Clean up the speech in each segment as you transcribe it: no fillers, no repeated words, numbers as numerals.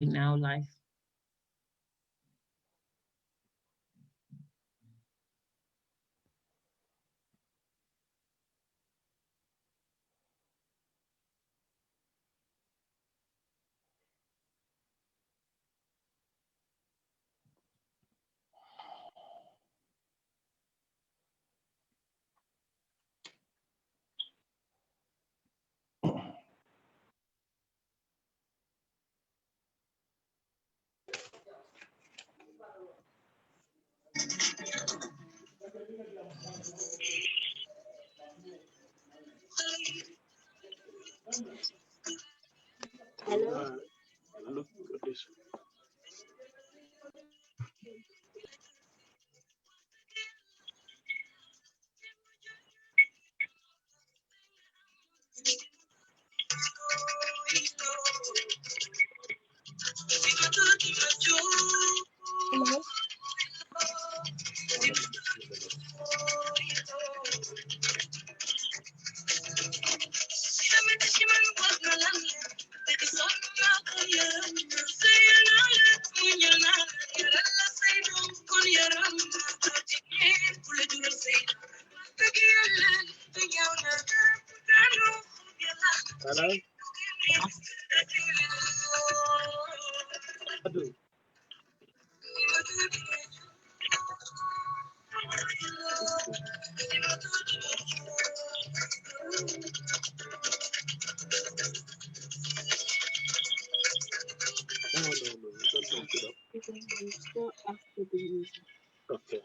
now live. Hello. Look at this. Hello. Hello? Aduh. No, you don't talk it up. Still after the music. Okay.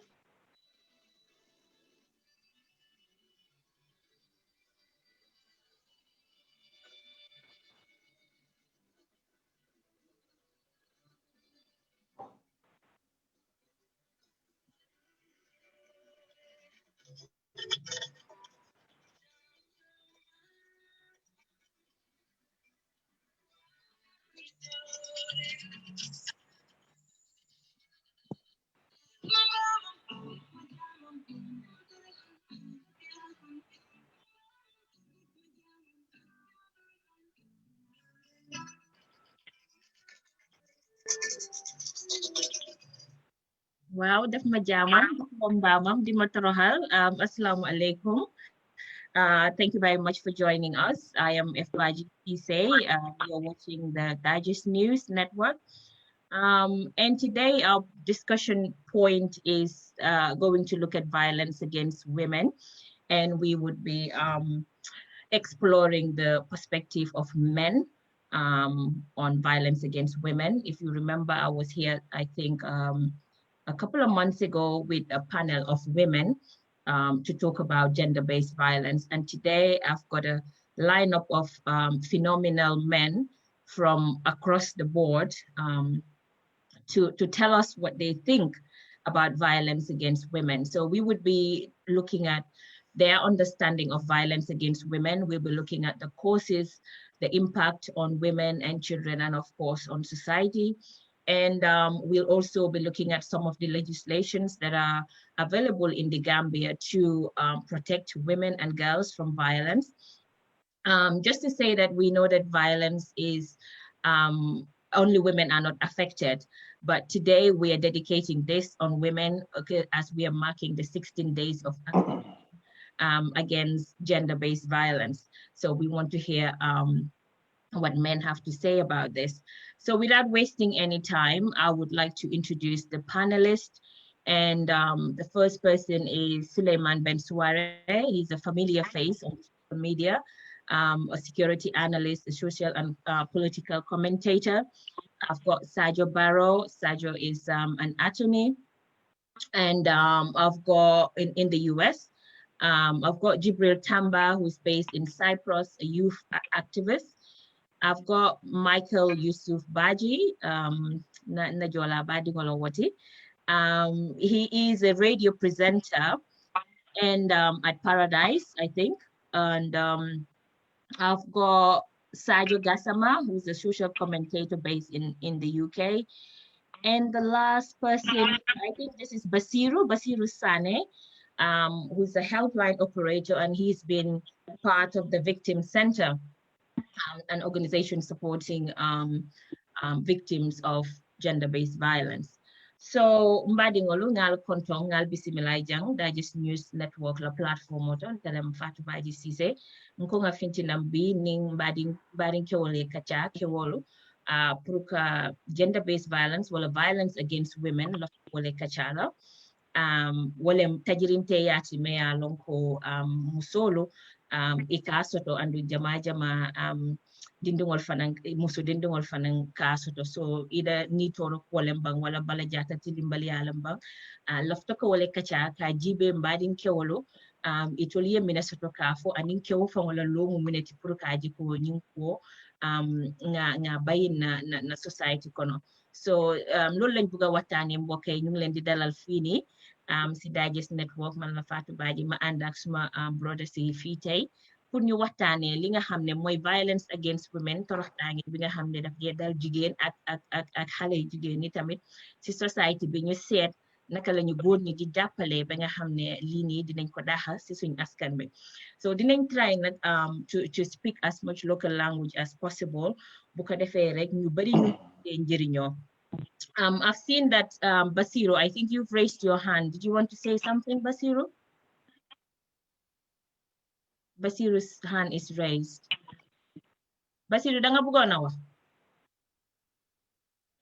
Wow, def ma jaamam, def ma mbaamam, di ma toroxal. Assalamu alaikum. Thank you very much for joining us. I am Efbaji Ise. You're watching the Digest News Network. And today our discussion point is going to look at violence against women. And we would be exploring the perspective of men on violence against women. If you remember, I was here, I think, a couple of months ago with a panel of women to talk about gender-based violence. And today I've got a lineup of phenomenal men from across the board to tell us what they think about violence against women. So we would be looking at their understanding of violence against women. We'll be looking at the causes, the impact on women and children, and of course on society. And we'll also be looking at some of the legislations that are available in the Gambia to protect women and girls from violence. Just to say that we know that violence is only women are not affected. But today we are dedicating this on women, okay, as we are marking the 16 days of activism against gender-based violence. So we want to hear what men have to say about this. So without wasting any time, I would like to introduce the panelists. And the first person is Suleiman Ben Suare. He's a familiar face on social media, a security analyst, a social and political commentator. I've got Sergio Barrow. Sergio is an attorney. And I've got in the US, I've got Jibril Tamba, who's based in Cyprus, a youth activist. I've got Michael Yusuf Baji, Najola Badi Ngolowati. He is a radio presenter and at Paradise, I think. And I've got Sergio Gassama, who's a social commentator based in the UK. And the last person, I think this is Basiru Sane, who's a helpline operator, and he's been part of the Victim Center, an organization supporting victims of gender-based violence. So mbadingolu ngal kontong ngal bisimilay jang Digest News Network la platform oton telem Fatou Badji Cissé nko nga fintinam bi ning mbading kewole kacha kewolu pour que gender-based violence wala violence against women la wole kacha la wala tajirinte yati meya lonko musolo ika soto andu jama dindingol fanan muso dindingol fanan ka soto so ida ni toro kolem bang wala bala jata tilimbali alam bang lafto ko wala kacha ka jibe mbadin kewolo itoliye minnesota ka fo anin kewo fa wala lomu mineti pour ka ji ko nyin ko nga bayin na society kono so loolu lañ bëgg a waxtaane mbokk yi ñu ngi leen di dalal fii nii si Digest Network man la Fatou Badji ma ànd ak suma brother si fii tey pour ñu waxtaanee li nga xam ne mooy violence against women toroxtaange bi nga xam ne daf dee dal jigéen ak xale yu jigéen ñi tamit si society bi ñu seet naka la ñu góor ñi di jàppale ba nga xam ne lii nii dinañ ko daxal si suñ askan bi so dinañ try nag to speak as much local language as possible bu ko defee rek ñu bari ñu njëriñoo I've seen that Basiru, I think you've raised your hand. Did you want to say something, Basiru? Basiru's hand is raised. Basiru, danga bugona wa?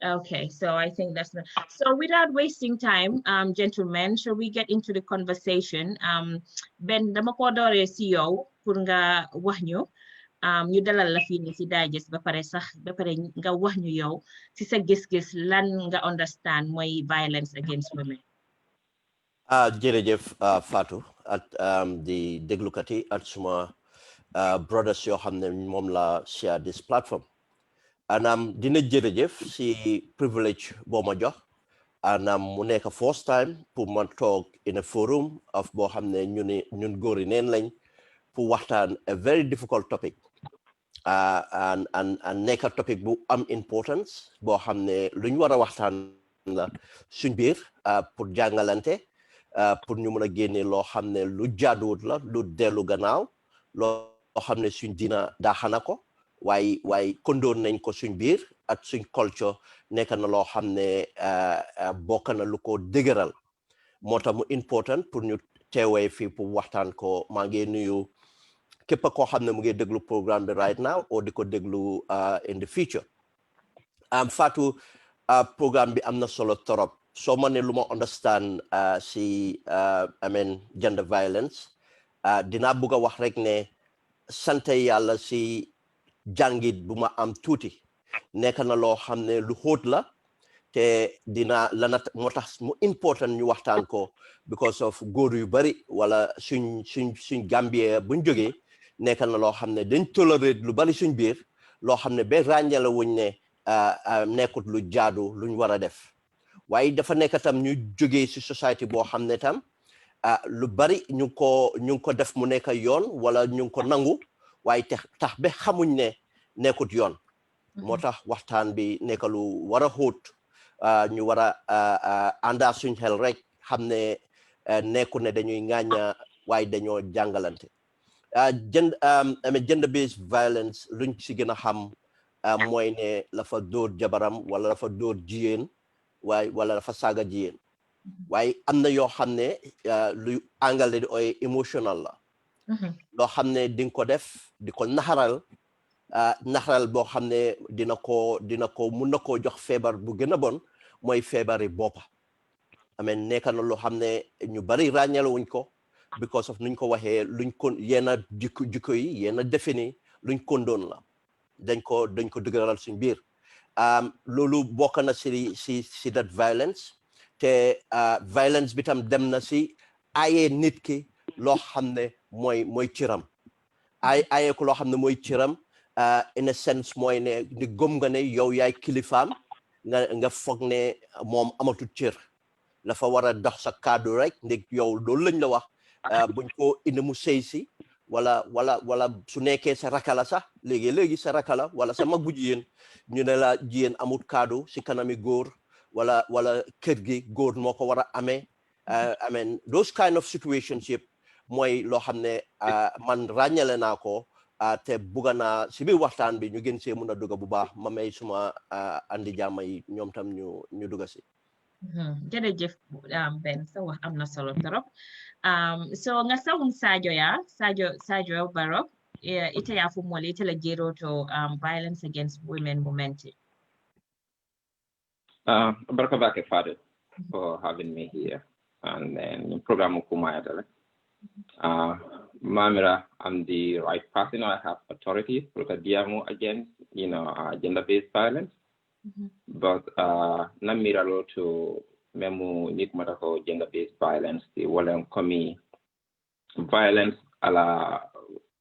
Okay, so I think that's not. So without wasting time, gentlemen, shall we get into the conversation? Ben dama ko doore si yow pour nga wax ñu ñu dalal la fii nii si Digest ba pare nga wax ñu yow si sa gis-gis lan nga understand mooy violence against women. Jërëjëf Fatou at di déglukat yi at suma brothers yoo xam ne moom la share this platform dina jërëjëf si privilege boo ma jox mu nekk first time pour ma toog in a forum of boo xam ne ñun góor yi neen lañ pour waxtaan a very difficult topic and nekk topic bu am importance boo xam ne lu ñu war a waxtaan la suñ biir pour jàngalante pour ñu mën a génne loo xam ne lu jaaduwut la lu dellu gannaaw loo xam ne suñ dina daaxana ko waaye kondoon nañ ko suñ biir ak suñ culture nekk na loo xam ne bokk na lu ko dëgëral moo tax mu important pour ñu teewee fii pour waxtaan ko maa ngi nuyu képp koo xam ne mu ngi déglu programme bi right now or di ko déglu in the future Fatou programme bi am na solo torop soo ma ne lu ma understand si gender violence dinaa bëgg a wax rek ne sant yàlla si jàngit bu ma am tuuti nekk na loo xam ne lu xóot la te dina lanat moo tax mu important ñu waxtaan ko because of góor yu bari wala suñ Gambie buñ jógee nekk na loo xam ne dañ tolerate lu bari suñ biir loo xam ne ba ràññale wuñ ne nekkut lu jaadu luñ war a def waaye dafa nekk tam ñu jógee si society boo xam ne tam lu bari ñu ngi ko def mu nekk yoon wala ñu ngi ko nangu waaye tax ba xamuñ ne nekkut yoon moo tax waxtaan bi nekk lu war a xóot ñu war a àndaa suñ xel rek xam ne nekku ne dañuy ŋaaña waaye dañoo jàngalante gender based violence luñ si gën a xam mooy ne la fa dóor jabaram wala la fa dóor jigéen wala la fa saaga jigéen waaye am na yoo xam ne lu angale di ooy emotional la loo xam ne di nga ko def di ko naxaral boo xam ne dina ko mun na koo jox feebar bu gën a bon mooy feebari boppa nekk na loo xam ne ñu bari ràññale wuñ ko because of nuñ ko waxee luñ ko yenn jikko yi yenn defini luñ kondoon la dañ ko dëgëral suñ biir loolu bokk na si that violence te violence bi tam dem na si ayee nit ki loo xam ne mooy ciram ayee ko loo xam ne mooy ciram in a sense mooy ne ni gëm nga ne yow yaay kilifaam nga foog ne moom amatul cër la fa war a dox sa kaddu rek ndeg yow loolu lañ la wax buñ ko indi mu sëy si wala su nekkee sa rakala sax léegi sa rakala wala sa mag bu jigéen ñu ne la jigéen amut kaddu si kanami góor wala kër gi góor moo ko war a amee those kind of situations yëpp mooy loo xam ne man ràññale naa ko te bugana si bi waxtaan bi ñu gën see mun a dugg bu baax ma may suma andi jaama yi ñoom tam ñu dugg si. jërëjëf Ben sa wax am na solo trop so nga sawum Sadio Barrow ite ya fu mole ite la jero to violence against women momenti. Barka bake Father for having me here and then program Kumaya. Mamira, I'm the right person. I have authority for the diamo against, gender-based violence. But namira lo to memu nikmata ko gender-based violence. The wala komi violence ala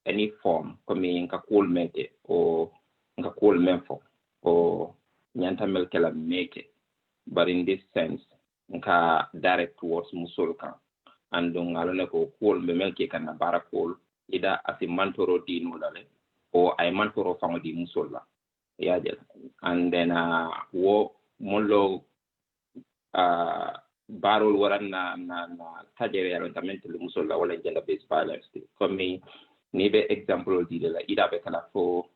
any form komi nka cool mete or nka cool menfo or nyanta melkela mete. But in this sense, nka direct towards musulkan. Andong alone ko cool me melke kana bara cool ida asi mantoro di nulale or ay mantoro fango di musola. Yeah, and then wo mollo barul waran na tajere orientamento musola wala gender based violence comme ni be example di la ida be kala fo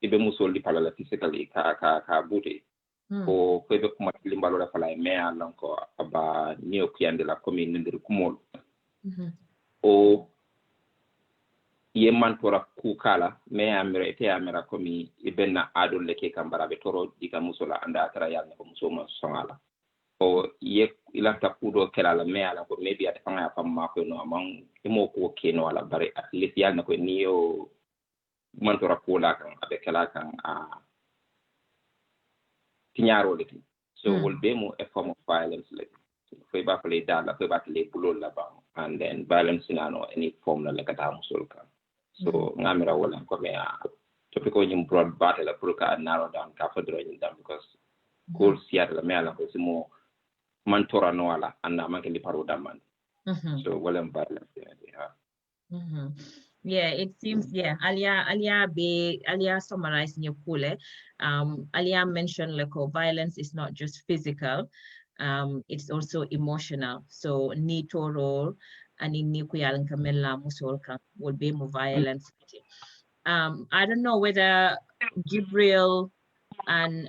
ibe musol di pala physically ka bute o ko be kuma limbalo la fala me alon ko aba ni o kiyande la commune ndir kumol o ye mantora kukala me amira te amira komi ibenna adol leke kambara be toro diga musola anda atara yalla ko musoma songala o ye ilata kudo kelala me ala ko maybe ata fanga famma ko no among imo ko keno ala bare at least yalla ko niyo mantora kula kan abe kala kan tinyaro leti so will be more a form of violence like for ba play dala for ba play bulo la ba and then violence in any form la kata musolka. So ngamira wala ko me topic ko nyim broad battle la pour ka narrow down ka for drawing down because goal siat la me ala ko simo mantora no ala anda man ke li paru daman. So wala violence Yeah, it seems, Alia summarized in your kule. Alia mentioned like violence is not just physical, it's also emotional. So ni toro ani ni kuyalan kamela musolka will be more violence. I don't know whether Gabriel and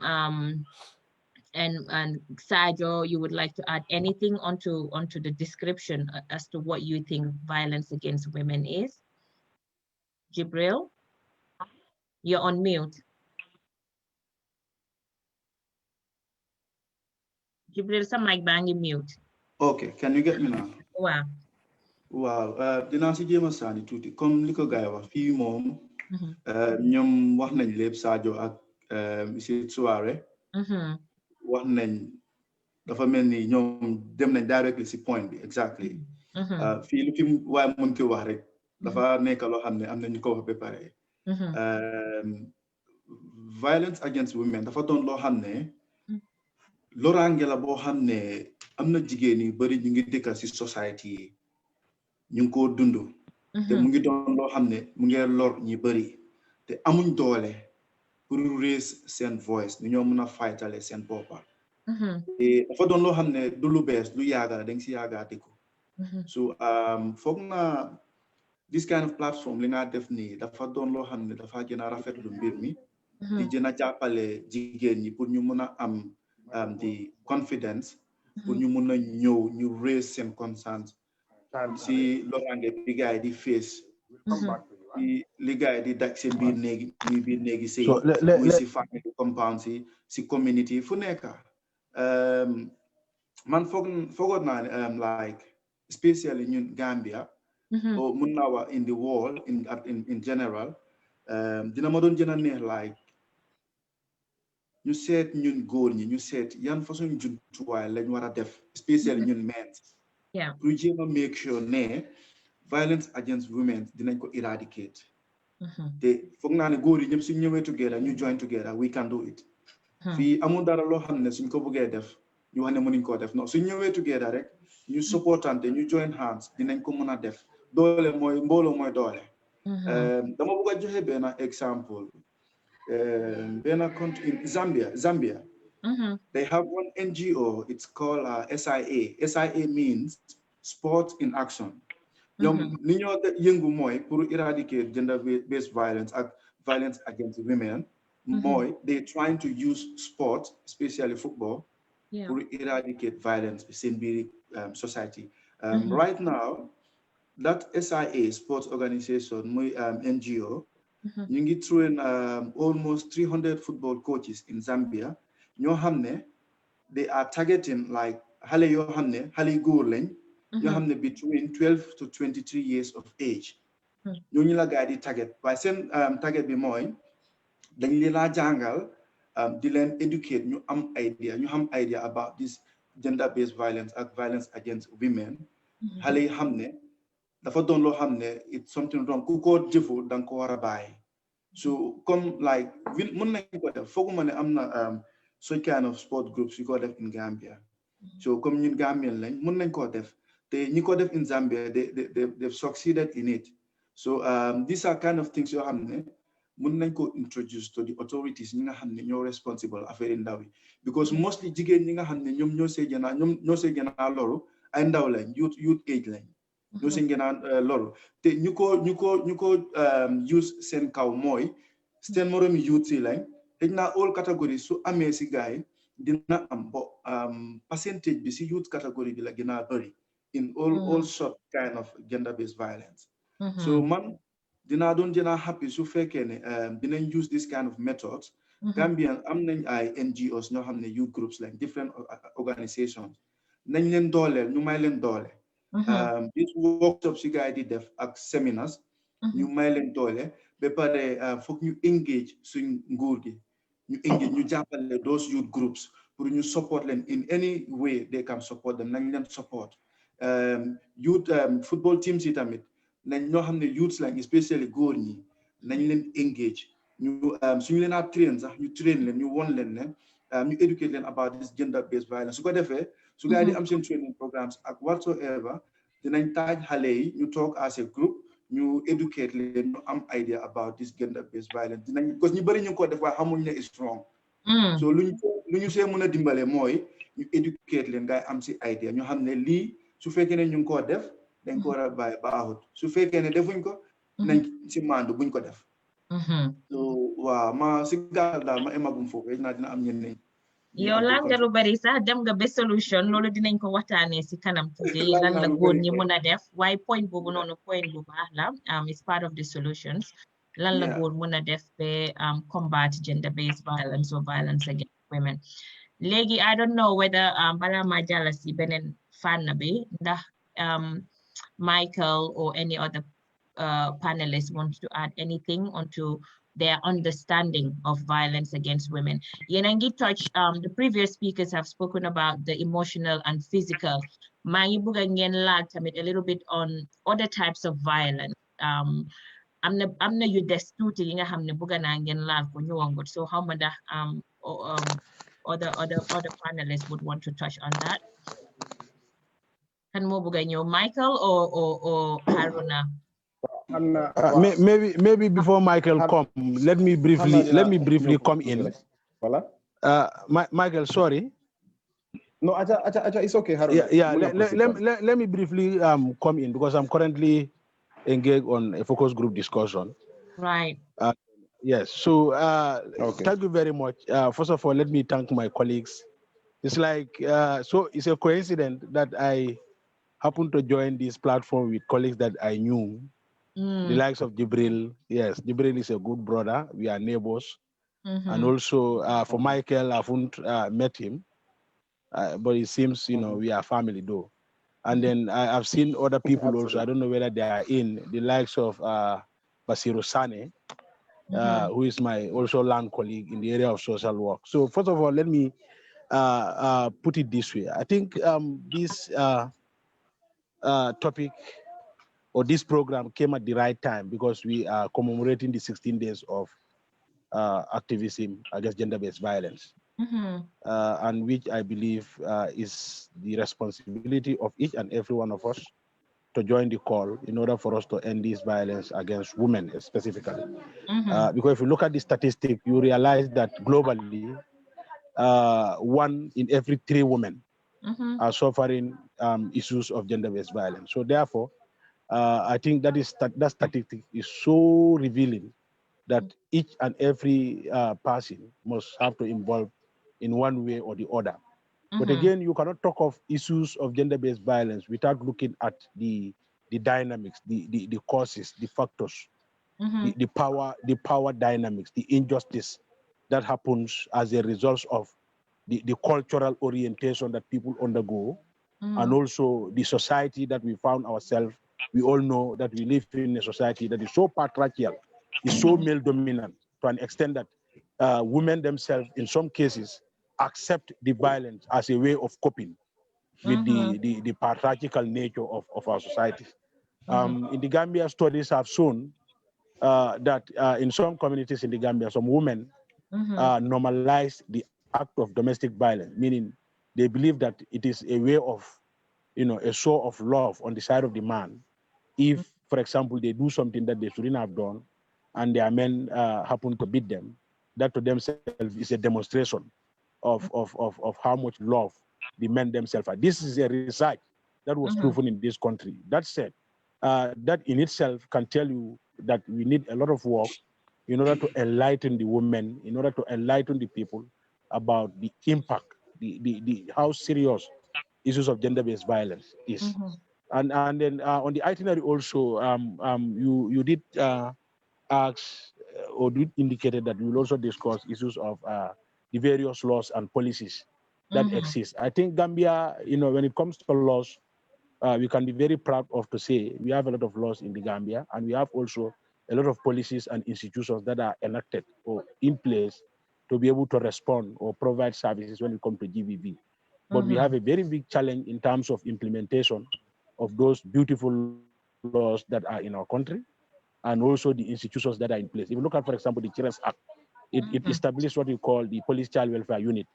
Sajo, you would like to add anything onto the description as to what you think violence against women is. Jibril, you're on mute. Jibril, some mic bang mute. Okay, can you get me now? Wow. Wow, dinaa si jéem a sànni tuuti comme li ko gars yi wax fii moom ñoom wax nañ lépp Sadio ak monsieur Souare wax nañ dafa mel ni ñoom dem nañ directly si point bi exactly fii lu fi waaye mun ko wax rek dafa nekk loo xam ne am na ñu ko wax ba pare violence against women dafa doon loo xam ne loraange la boo xam ne am na jigéen yu bari ñu ngi dëkka si society yi ñu ngi koo dund te mu ngi doon loo xam ne mu ngi lor ñi bari te amuñ doole pour raise seen voice ni ñoo mën a faytale seen boppa te dafa doon loo xam ne du lu bees lu yaaga dañ si yaagaate ko so foog na this kind of platform li nga def nii dafa doon loo xam ne dafa gën a rafetlu mbir mi di gën a jàppale jigéen ñi pour ñu mën a am di confidence pour ñu mën a ñëw ñu raise seen concerns si loraange bi gaay di face li gaay di daj seen biir néegi sëy muy si family compound si community fu nekk man foogoon naa ne like especially ñun Gambia or mun naa wax in the world in general dina ma doon gën a neex like ñu seet ñun góor ñi ñu seet yan façon jumtuwaay lañ war a def especially ñun men pour jéem a make sure ne violence against women dinañ ko eradicate te foog naa ne góor yi ñëpp suñ ñëwee together ñu join together we can do it fii amul dara loo xam ne suñ ko bëggee def ñu wax ne mënuñ koo def non suñ ñëwee together rek ñu supportante ñu join hands dinañ ko mën a def doole mooy mbooloo mooy doole dama bëgg a joxe benn exemple benn country in Zambia they have one NGO it's called SIA means Sport in Action ñoom li ñoo yëngu mooy pour eradicate gender-based violence ak violence against women mooy they trying to use sport especially football pour eradicate violence in biir society. Right now that SIA sports organization muy NGO ñu ngi train almost 300 football coaches in Zambia ñoo xam ne they are targeting like xale yoo xam ne xale yu góor lañ ñoo xam ne between 12 to 23 years of age ñooñu la gaa di target waaye seen target bi mooy dañ leen laa jàngal di leen educate ñu am idea about this gender-based violence ak violence against women xale yi xam ne dafa doon loo xam ne it's something wrong ku ko jëfu da nga ko war a bàyyi so comme like mën nañ ko def fooguma ne am na such kind of sport groups yu ko def in Gambia so comme ñun Gambian lañ mën nañ koo def te ñi ko def in Zambia they've succeeded in it so these are kind of things yoo xam ne mën nañ ko introduce to the authorities ñi nga xam ne ñoo responsible affaire ndaw yi because mostly jigéen ñi nga xam ne ñoom ñoo see gën a loru ay ndaw lañ youth age lañ ñoo see gën a loru te ñu ko use seen kaw mooy seen moromi youth yi lañ dañ naa all category su amee si gaay dina am bo percentage bi si youth category bi la gën a bëri in all sort kind of gender-based violence so man dinaa doon gën a happy su fekkee ne dinañ use this kind of methods Gambian am nañ ay NGOs ñoo xam ne youth groups like different organizations nañ leen dooleel ñu may leen doole this workshops yi gaay di def ak seminars ñu may leen doole ba pare foog ñu engage suñ nguur gi ñu jàppale those youth groups pour ñu support them in any way they can support them nañ leen support youth football teams yi tamit nañ ñoo xam ne youths lañ especially góor ñi nañ leen engage ñu suñu leen a train sax ñu train leen ñu won leen ne ñu educate leen about this gender-based violence su ko defee su gaa di am seen training programs ak whatsoever dinañ taaj xale yi ñu talk as a group ñu educate leen ñu am idea about this gender-based violence dinañ because ñu bëri ñu ko def waaye xamuñ ne is wrong so lu ñu see mën a dimbale mooy ñu educate leen ngay am si idea ñu xam ne lii su fekkee ne ñu ngi koo def dañ ko war a bàyyi baaxut su fekkee ne defuñ ko nañ si mandu buñ ko def so waaw ma si gàttal daal ma emagum foofu naa dina am ñeneen yow laal nga lu bari sax dem nga ba solution loolu dinañ ko waxtaanee si kanam tuuti lan la góor ñi mën a def waaye point boobu noonu point bu baax la is part of the solutions lan la góor mën a def ba combat gender-based violence or violence against women léegi I don't know whether balaa ma jàll si beneen fànn bi ndax Michael or any other panelists want to add anything onto their understanding of violence against women. Yenangi touch, the previous speakers have spoken about the emotional and physical. Mangi buga ngeen laaj tamit a little bit on other types of violence. Amna yu des tuuti yi nga xamne buga na ngeen laal ko ñëwangut. So how much other panelists would want to touch on that? Kan mo buga ñëw Michael or Haruna? Maybe before Michael come, let me briefly come in. Michael, sorry. No, Acha, it's okay, Haruna. Yeah. Let me briefly come in because I'm currently engaged on a focus group discussion. Right. Yes. So okay. Thank you very much. First of all, let me thank my colleagues. It's like so it's a coincidence that I happened to join this platform with colleagues that I knew. The likes of Jibril. Yes, Jibril is a good brother. We are neighbors. And also for Michael, I haven't met him, but it seems, we are family though. And then I've seen other people also. I don't know whether they are in the likes of Basiru Sane, who is my also land colleague in the area of social work. So first of all, let me put it this way. I think this topic or this program came at the right time because we are commemorating the 16 days of activism against gender-based violence, and which I believe is the responsibility of each and every one of us to join the call in order for us to end this violence against women specifically. Because if you look at the statistic, you realize that globally, 1 in every 3 women are suffering issues of gender-based violence. So therefore, I think that statistic is so revealing that each and every person must have to involve in one way or the other. But again, you cannot talk of issues of gender-based violence without looking at the dynamics, the causes, the factors, the power dynamics, the injustice that happens as a result of the cultural orientation that people undergo, and also the society that we found ourselves. We all know that we live in a society that is so patriarchal, is so male dominant to an extent that women themselves, in some cases, accept the violence as a way of coping with the patriarchal nature of our society. In the Gambia, studies have shown that in some communities in the Gambia, some women normalize the act of domestic violence, meaning they believe that it is a way of, a show of love on the side of the man. If, for example, they do something that they shouldn't have done, and their men happen to beat them, that to themselves is a demonstration of how much love the men themselves are. This is a research that was proven in this country. That said, that in itself can tell you that we need a lot of work in order to enlighten the women, in order to enlighten the people about the impact, how serious issues of gender-based violence is. And then on the itinerary also, you did ask or did indicated that we will also discuss issues of the various laws and policies that exist. I think Gambia, when it comes to laws, we can be very proud of to say we have a lot of laws in the Gambia, and we have also a lot of policies and institutions that are enacted or in place to be able to respond or provide services when it comes to GBV. But we have a very big challenge in terms of implementation of those beautiful laws that are in our country, and also the institutions that are in place. If you look at, for example, the Children's Act, it established what we call the Police Child Welfare Unit,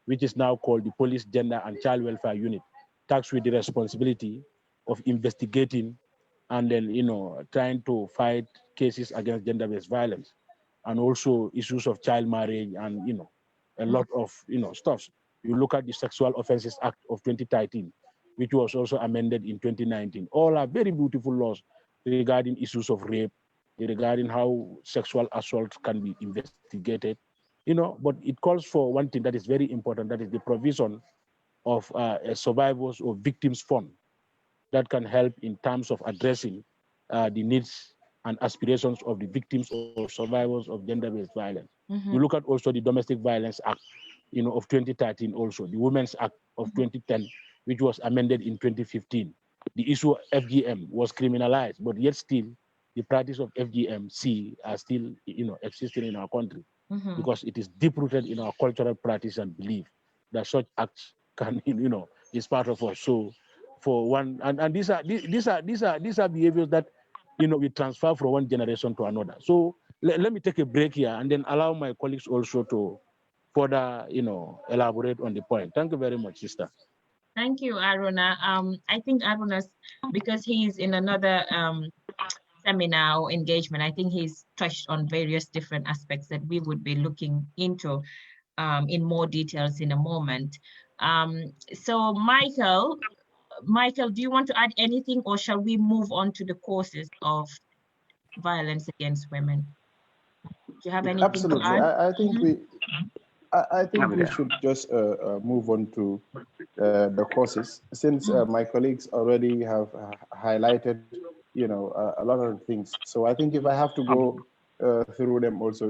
which is now called the Police Gender and Child Welfare Unit, tasked with the responsibility of investigating and then, trying to fight cases against gender-based violence, and also issues of child marriage and, a lot of, stuff. You look at the Sexual Offences Act of 2013, which was also amended in 2019. All are very beautiful laws regarding issues of rape, regarding how sexual assault can be investigated, but it calls for one thing that is very important, that is the provision of a survivors or victims fund that can help in terms of addressing the needs and aspirations of the victims or survivors of gender-based violence. You look at also the Domestic Violence Act, of 2013 also, the Women's Act of 2010, which was amended in 2015. The issue of FGM was criminalized, but yet still the practice of FGMC are still, existing in our country because it is deep-rooted in our cultural practice and belief that such acts can, is part of us. So, for one, and these are behaviors that, we transfer from one generation to another. So let me take a break here and then allow my colleagues also to further, elaborate on the point. Thank you very much, sister. Thank you, Aruna. I think Aruna's, because he's in another seminar or engagement, I think he's touched on various different aspects that we would be looking into in more details in a moment. So Michael, do you want to add anything, or shall we move on to the causes of violence against women? Do you have anything Absolutely. to add? I think we should just move on to the causes, since my colleagues already have highlighted, a lot of things. So I think if I have to go through them also,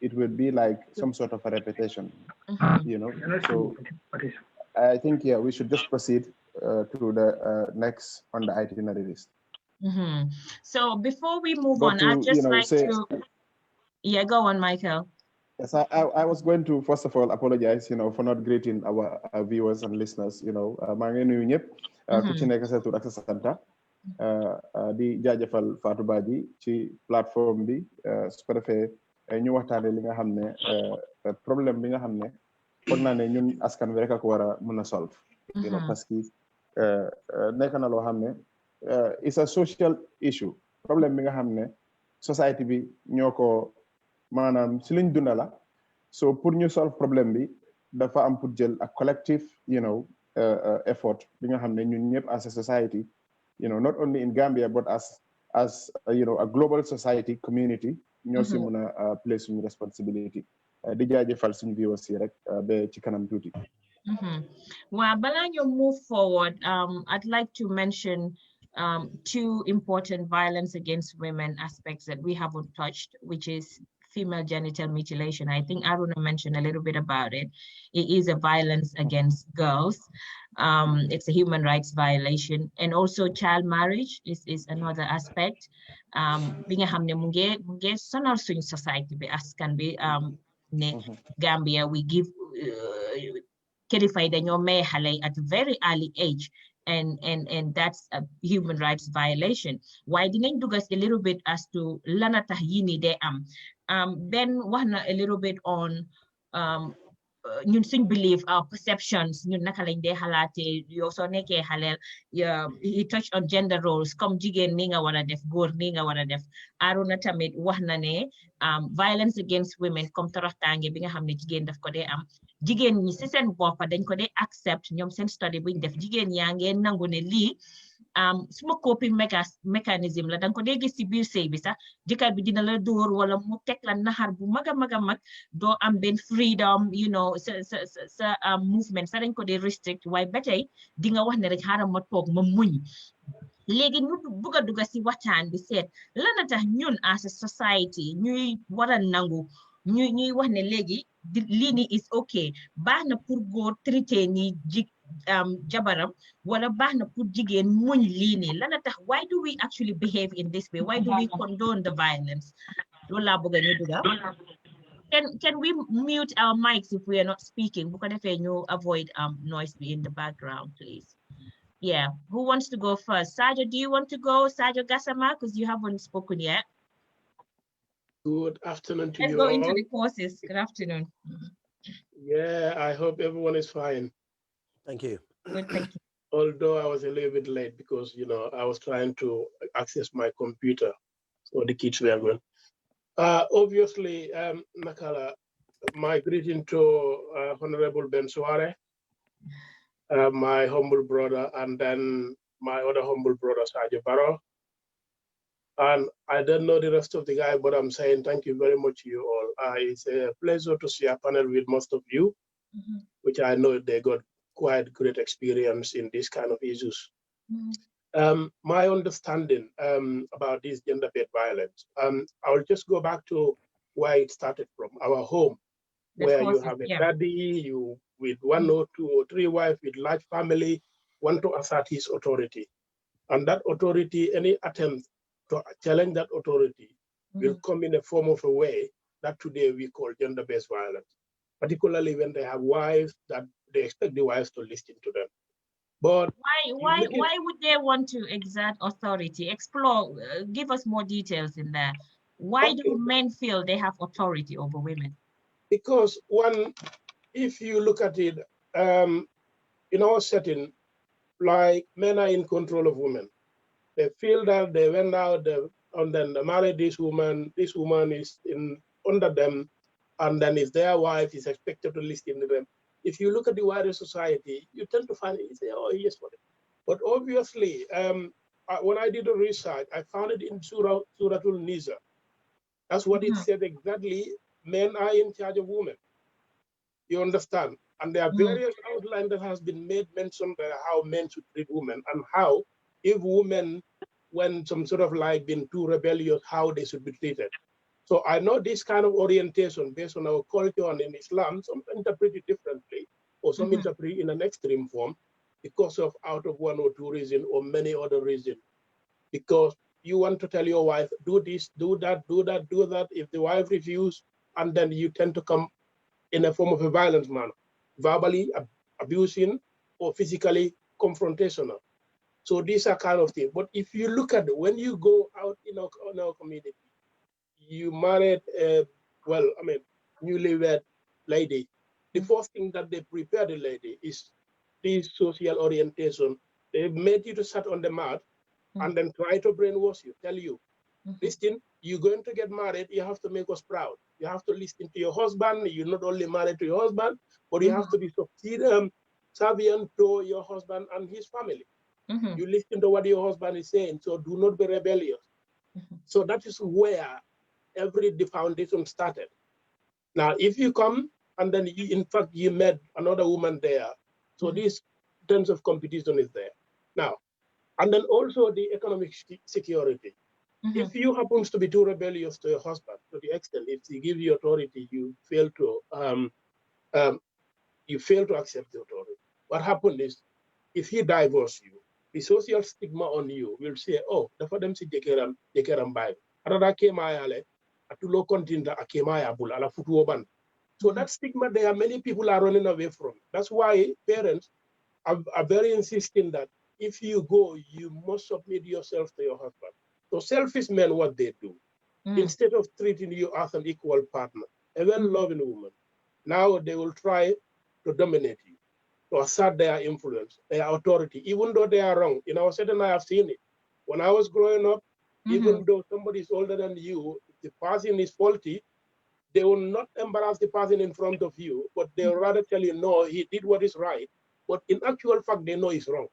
it would be like some sort of a repetition, So I think, we should just proceed to the next on the itinerary list. So before we move But on, to, I'd just like to... Yeah, go on, Michael. Yes, I was going to, first of all, apologize, for not greeting our viewers and listeners, maa ngi nuyu ñëpp ku ci nekk sa tur ak sa santa di jaajëfal Fatou Badji ci plateforme bi su ko defee ñu waxtaane li nga xam ne problème bi nga xam ne foog naa ne ñun askan wi rek ak war a mën a solve parce que nekk na loo xam ne it's a social issue problème bi nga xam ne society bi ñoo ko maanaam si liñ dunda la so pour ñu solve problème bi dafa am pour jël ak collective effort bi nga xam ne ñun ñëpp as a society not only in Gambia, but as a global society community, ñoo si mun a play suñu responsibility. Di jaajëfal suñu viewers yi rek ba ci kanam tuuti. Well, bala you move forward, I'd like to mention two important violence against women aspects that we haven't touched, which is female genital mutilation. I think Aruna mentioned a little bit about it. It is a violence against girls. It's a human rights violation. And also child marriage is another aspect. Bi nga xamne mu nge sonal suñ society bi askan bi ne Gambia we give kilifa dañoo may xale at a very early age, and that's a human rights violation. Why dinañ dugas a little bit as to lana tax yi ni day am. Ben wax na a little bit on ñun suñ belief, our perceptions, ñun naka lañ dee xalaatee yow soo nekkee xaleel. He touched on gender roles comme jigéen ni nga war a def, góor ni nga war a def. Aruna tamit wax na ne violence against women comme toroxtaange bi nga xam ne jigéen daf ko dee am. Jigéen ñi si seen bopp dañ ko dee accept, ñoom seen study buñ def jigéen yaa ngee nangu ne lii suma coping mechanism la danga ko dee gis ci biir sëy bi sax jëkkër bi dina la dóor wala mu teg la naxar bu mag a mag a mag, doo am benn freedom, sa movement sa dañ ko dee restrict, waaye ba tey di nga wax ne rek xaaral ma toog ma muñ. Léegi ñu bugg a dugg ci waxtaan bi seet lana tax ñun as a society ñuy war a nangu ñuy wax ne léegi lii nii is okay, baax na pour góor traité ni jabaram wala baax na pour jigéen muñ lii nii lana tax. Why do we actually behave in this way? Why do we condone the violence? Loolu laa bëgg ñu dugga. Can we mute our mics if we are not speaking? Bu ko defee ñu avoid noise in the background, please. Yeah, who wants to go first? Sajo, do you want to go? Sajo Gassama, because you haven't spoken yet. Good afternoon to you Let's go all. into the courses. Good afternoon. Yeah, I hope everyone is fine. Thank you. Good, thank you. Although I was a little bit late because, I was trying to access my computer, so the kids were going. Obviously, Nakala, my greeting to Honorable Ben Suare, my humble brother, and then my other humble brother, Sergio Barrow. And I don't know the rest of the guy, but I'm saying thank you very much to you all. It's a pleasure to see a panel with most of you, which I know they got quite great experience in this kind of issues. My understanding about this gender-based violence, I'll just go back to where it started from, our home, where you have a daddy, you with 1 or 2 or 3 wives, with large family, want to assert his authority. And that authority, any attempt to challenge that authority will come in a form of a way that today we call gender-based violence, particularly when they have wives that they expect the wives to listen to them. But why would they want to exert authority? Explore, give us more details in there. Why do men feel they have authority over women? Because one, if you look at it, in our setting, like men are in control of women. They feel that they went out and then they married this woman is under them, and then if their wife is expected to listen to them. If you look at the wider society, you tend to find it, you say, oh, yes, for it. But obviously, when I did the research, I found it in Suratul Nisa. That's what it said exactly. Men are in charge of women. You understand? And there are various outlines that has been made mention how men should treat women and how, if women, when some sort of like been too rebellious, how they should be treated. So I know this kind of orientation based on our culture and in Islam, some interpret it differently, or some interpret it in an extreme form because of out of 1 or 2 reasons or many other reasons. Because you want to tell your wife, do this, do that, do that, do that. If the wife refuses, and then you tend to come in a form of a violent manner, verbally abusing or physically confrontational. So these are kind of things. But if you look at it, when you go out in our community, you married newlywed lady, the first thing that they prepare the lady is this social orientation. They made you to sit on the mat and then try to brainwash you, tell you, listen, you're going to get married, you have to make us proud. You have to listen to your husband. You're not only married to your husband, but you have to be subservient to your husband and his family. You listen to what your husband is saying, so do not be rebellious. So that is where the foundation started. Now, if you come and then in fact, you met another woman there, so this terms of competition is there. Now, and then also the economic security. If you happens to be too rebellious to your husband, to the extent if he gives you authority, you fail to accept the authority. What happened is, if he divorces you, the social stigma on you will say, "Oh, the for them si jekeram bai." Arada kemayale atulo kontinda akemaya bul ala futu oban. So that stigma, there are many people are running away from. That's why parents are very insisting that if you go, you must submit yourself to your husband. So selfish men, what they do, instead of treating you as an equal partner, a well-loving woman, now they will try to dominate you, to assert their influence, their authority, even though they are wrong. In our setting, I have seen it. When I was growing up, even though somebody is older than you, if the person is faulty, they will not embarrass the person in front of you, but they will rather tell you, no, he did what is right. But in actual fact, they know it's wrong.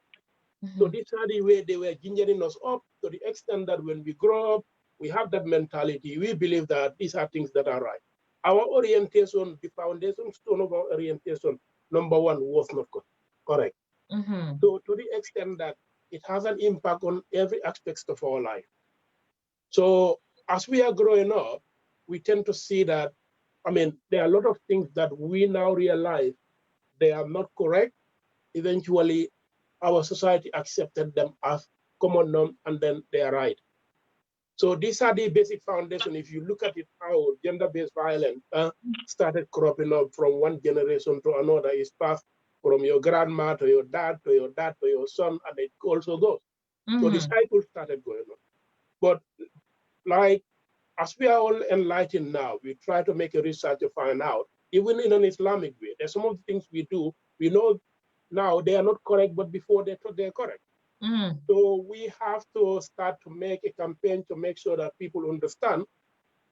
So this is the way they were gingering us up, to the extent that when we grow up, we have that mentality. We believe that these are things that are right. Our orientation, the foundation stone of our orientation, number one, was not correct. So to the extent that it has an impact on every aspect of our life. So as we are growing up, we tend to see that, I mean, there are a lot of things that we now realize they are not correct. Eventually, our society accepted them as common norm, and then they are right. So these are the basic foundation. If you look at it, how gender-based violence started cropping up from one generation to another, is passed from your grandma to your dad, to your dad, to your son, and it also goes. So the cycle started going on. But like, as we are all enlightened now, we try to make a research to find out, even in an Islamic way, there's some of the things we do, we know now they are not correct, but before they thought they're correct. So we have to start to make a campaign to make sure that people understand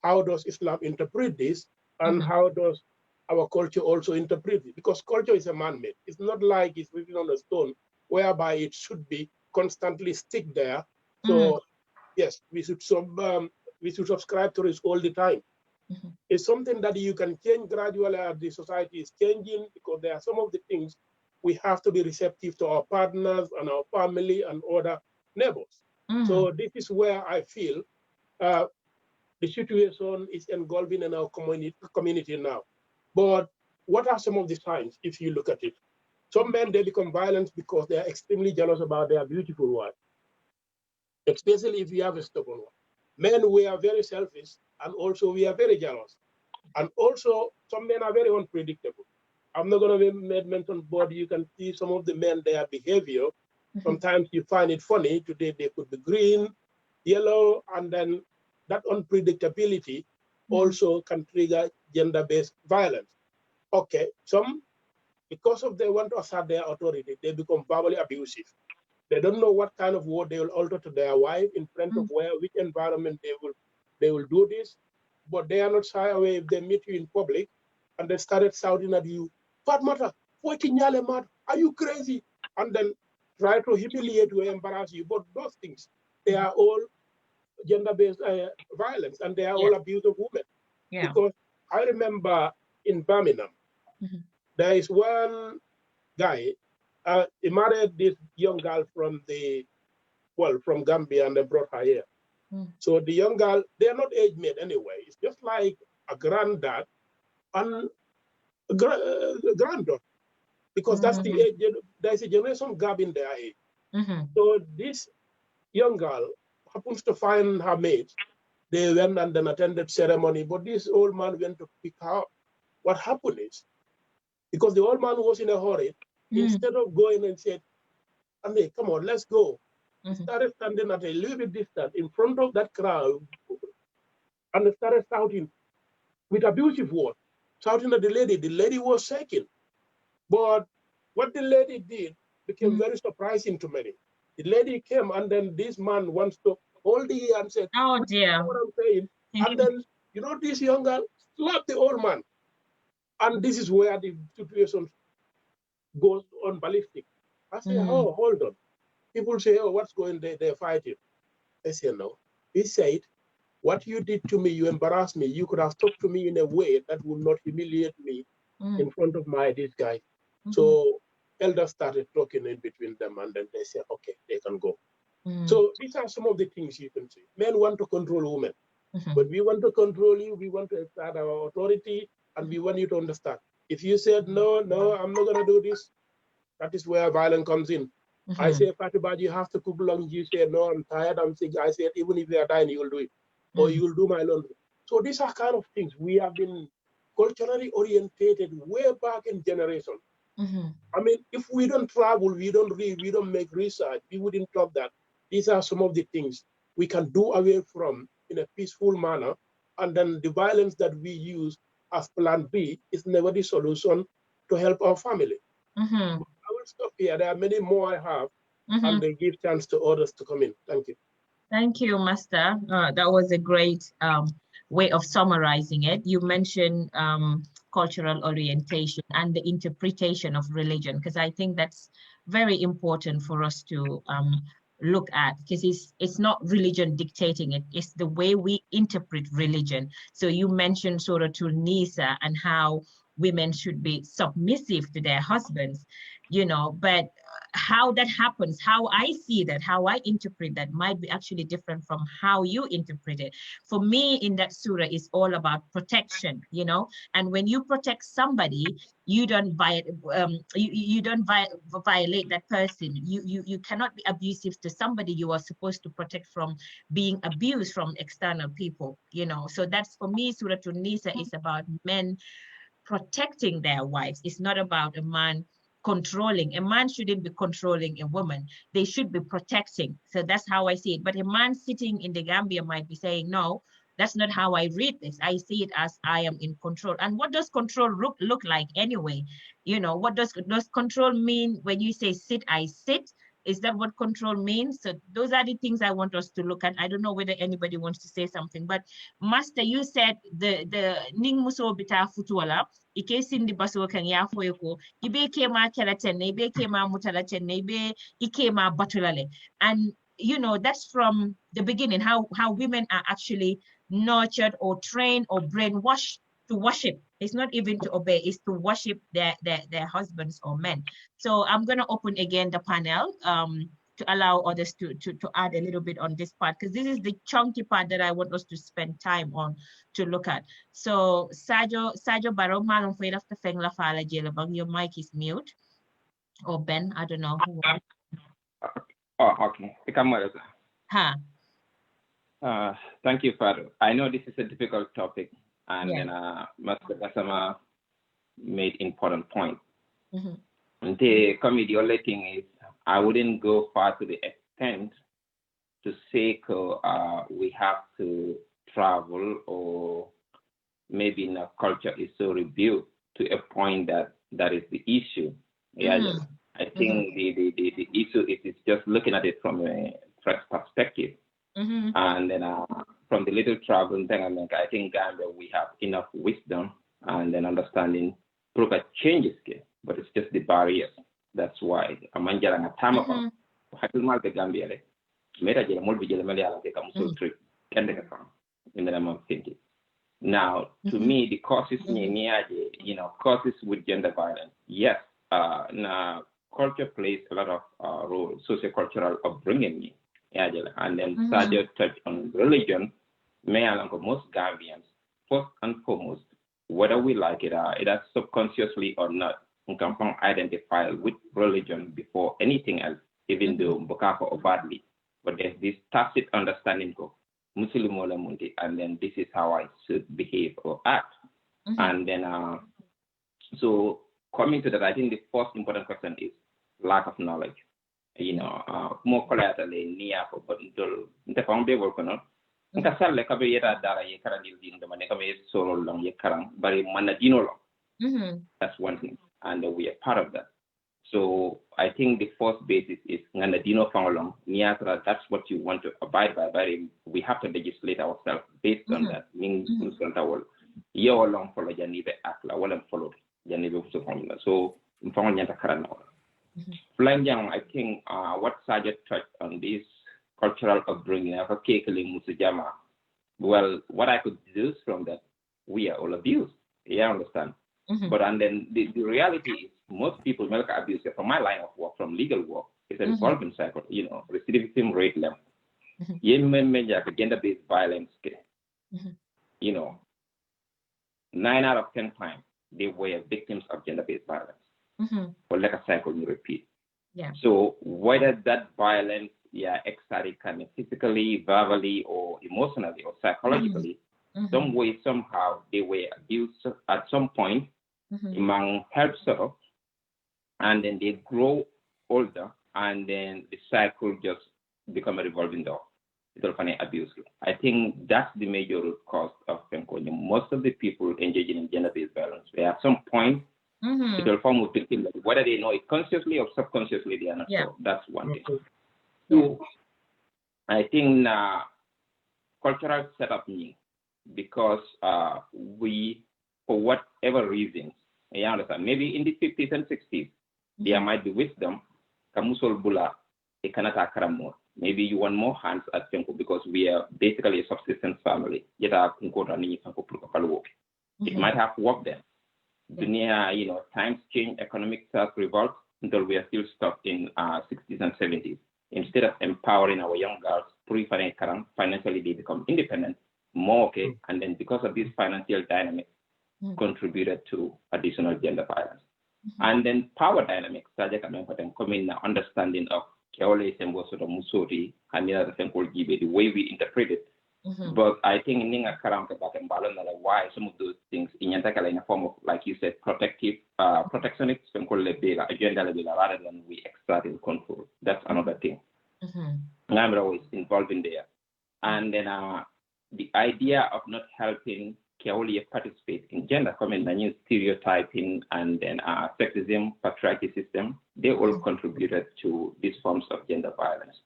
how does Islam interpret this, and how does our culture also interpret it, because culture is a man-made. It's not like it's written on a stone, whereby it should be constantly stick there. So yes, we should subscribe to this all the time. It's something that you can change gradually as the society is changing, because there are some of the things we have to be receptive to our partners and our family and other neighbors. So this is where I feel the situation is engulfing in our community now. But what are some of the signs if you look at it? Some men, they become violent because they are extremely jealous about their beautiful wife, especially if you have a stubborn one. Men, we are very selfish, and also we are very jealous. And also, some men are very unpredictable. I'm not going to mention, but you can see some of the men, their behavior. Sometimes you find it funny. Today they could be green, yellow, and then that unpredictability also can trigger gender-based violence. Okay, some, because of they want to assert their authority, they become verbally abusive. They don't know what kind of word they will alter to their wife in front of which environment they will do this. But they are not shy away if they meet you in public and they started shouting at you, Fatmata, are you crazy? And then try to humiliate you, embarrass you. But those things, they are all gender-based violence, and they are all abuse of women. Because I remember in Birmingham, there is one guy, he married this young girl from from Gambia, and they brought her here. So the young girl, they're not age mate anyway. It's just like a granddad and a granddaughter, because that's the age. There's a generation gap in their age. So this young girl happens to find her mate. They went and then attended ceremony, but this old man went to pick her up. What happened is, because the old man was in a hurry, instead of going and said, Ande, come on, let's go. He started standing at a little bit distance in front of that crowd and started shouting with abusive words, shouting at the lady. The lady was shaking. But what the lady did became very surprising to many. The lady came, and then this man wants to hold the ear and said, "Oh dear." What I'm saying. And then, this young girl slapped the old man. And this is where the situation goes on ballistic. I say, oh, hold on. People say, oh, what's going on? They're fighting. I say, no. He said, what you did to me, you embarrassed me. You could have talked to me in a way that would not humiliate me in front of this guy. So elders started talking in between them, and then they said, okay, they can go. So these are some of the things you can see. Men want to control women, but we want to control you. We want to exert our authority, and we want you to understand. If you said, no, I'm not going to do this, that is where violence comes in. I say, Fatibad, you have to cook lunch. You say, no, I'm tired, I'm sick. I said, even if you are dying, you will do it. Or you will do my laundry. So these are kind of things. We have been culturally orientated way back in generation. I mean, if we don't travel, we don't read, we don't make research, we wouldn't talk that. These are some of the things we can do away from in a peaceful manner. And then the violence that we use as plan B is never the solution to help our family. I will stop here. There are many more I have, and they give chance to others to come in. Thank you. Thank you, Master. That was a great way of summarizing it. You mentioned cultural orientation and the interpretation of religion, because I think that's very important for us to look at, because it's not religion dictating it, it's the way we interpret religion. So you mentioned Surah Nisa and how women should be submissive to their husbands, you know, but how that happens, how I see that, how I interpret that might be actually different from how you interpret it. For me, in that surah is all about protection, you know, and when you protect somebody, you don't violate that person. You cannot be abusive to somebody you are supposed to protect from being abused from external people, you know. So that's, for me, Surah Nisa is about men protecting their wives. It's not about a man controlling. A man shouldn't be controlling a woman. They should be protecting. So that's how I see it. But a man sitting in the Gambia might be saying, no, that's not how I read this. I see it as I am in control. And what does control look like anyway? You know, what does control mean when you say sit, I sit? Is that what control means? So those are the things I want us to look at. I don't know whether anybody wants to say something, but Master, you said the ning muso bita futuala, ike sindi baso kan ya foyeko, ibe kema kelatene, ibe kema mutalatene, ibe ikema batulale. And you know, that's from the beginning, how women are actually nurtured or trained or brainwashed to worship. It's not even to obey, it's to worship their husbands or men. So I'm going to open again the panel to allow others to add a little bit on this part, because this is the chunky part that I want us to spend time on to look at. So Sajo Barrow, Malum Fayda Feng La Fala Jelabang, your mic is mute. Or Ben, I don't know. Oh, okay. Ha. Thank you, Father. I know this is a difficult topic, and then Master Gassama made important point. The comedy only thing is I wouldn't go far to the extent to say we have to travel, or maybe in a culture is so rebuilt to a point that is the issue. I think the issue is just looking at it from a fresh perspective. And then from the little travel thing, I think Gambia, we have enough wisdom and then understanding proper changes, but it's just the barriers. That's why I'm manjaring a time of the Gambia. Now, to me, the causes, causes with gender violence. Yes, now culture plays a lot of role, socio-cultural upbringing. And then Sadio touched on religion. Most Gambians, first and foremost, whether we like it either subconsciously or not, we can identify with religion before anything else, even though Bokako overtly. But there's this tacit understanding of Muslim Mundi, and then this is how I should behave or act. And then, so coming to that, I think the first important question is lack of knowledge. More collaterally near for the found they work on. That's one thing, and we are part of that. So I think the first basis is Nganadino Fangalong, Niatra, that's what you want to abide by, but we have to legislate ourselves based on that. So Flanjang, I think what Sajid touched on this cultural upbringing of a Kekele Musujama. Well, what I could deduce from that, we are all abused. Yeah, I understand. But and then the reality is most people make abuse from my line of work, from legal work, it's a revolving cycle, you know, recidivism rate level. Gender-based violence, you know, 9 out of 10 times they were victims of gender-based violence. Or like a cycle you repeat. Yeah. So whether that violence, exerted kind of physically, verbally, or emotionally, or psychologically, some way, somehow, they were abused at some point among help circle, and then they grow older, and then the cycle just become a revolving door. It's funny abuse. I think that's the major root cause of Penkonia. Most of the people engaging in gender-based violence, they at some point, it will form with people, whether they know it consciously or subconsciously, they are not sure. That's one thing. So I think cultural setup means, because we, for whatever reasons, you understand, maybe in the 50s and 60s, there might be wisdom, kamusol bula, ekanata karamor. Maybe you want more hands at Penko because we are basically a subsistence family. It might have worked there. Dunia, you know, times change, economic self-revolt, until we are still stuck in 60s and 70s. Instead of empowering our young girls, financially they become independent, more okay, and then because of this financial dynamics, contributed to additional gender violence. And then power dynamics, come in understanding of the way we interpret it. But I think in why some of those things in a form of, like you said, protective, protectionist agenda rather than we exert in control. That's another thing. I'm always involved in there. And then the idea of not helping Kaoli participate in gender comment, the new stereotyping, and then sexism, patriarchy system, they all contributed to these forms of gender violence.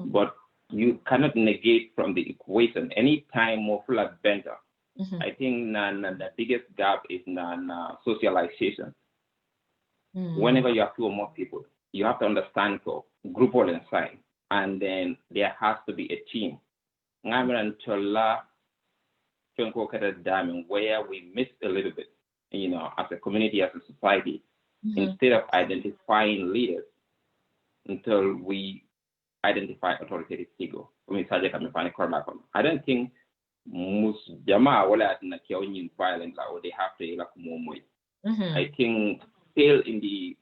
But you cannot negate from the equation any time more full adventure. I think the biggest gap is socialization. Whenever you have two or more people, you have to understand for group all inside, and then there has to be a team. Where we miss a little bit, you know, as a community, as a society, instead of identifying leaders until we identify authoritative figure. I don't think most Jama wala na violent or they have to I think still in the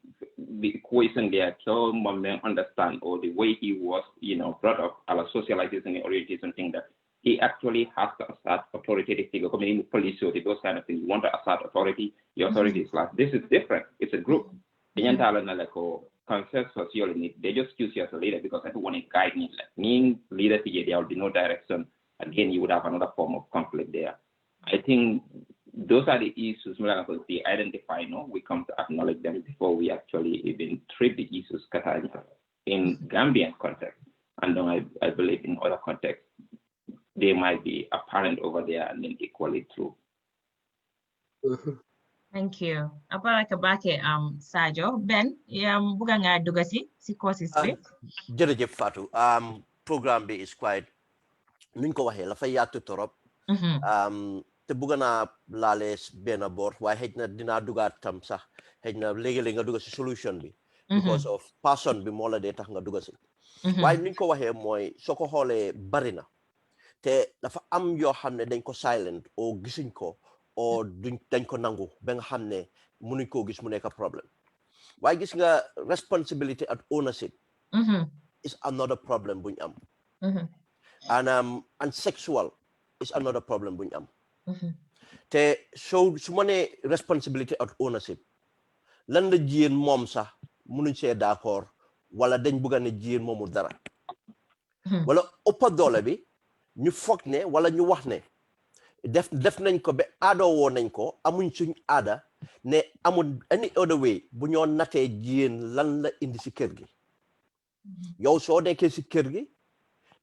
equation there, so man understand, or the way he was, you know, brought up, our socialization and orientation thing, that he actually has to assert authoritative figure. Coming in police or those kind of things. You want to assert authority, your authority is like, this is different. It's a group. They just choose you as a leader because everyone is guiding. Like mean leader, there will be no direction. Again, you would have another form of conflict there. I think those are the issues we identify. No, we come to acknowledge them before we actually even treat the issues in Gambian context. And then I believe in other contexts, they might be apparent over there and then equally true. Thank you. Aparaka bake Sajo Ben buga nga duga si courses bi. Jërëjëf Fatou. Programme bi is quite nuñ ko waxee la fa yaatu torop. Te buga naa laale benn boor waaye xëj na dinaa dugaat tam sax xëj na léegi-léegi nga duga si solution bi. Because of person bi moo la dee tax nga duga si. Waaye nuñ ko waxee mooy soo ko xoolee bari na. Te dafa am yoo xam ne dañ ko silent o gisuñ ko o dañ ko nangu ba nga xam ne mënuñ koo gis mu nekk problème waaye gis nga responsibility and ownership is another problem buñ am and sexual is another problem buñ am te su ma nee responsibility and ownership lan la jigéen moom sax mënuñ see d'accord wala dañ bëgg ne jigéen moomul dara wala ëppa doole bi ñu foog ne wala ñu wax ne def nañ ko ba aadoo woo nañ ko amuñ suñ aada ne amul any other way bu ñoo natee jigéen lan la indi si kër gi yow soo nekkee si kër gi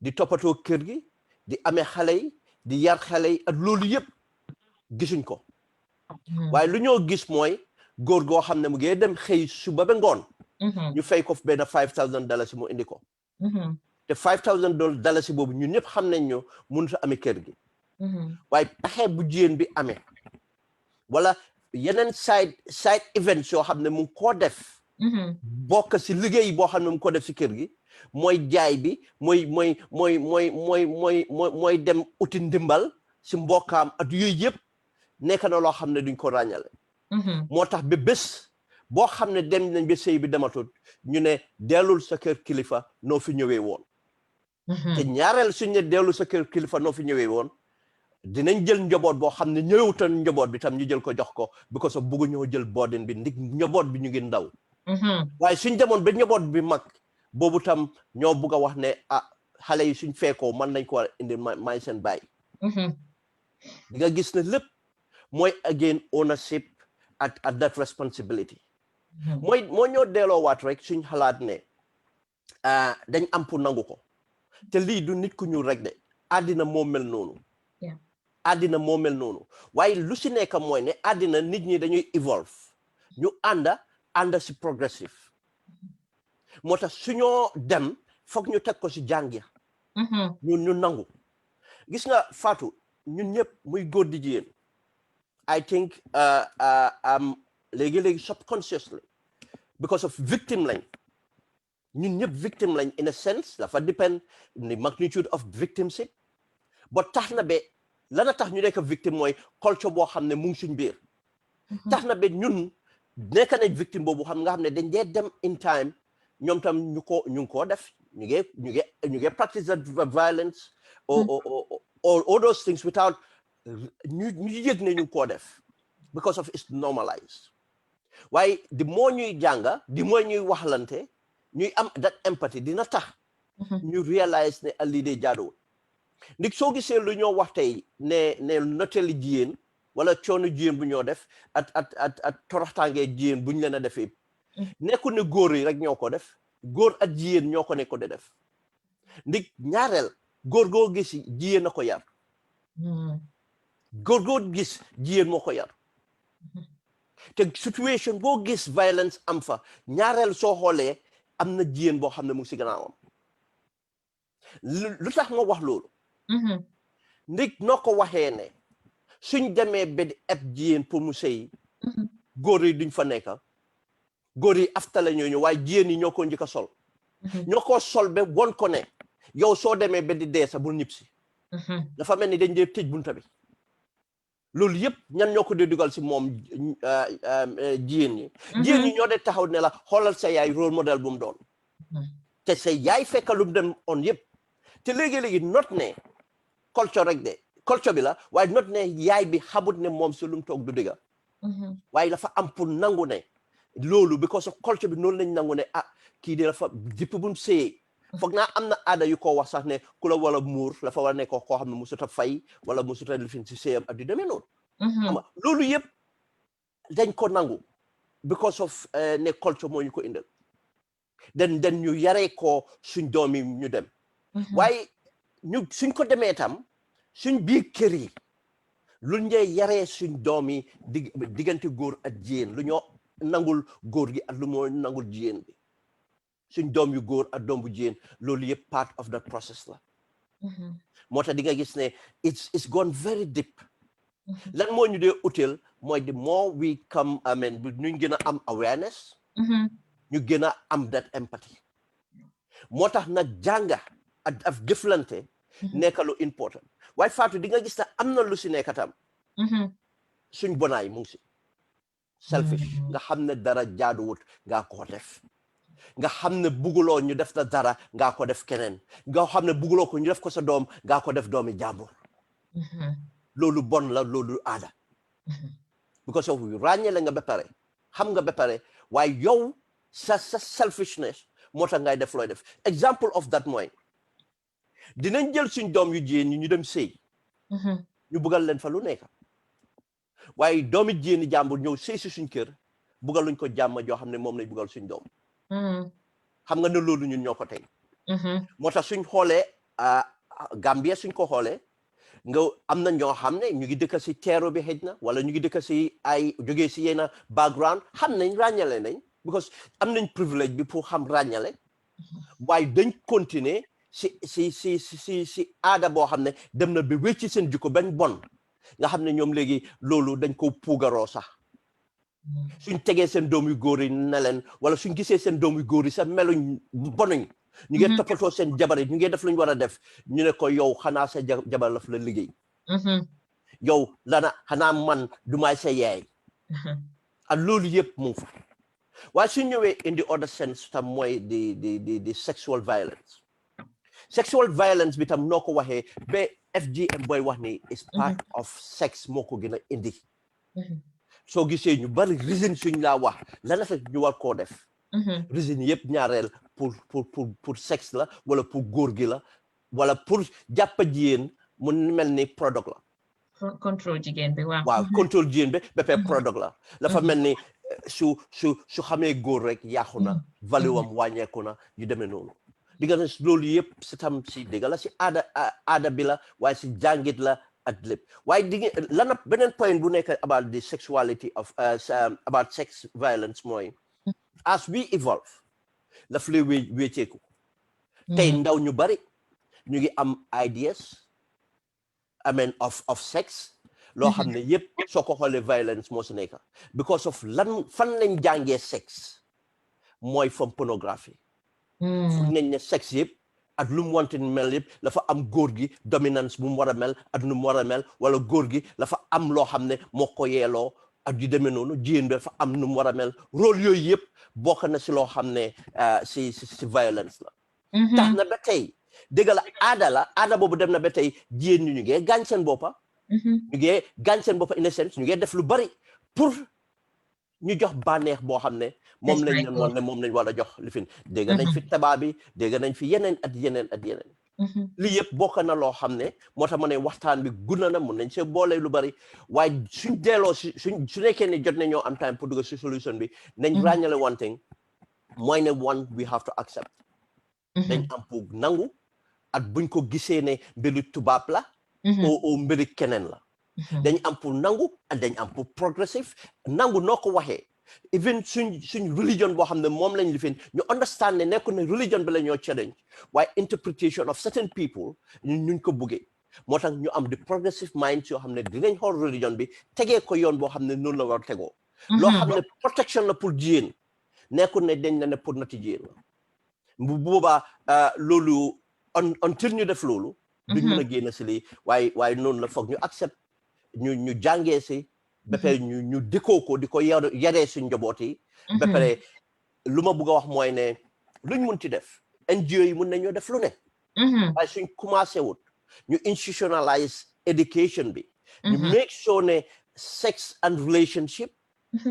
di toppatoo kër gi di amee xale yi di yar xale yi ak loolu yëpp gisuñ ko waaye lu ñoo gis mooy góor goo xam ne mu ngi dem xëy suba ba ngoon ñu fay ko benn $5,000 mu indi ko te $5,000 boobu ñun ñëpp xam nañ ñu mënut a amee kër gi waaye pexe bu jigéen bi amee wala yeneen side events yoo xam ne mu ngi koo def bokk si liggéey boo xam ne mu ngi ko def si kër gi mooy jaay bi mooy dem uti ndimbal si mbokkaam at yooyu yëpp nekk na loo xam ne duñ ko ràññale moo tax ba bés boo xam ne dem nañ ba sëy bi dematut ñu ne dellul sa kër kilifa noo fi ñëwee woon te ñaareel suñ ne dellul sa kër kilifa noo fi ñëwee woon dinañ jël njaboot boo xam ne ñëwutoon njaboot bi tam ñu jël ko jox ko because of bugg ñoo jël boodin bi ndig njaboot bi ñu ngi ndaw waaye suñ demoon ba njaboot bi mag boobu tam ñoo bugg a wax ne xale yi suñ feekoo man nañ ko war a indi may seen baay di nga gis ne lépp mooy again ownership at that responsibility moo ñoo delloo waat rek suñ xalaat ne dañ am pour nangu ko te lii du nit ku ñuul rek de àddina moo mel noonu àddina moo mel noonu waaye lu si nekk mooy ne àddina nit ñi dañuy evolve ñu ànda si progressive moo tax suñoo dem foog ñu teg ko si jàngi ñu nangu gis nga Fatou ñun ñëpp muy góor di jigéen I think léegi subconsciously because of victim lañ ñun ñëpp victim lañ in a sense dafa depend the magnitude of victimship but tax na be lana tax ñu nekk victime mooy culture boo xam ne mu ngi suñ biir tax na be ñun nekk nañ victime boobu xam nga xam ne dañ dee dem in time ñoom tam ñu ngi koo def ñu ngi practice that violence or all those things without ñu yëg ne ñu ngi koo def because of it's normalized waaye di moo ñuy jànga di moo ñuy waxlante ñuy am that empathy dina tax ñu realize ne lii de jaaduwul ndik soo gisee lu ñoo wax tey ne noteli jigéen wala coono jigéen bu ñoo def at toroxtaange jigéen buñ leen a defee nekku ne góor yi rek ñoo ko def góor ak jigéen ñoo ko nekko de def ndik ñaareel góor goo gis jigéen a ko yar góor goo gis jigéen moo ko yar te situation boo gis violence am fa ñaareel soo xoolee am na jigéen boo xam ne mu ngi si gannaawam lu tax ma wax loolu ndik noo ko waxee ne suñ demee ba di eb jigéen pour mu sëy góor yi duñ fa nekk góor yi aftale ñooñu waaye jigéen yi ñoo ko njëkk a sol ñoo ko sol ba won ko ne yow soo demee ba di dee sa bul ñib si dafa mel ni dañ dee tëj bunta bi loolu yëpp ñan ñoo ko dee dugal si moom jigéen ñi ñoo dee taxaw ne la xoolal sa yaay rôle modèle bu mu doon te sa yaay fekk lu mu dem on yëpp te léegi-léegi not ne culture rek de culture bi la waaye not ne yaay bi xamut ne moom si lu mu toog du dëgga waaye dafa am pour nangu ne loolu because of culture bi noonu lañ nangu ne kii de dafa depuis bu mu sëyee foog naa am na aada yu ko wax sax ne ku la wala muur dafa war a nekk koo xam ne musut a fay wala musut a lifin si sëyam ak di demee noonu xam nga loolu yëpp dañ ko nangu because of ne culture moo ñu ko indal den ñu yaree ko suñ doom yi ñu dem waaye ñu suñ ko demee tam suñ biir kër yi lu ñuy yaree suñ doom yi diggante góor ak jigéen lu ñoo nangul góor gi ak lu moo nangul jigéen bi suñ doom yu góor ak doom bu jigéen loolu yëpp part of that process la moo tax di nga gis ne it's gone very deep lan moo ñu dee utile mooy the more we come ñu gën a am awareness ñu gën a am that empathy moo tax nag jànga ak jëflante nekk lu important waaye Fatou di nga gis ne am na lu si nekk tam suñ bonaay mu ngi si selfish nga xam ne dara jaaduwut ngaa ko def nga xam ne buguloo ñu def la dara ngaa ko def keneen nga xam ne buguloo ko ñu def ko sa doom ngaa ko def doomi jàmbur loolu bon la loolu aada because of ràññele nga ba pare xam nga ba pare waaye yow sa selfishness moo tax ngay def looy def example of that mooy dinañ jël suñ doom yu jigéen ñi ñu dem sëy ñu bugal leen fa lu nekk waaye doomi jigéeni jàmbur ñëw sëy si suñ kër bugal luñ ko jàmm joo xam ne moom lañ bugal suñ doom xam nga ne loolu ñun ñoo ko tey moo tax suñ xoolee Gambia suñ ko xoolee nga am na ñoo xam ne ñu ngi dëkk si teero bi xëj na wala ñu ngi dëkk si ay jógee si yenn background xam nañ ràññale nañ because am nañ privilège bi pour xam ràññale waaye dañ continuer si aada boo xam ne dem na bi wécci seen jikko bañ bon nga xam ne ñoom léegi loolu dañ ko puugaroo sax suñ tegee seen doom yu góor yi ne leen wala suñ gisee seen doom yu góor yi sax meluñ bonuñ ñu ngi toppatoo seen jabar yi ñu ngi def lu ñu war a def ñu ne ko yow xanaa sa jabar la fa la liggéey yow lana xanaa man du may sa yaay ak loolu yëpp mu ngi fa waaye su ñëwee in the other sense tam mooy di sexual violence bi tam noo ko waxee ba FGM booy wax ni is part of sex moo ko gën a indi soo gisee ñu bari reason suñ laa wax lana fekk ñu war koo def reason yëpp ñaareel pour sexe la wala pour góor gi la wala pour jàppa jigéen mu mel ni product la control jigéen bi waaw control jigéen bi ba pare product la dafa mel ni su xamee góor rek yàqu na valeur am wàññeeku na yu demee noonu digga na loolu yëpp si tam si digga la si aada bi la waaye si jàngit la ak lépp waaye digg lana beneen point bu nekk about the sexuality of about sex violence mooy as we evolve daf lay wécceeku tey ndaw ñu bari ñu ngi am ideas of sex loo xam ne yëpp soo ko xoolee violence moo si nekk because of fan lañ jàngee sex mooy from pornography foog nañ ne sex yëpp ak lu mu wante mel yëpp dafa am góor gi dominance bu mu war a mel ak nu mu war a mel wala góor gi dafa am loo xam ne moo ko yeeloo ak yu demee noonu jigéen bi dafa am nu mu war a mel rôle yooyu yëpp bokk na si loo xam ne si violence la tax na ba tey dëgg la aada boobu dem na ba tey jigéen ñu ngee gaañ seen boppa ñu ngee gaañ seen boppa in a sense ñu ngee def lu bari pour ñu jox bànneex boo xam ne moom lañ leen woon ne moom lañ war a jox li fin dégg nañ fi tabac bi dégg nañ fi yeneen lii yëpp bokk na loo xam ne moo tax ma ne waxtaan bi gudna na mun nañ see boole lu bari waaye suñ delloo su nekkee ne jot nañoo am time pour dugg si solution bi nañ ràññale one thing mooy ne one we have to accept dañ am pour nangu ak buñ ko gisee ne mbiru tubaab la o mbiru keneen la dañ am pour nangu ak dañ am pour progressive nangu noo ko waxee even suñ religion boo xam ne moom lañ lifin ñu understand ne nekku ne religion bi la ñoo challenge waaye interpretation of certain people ñuñ ko buggee moo tax ñu am di progressive minds yoo xam ne dinañ xool religion bi tegee ko yoon boo xam ne noonu la war a tegoo loo xam ne protection la pour jigéen nekku ne dañ la ne pour nati jigéen la bu boobaa loolu until ñu def loolu duñ mën a génn si lii waaye noonu la foog ñu accept ñu jàngee si ba pare ñu dikkoo ko di ko yaree suñ njaboot yi ba pare lu ma bëgg a wax mooy ne luñ mun ci def NGO yi mun nañoo def lu ne waaye suñ commencé wut ñu institutionalize education bi ñu make sure ne sex and relationship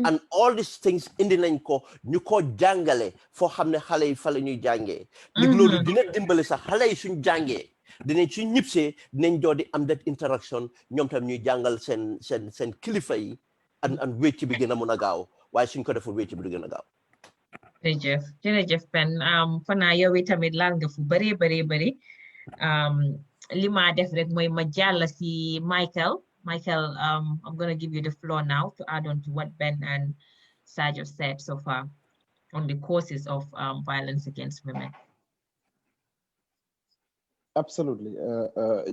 and all these things indi nañ ko ñu ko jàngale foo xam ne xale yi fa la ñuy jàngee léegi loolu dina dimbali sax xale yi suñ jàngee dinañ suñ ñibsee dinañ doo di am that interaction ñoom tam ñuy jàngal seen kilifa yi an wécc bi gën a mun a gaaw waaye suñ ko deful wécc bi du gën a gaaw jërëjëf Pen fanaa yow tamit laal nga fu bari li ma def rek mooy ma jàll si Michael, I'm going to give you the floor now to add on to what Ben and Sajo said so far on the causes of violence against women. Absolutely.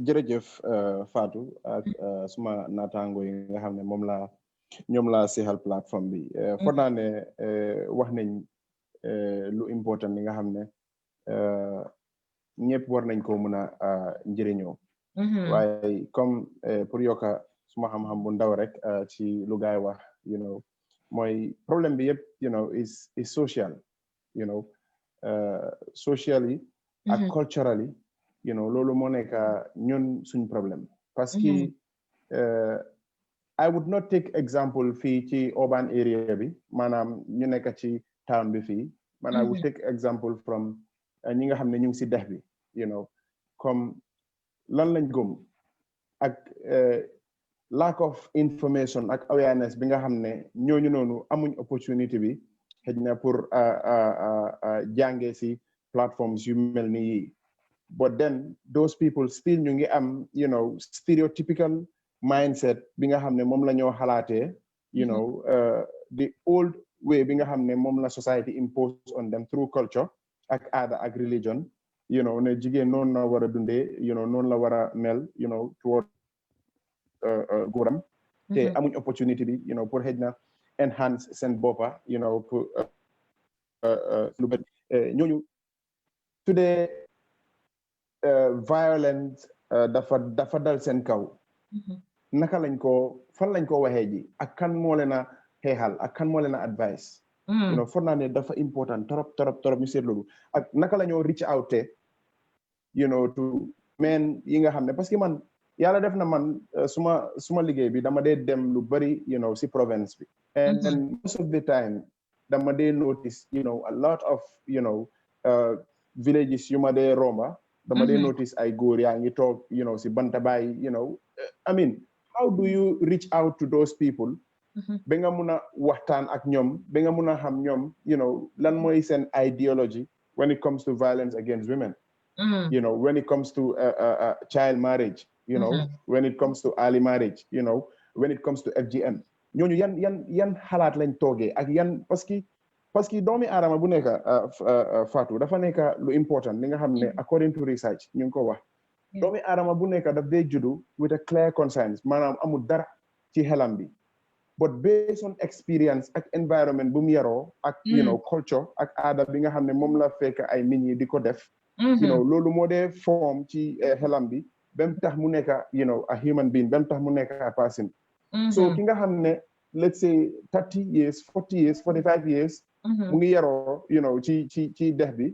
Jërëjëf Fatou ak suma naataango yi nga xam ne ñoom la seexal plateforme bi foog naa ne wax nañ lu important li nga xam ne ñëpp war nañ ko mën a njëriñoo waaye comme pour yokka suma xam-xam bu ndaw rek ci lu gaay wax mooy problème bi yëpp is social socially ak culturally loolu moo nekk ñun suñ problème parce que I would not take example fii ci urban area bi maanaam ñu nekk ci town bi fii man I would take example from ñi nga xam ne ñu ngi si dex bi comme lan lañ gëm ak lack of information ak awareness bi nga xam ne ñooñu noonu amuñ opportunity bi xëj na pour jàngee si platforms yu mel ni yi but then those people still ñu ngi am stereotypical mindset bi nga xam ne moom la ñoo xalaatee the old way bi nga xam ne moom la society impose on them through culture ak aada ak religion ne jigéen noonu la war a dundee noonu la war a mel toward góoram te amuñ opportunity bi pour xëj na enhance seen boppa pour lu bëri ñooñu su dee violence dafa dal seen kaw naka fan lañ ko waxee ji ak kan moo leen a xeexal ak kan moo leen a advice foog naa ne dafa important torop ñu seet loolu ak naka la ñoo reach out te to men yi nga xam ne parce que man yàlla def na man suma liggéey bi dama dee dem lu bari si province bi and most of the time dama dee notice a lot of villages yu ma dee romba dama dee notice ay góor yaa ngi toog si bantabaay I mean how do you reach out to those people ba nga mun a waxtaan ak ñoom ba nga mun a xam ñoom lan mooy seen ideology when it comes to violence against women when it comes to child marriage when it comes to early marriage when it comes to FGM ñooñu yan xalaat lañ toogee ak yan parce que doomi aadama bu nekk Fatou dafa nekk lu important li nga xam ne according to research ñu ngi ko wax doomi aadama bu nekk daf dee juddu with a clear conscience maanaam amul dara ci xelam bi but based on experience ak environment bu mu yaroo ak culture ak aada bi nga xam ne moom la fekk ay nit ñi di ko def loolu moo dee form ci xelam bi ba mu tax mu nekk a human being ba mu tax mu nekk a person so ki nga xam ne let's say 30 years 40 years 45 years mu ngi yaroo ci dex bi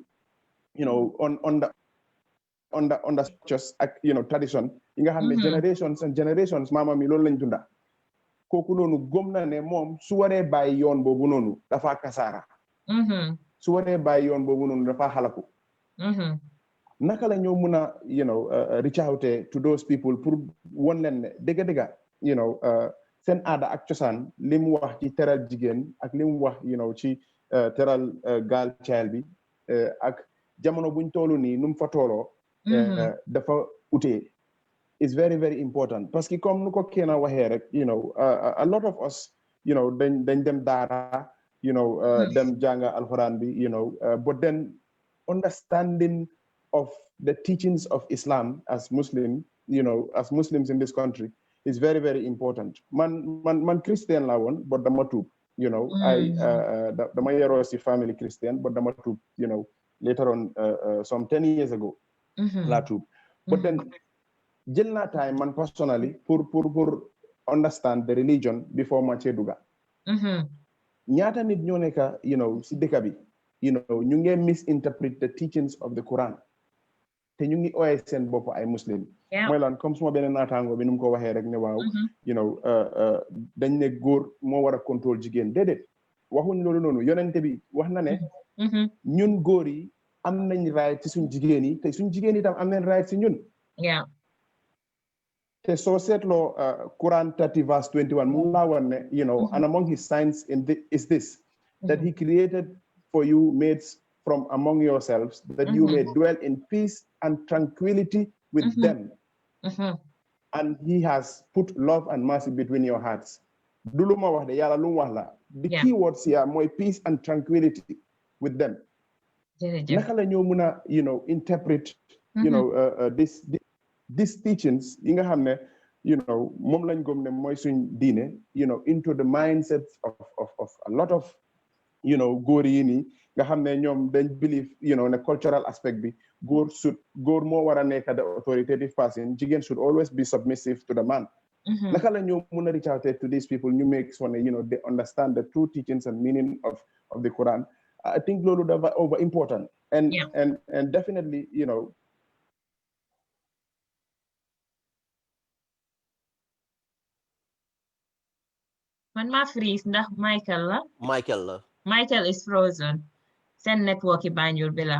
on the structures ak tradition yi nga xam ne generations and generations maama mi loolu lañ dunda kooku noonu gëm na ne moom su waree bàyyi yoon boobu noonu dafa kasaara su waree bàyyi yoon boobu noonu dafa xalaku naka la ñoo mun a reach out to those people pour won leen ne dëgga seen aada ak cosaan li mu wax ci teral jigéen ak li mu wax ci teral girl child bi ak jamono buñ toolu nii nu mu fa tooloo dafa utee is very very important parce que comme nu ko kenn waxee rek a lot of us dañ dem daara dem jànga alxuraan bi but then understanding of the teachings of Islam as Muslim as Muslims in this country is very very important man Christian la woon but dama tuub I dama yaroo si family Christian but dama tuub later on some 10 years ago la tuub but then jël naa time man personally pour understand the religion before ma cee duga ñaata nit ñoo nekk si dëkk bi ñu ngi misinterpret the teachings of the Quran te ñu ngi ooyee seen bopp ay muslim mooy lan comme suma beneen naataango bi nu mu ko waxee rek ne waaw dañ ne góor moo war a contrôle jigéen déedéet waxuñ loolu noonu yonente bi wax na ne ñun góor yi am nañ right ci suñ jigéen yi te suñ jigéen yi tam am nañ right ci ñun te soo seetloo Quran 30 verse 21 mu laa wan ne and among his signs is this that he created for you mates from among yourselves that you may dwell in peace and tranquility with them and he has put love and mercy between your hearts du lu ma wax de yàlla lu mu wax la the key words here mooy peace and tranquility with them naka la ñoo mun a interpret these teachings yi nga xam ne moom lañ gëm ne mooy suñ diine into the mindsets of a lot of góor yi nii nga xam ne ñoom dañ believe ne cultural aspect bi góor moo war a nekk the authoritative person jigéen should always be submissive to the man naka la ñoo mun a reach out to these people ñu make sure ne they understand the true teachings and meaning of the Quran. I think loolu dafa over important and definitely man ma freeze ndax Michael la Michael is frozen send network yi Banjul bi la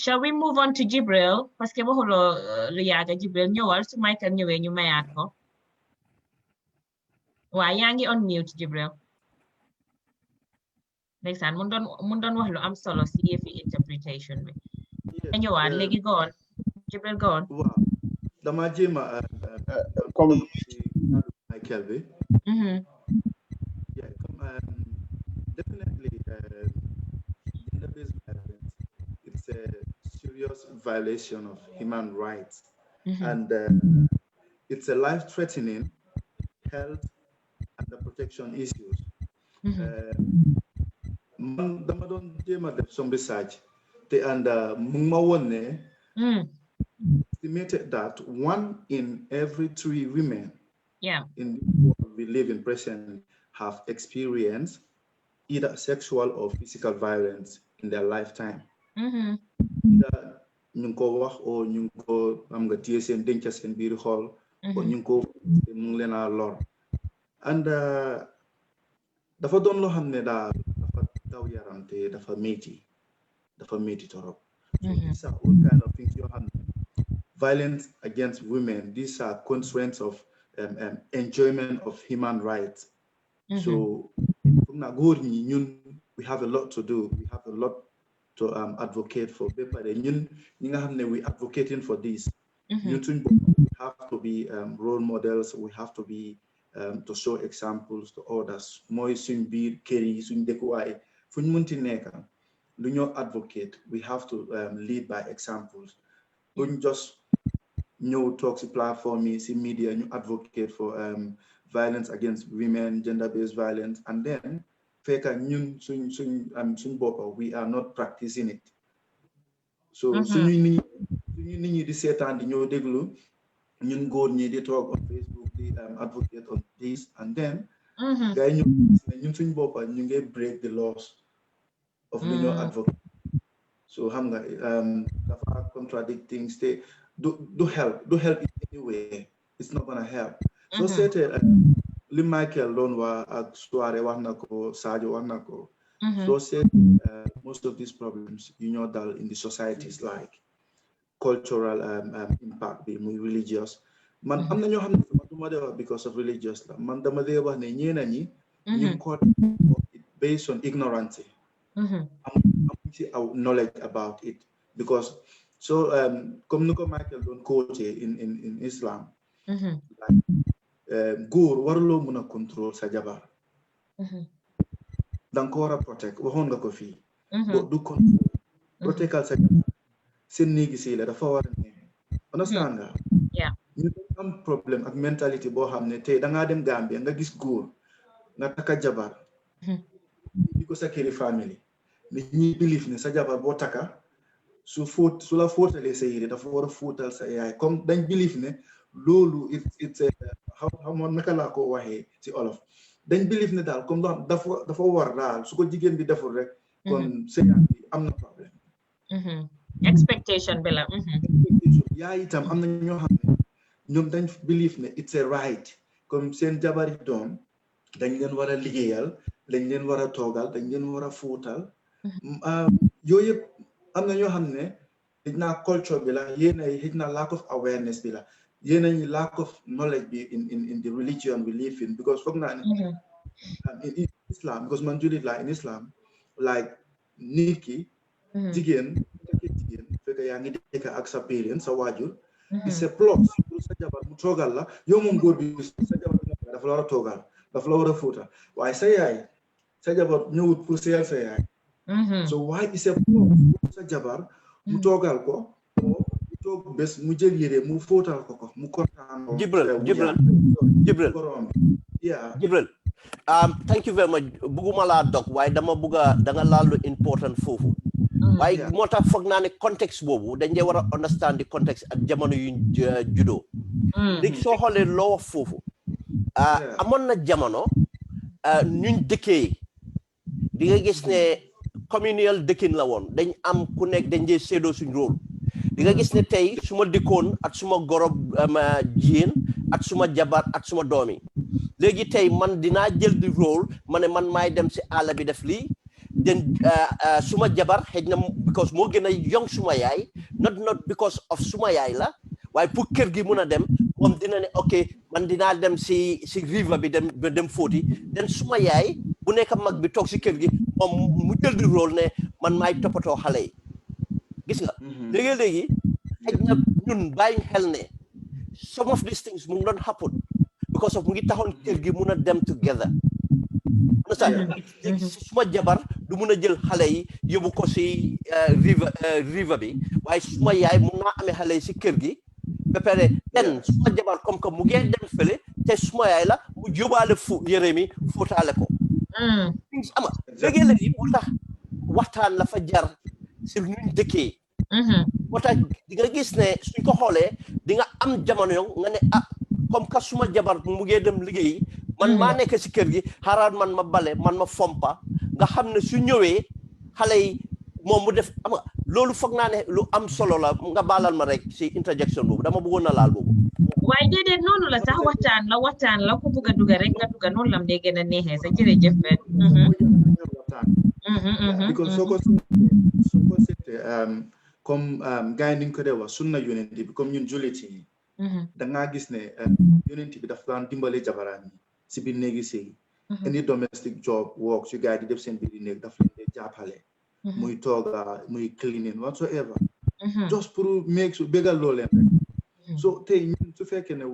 shall we move on to Jibril parce que waxuloo lu yàgga Jibril ñëwal su Michael ñëwee ñu mayaat ko waa yaa ngi on mute Jibril ndeysaan mun doon wax lu am solo si yëfi interpretation bi ñëwaat léegi go on Jibril go on waaw dama jéema comme Michael bi a serious violation of human rights, and it's a life-threatening health and the protection issues. Man dama doon jéem a def some research te and mu ngi ma woon ne estimated that 1 in every 3 women in the world we live in presently have experienced either sexual or physical violence in their lifetime. Either ñu ngi ko wax o ñu ngi ko am nga téye seen denc seen biir xol o ñu ngi ko mu ngi leen a lor. And dafa doon loo xam ne daal dafa daw yaram te dafa métti torop. So these are all kind of things yoo xam ne violence against women, these are constraints of enjoyment of human rights. So we have a lot to do. We have a lot to advocate for. We advocating for this. We have to be role models. We have to be to show examples to others. Advocate. We have to lead by examples. Don't just talks platform see media and you advocate for violence against women, gender-based violence, and then we are not practicing it. So they talk on Facebook, they advocate on this, and then they break the laws of advocate. So contradict things. They do help in any way. It's not gonna help. So Lim Michael Lonwa at Suare Wanako, Sajo Wanako. So most of these problems, that in the societies like cultural impact, being religious. Man, I'm not because of religious. Man, based on ignorance. Our knowledge about it, because comme Michael don't quote in Islam, góor waruloo mën a contrôle sa jabar. danga ko war a protect waxoon nga ko fii. du contrôle protectal sa jabar seen néegi sëy la dafa war a ne understand nga. ñu am problème ak mentalité boo xam ne tey dangaa dem Gambia nga gis góor nga takka jabar di ko sa këri family nit ñi believe ne sa jabar boo takka su la fóotalee sa yére dafa war a fóotal sa yaay comme dañ believe ne loolu it's how naka laa ko waxee ci olof dañ believe ne daal comme dafa war daal su ko jigéen bi deful rek kon sa yaay bi am na problème. Expectation bi la. yaay itam am na ñoo xam ne ñoom dañ believe ne it's a right comme seen jabari doom dañ leen war a liggéeyal dañ leen war a toogal dañ leen war a fóotal. yooyu yëpp am na ñoo xam ne xëj na culture bi la yéen ay xëj na lack of awareness bi la yéen a lack of knowledge bi in the religion we live in, because foog naa ne in Islam, because man julit la in Islam, like nit ki jigéen fekk yaa ngi dëkk ak sa parents sa waajur it's a plus pour sa jabar mu toogal la yow moom góor bi sa jabar dafa la war a toogal dafa la war a fóotal waaye sa yaay sa jabar ñëwut pour seyal sa yaay. So why is a sa jabar mu toogal ko mu toog bés mu jël yére mu fóotal ko mu kontaan. Jibril thank you very much. Buguma laa dog waaye dama bugga da nga laal lu important foofu waaye moo tax foog naa ne contexte boobu dañ dee war a understand the context ak jamono yu juddoo. léegi soo xoolee loo wax foofu amoon na jamono ñun dëkkee di nga gis ne communal dëkkin la woon dañ am ku nekk dañ dee séedoo suñ rôle di nga gis ne tey suma dëkkoon ak suma gorob jigéen ak suma jabar ak suma doomi léegi tey man dinaa jël di rôle ma ne man maay dem si àll bi def lii den suma jabar xëj na because moo gën a yong suma yaay not because of suma yaay la waaye pour kër gi mun a dem moom dina ne ok man dinaa dem si river bi dem fóoti den suma yaay bu nekk mag bi toog si kër gi moom mu jël di rôle ne man maay toppatoo xale yi gis nga léegi xëj na ñun bàyyi xel ne some of these things mu ngi doon happen because of mu ngi taxoon kër gi mun a dem together understand suma jabar du mun a jël xale yi yóbbu ko si river bi waaye suma yaay mun naa amee xale yi si kër gi ba pare den suma jabar comme que mu ngee dem fële te suma yaay la mu jóbaale yére mi fóotaale ko ama léegi-léegi moo tax waxtaan la fa jar si nuñ dëkkee moo tax di nga gis ne suñ ko xoolee di nga am jamono nga ne comme que suma jabar mu ngee dem liggéey man maa nekk si kër gi xaaral man ma bale man ma fompa nga xam ne su ñëwee xale yi moom mu def ama loolu foog naa ne lu am solo la nga baalal ma rek si interjection boobu dama bëggoon na laal boobu waaye déedéet noonu la sax waxtaan la ku bëgg a duga rek nga duga noonu lam dee gën a neexee sa jërëjëf Ben because soo ko seetee comme gars yi ni ñu ko dee wax sunna yonent bi comme ñun jullit yi da ngaa gis ne yonent bi dafa daan dimbale jabaraan yi si biir néegi sëy any domestic job work su gars yi di def seen biir néeg daf leen dee jàppale muy tooga muy cleaning whatsoever just pour make su bégal loo leen rek so tey ñun su fekkee ne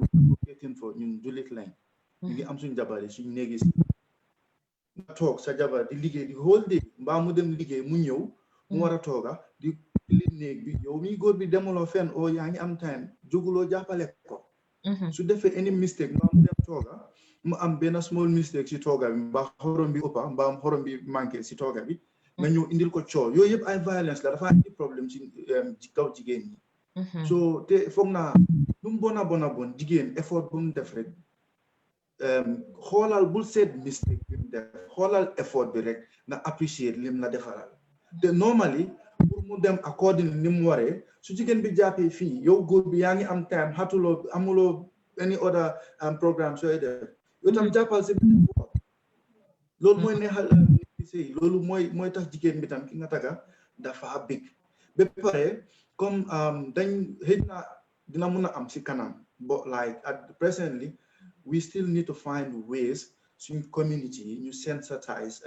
waiting for ñun jullit lañ ñu ngi am suñu jabar yi suñu néegi sëy nga toog sa jabar di liggéey di whole day mbaa mu dem liggéey mu ñëw mu war a tooga di li néeg bi yow mi góor bi demuloo fenn o yaa ngi am time jóguloo jàppale ko su defee any mistake mbaa mu dem tooga mu am benn small mistake si tooga bi mbaa xorom bi ëppa mbaa xorom bi manqué si tooga bi nga ñëw indil ko coow yooyu yëpp ay violence la dafa indi problème ci kaw jigéen ñi so te foog naa lu mu bon jigéen effort bu mu def rek xoolal bul seet mistake bi mu def xoolal effort bi rek nga appreciate lim la defaral te normally pour mu dem according ni mu waree su jigéen bi jàppee fii yow góor bi yaa ngi am time xatuloo amuloo any other programme sooy def yow tam jàppal si beneen bopp loolu mooy neexal sëy loolu mooy tax jigéen bi tam ki nga taga dafa big ba pare comme dañ xëy na dina mun a am si kanam but like at presently we still need to find ways suñ community yi ñu sensitize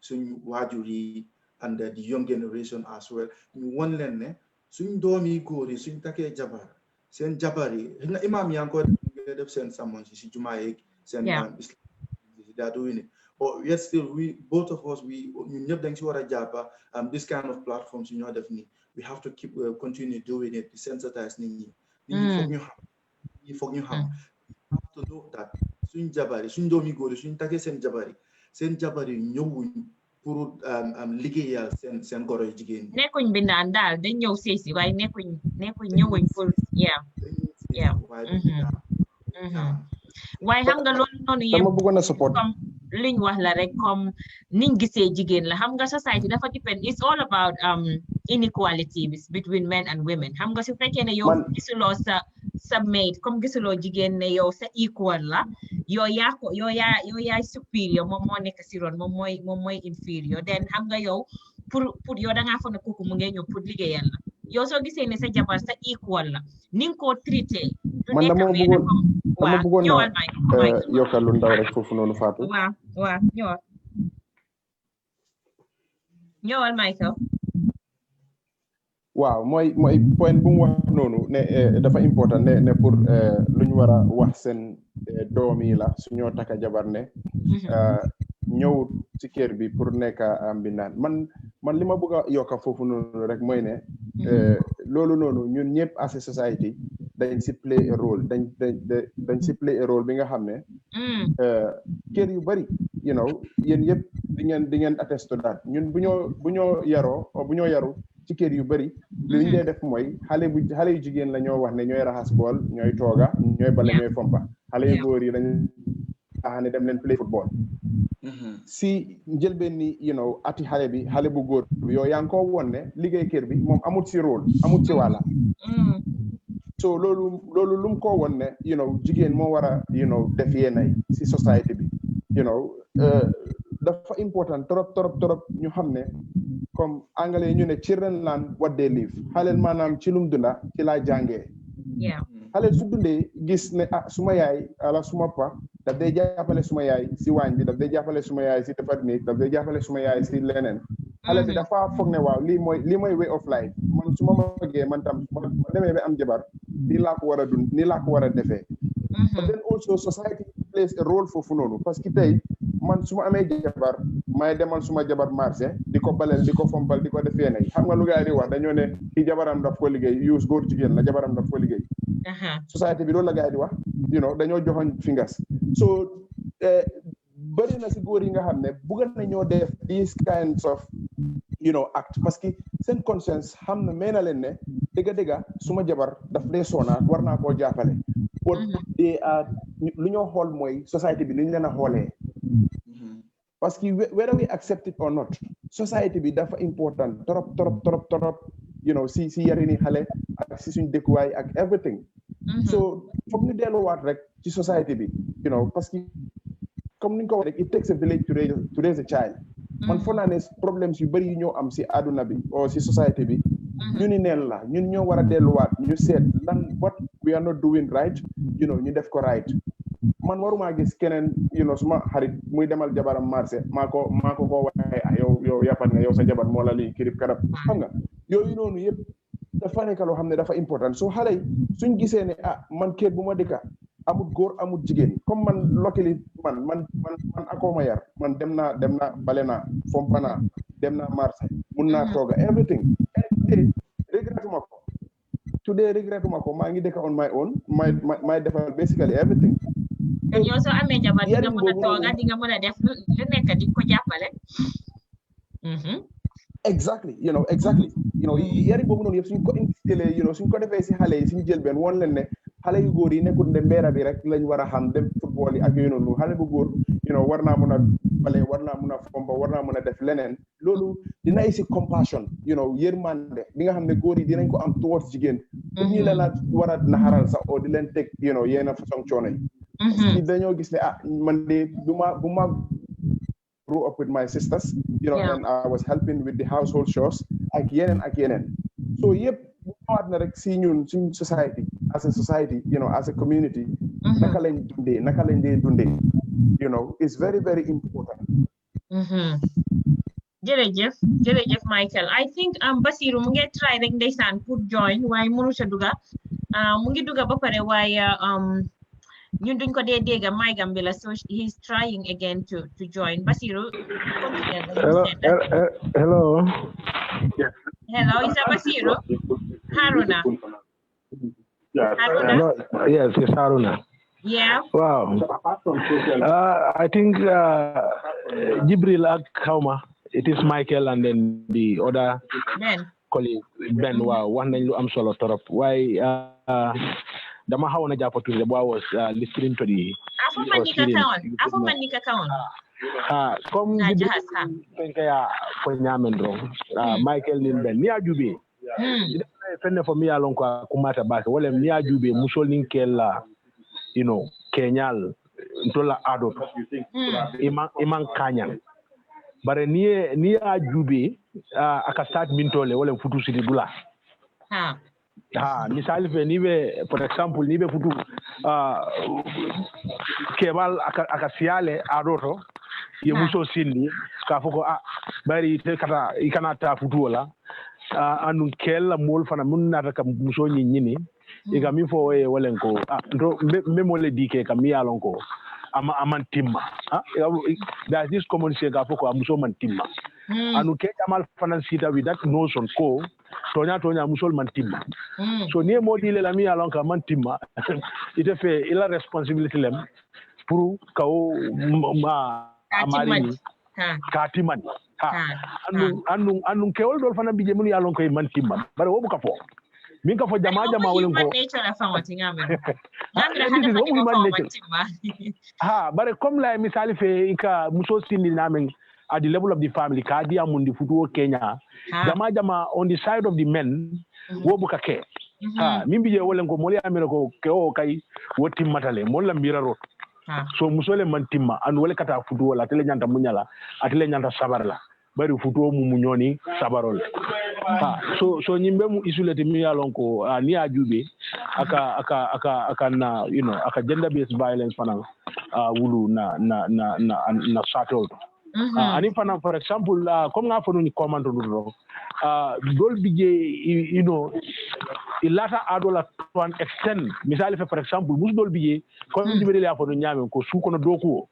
suñ waajur yi and the young generation as well ñu won leen ne suñ doomi góor yi suñ takkee jabar seen jabar yi xëy na imam yaa ngi ko def seen sermon si jumaa yeeg seen islam daa doing it but yet still we both of us ñun ñëpp dañ si war a jàppa this kind of platforms ñoo def nii we have to keep continue doing it to sensitize nit ñi foog ñu xam have to know that suñ jabar yi suñ doomi góor yi suñ takkee seen jabar yi ñëwuñ pour liggéeyal seen goro yi jigéen ñi nekkuñ bindaan daal dañ ñëw sëy si waaye nekkuñ ñëwuñ pour waaye xam nga loolu noonu yëpp dama bëggoon a support comme liñ wax la rek comme niñ gisee jigéen la xam nga society dafa depend it's all about inequality between men and women xam nga su fekkee ne yow gisuloo sa mate comme gisuloo jigéen ne yow sa equal la yow yaay superior moom moo nekk si ron moom mooy inferior then xam nga yow pour yow dangaa foog ne kooku mu ngi ñëw pour liggéeyal la yow soo gisee ne sa jabar sa equal la ni nga koo traité man dama bëggoon na yokkal lu ndaw rek foofu noonu Fatou waaw ñëwal Michael waaw mooy point bu mu wax noonu ne dafa important ne pour lu ñu war a wax seen doom yi la su ñoo taka jabar ne ñëw ci kër bi pour nekk mbindaan man li ma bëgg a yokka foofu noonu rek mooy ne loolu noonu ñun ñëpp as a society dañ si play a role dañ si play a role bi nga xam ne kër yu bari yéen yëpp di ngeen attest to that ñun bu ñoo yaru ci kër yu bari li ñu dee def mooy xale yu jigéen la ñoo wax ne ñooy raxas bool ñooy tooga ñooy bale ñooy fompa xale yu góor yi dañ ne dem leen play football si njëlbeen ni ati xale bu góor bi yow yaa ngi ko woon ne liggéey kër bi moom amut si rôle amut ci wàlla so loolu lu mu ko woon ne jigéen moo war a def yéenay si société bi dafa important trop ñu xam ne comme anglais ñu ne children learn what they live xaleel maanaam ci lum dunda ci laa jàngee xaleel su dundee gis ne suma yaay ala suma pa daf day jàppale suma yaay si waañ bi daf day jàppale suma yaay si defar néeg daf day jàppale suma yaay si leneen xale bi dafa foog ne waaw lii mooy way of life man su ma magee man tam ma demee ba am jabar nii laa ko war a dund nii laa ko war a defee but then also society plays a role foofu noonu parce que tey man suma amé jabar may demal suma jabar marché diko balel diko fompal diko def yene xam nga lu gaay di wax dañu ne ki jabaram daf ko liggéey use góor jigéen la jabaram daf ko liggéey society bi loolu la gaay di wax dañoo joxoñ fingers so bari na si góor yi nga xam ne bëgg nañoo def these kinds of act parce que seen conscience xam na mee na leen ne dëgga suma jabar daf dee soona war naa koo jàppale but lu ñoo xool mooy society bi lu ñu leen a xoolee parce que whether we accept it or not society bi dafa important trop si yarini xale ak si suñ dëkkuwaay ak everything so foog ñu delluwaat rek ci society bi parce que comme ni nga ko wax rek it takes a village to raise a child man foog naa ne problèmes yu bëri yu ñoo am si àdduna bi o si society bi ñu ni neen la ñun ñoo war a delluwaat ñu seet lan what we are not doing right ñu def ko right man waruma gis keneen suma xarit muy demal jabaram marché maa ko koo waxee yow yàppat nga yow sa jabar moo la lii kirib karab xam nga yooyu noonu yëpp dafa nekk loo xam ne dafa important so xale yi suñ gisee ne man kër bu ma dëkka amut góor amut jigéen comme man lokili man akoo ma yar man dem naa bale naa fompa naa dem naa marché mun naa tooga everything today regretuma ko maa ngi dëkka on my own may defal basically everything te yow soo amee jabar di nga mën a tooga di nga mën a def lu nekk di ko jàppale exactly yari boobu noonu yëpp suñ ko instillé suñ ko defee si xale yi suñ jël benn woon leen ne xale yu góor yi nekkul ne mbeera bi rek lañ war a xam dem football yi ak yooyu noonu xale bu góor war naa mun a bale war naa mun a fomba war naa mun a def leneen loolu dina isi compassion yërmande bi nga xam ne góor yi dinañ ko am towards jigéen pour ñu leen a war a naxaral sax o di leen teg yenn façon coono yi parce que dañoo gis ne man de bu ma grew up with my sisters and I was helping with the household chores ak yeneen so yëpp bu ñëwaat na rek si ñun suñ society as a society as a community naka lañ dundee it's very very important jërëjëf Michael I think Basiru mu ngi try rek ndeysaan pour join waaye mënu sa duga mu ngi duga ba pare waaye ñun duñ ko dee dégga maygam bi la so he's trying again to join Basiru hello is that Basiru Haruna yes it's Haruna yeah wow I think Jibril ak Xawma it is Michael and then the other colleague Ben wow wax nañ lu am solo torop waaye dama xawoon a jàppatu de I was listening to the afo manika kaon comme dañ koy ko ñaamen dron Michael nin Ben ni ajube fenne fo mi yalon ko kumata bake wala ni ajube musol nin kella kenyal ntola ado iman kanyan bare ni ajube aka start mintole wala futu sidi bula misali fe ni be for example ni be futu kebal aka siale adoto ye muso sindi ka foko bari te kata ikana ta futu wala anu kella mol fana mun nata kam muso nyini iga mi fo walen ko ndo memo le dike kam mi alon ko aman timma there's this common say ga foko muso man timma anu ke jamal fana sita with that notion ko tonya musol man timma so ni mo dile la mi alon ka man timma ite fe ila responsibility lem pour kaw amari katiman anu kewol dol fana bije mun yalon ko man timma bare wo buka fo min ka fo jama wolen ko bare comme la misali fe ka muso sindi namen at the level of the family ka dia mundi futuo Kenya jama on the side of the men wo buka ke min bije wolen ko moli amira ko ke o kay woti matale mon la miraro so musole man timma an wala kata futuo la tele nyanta munyala atele nyanta sabarla bari futuo mu munyoni sabarol so nyimbe mu isulete mi yalon ko ni ajube aka na aka gender based violence fana wulu na settle ani fana for example comme nga fonu ni command do dol bije ilata adola to an extend misali for example mus dol bije comme jibele ya fonu nyame ko su kono doku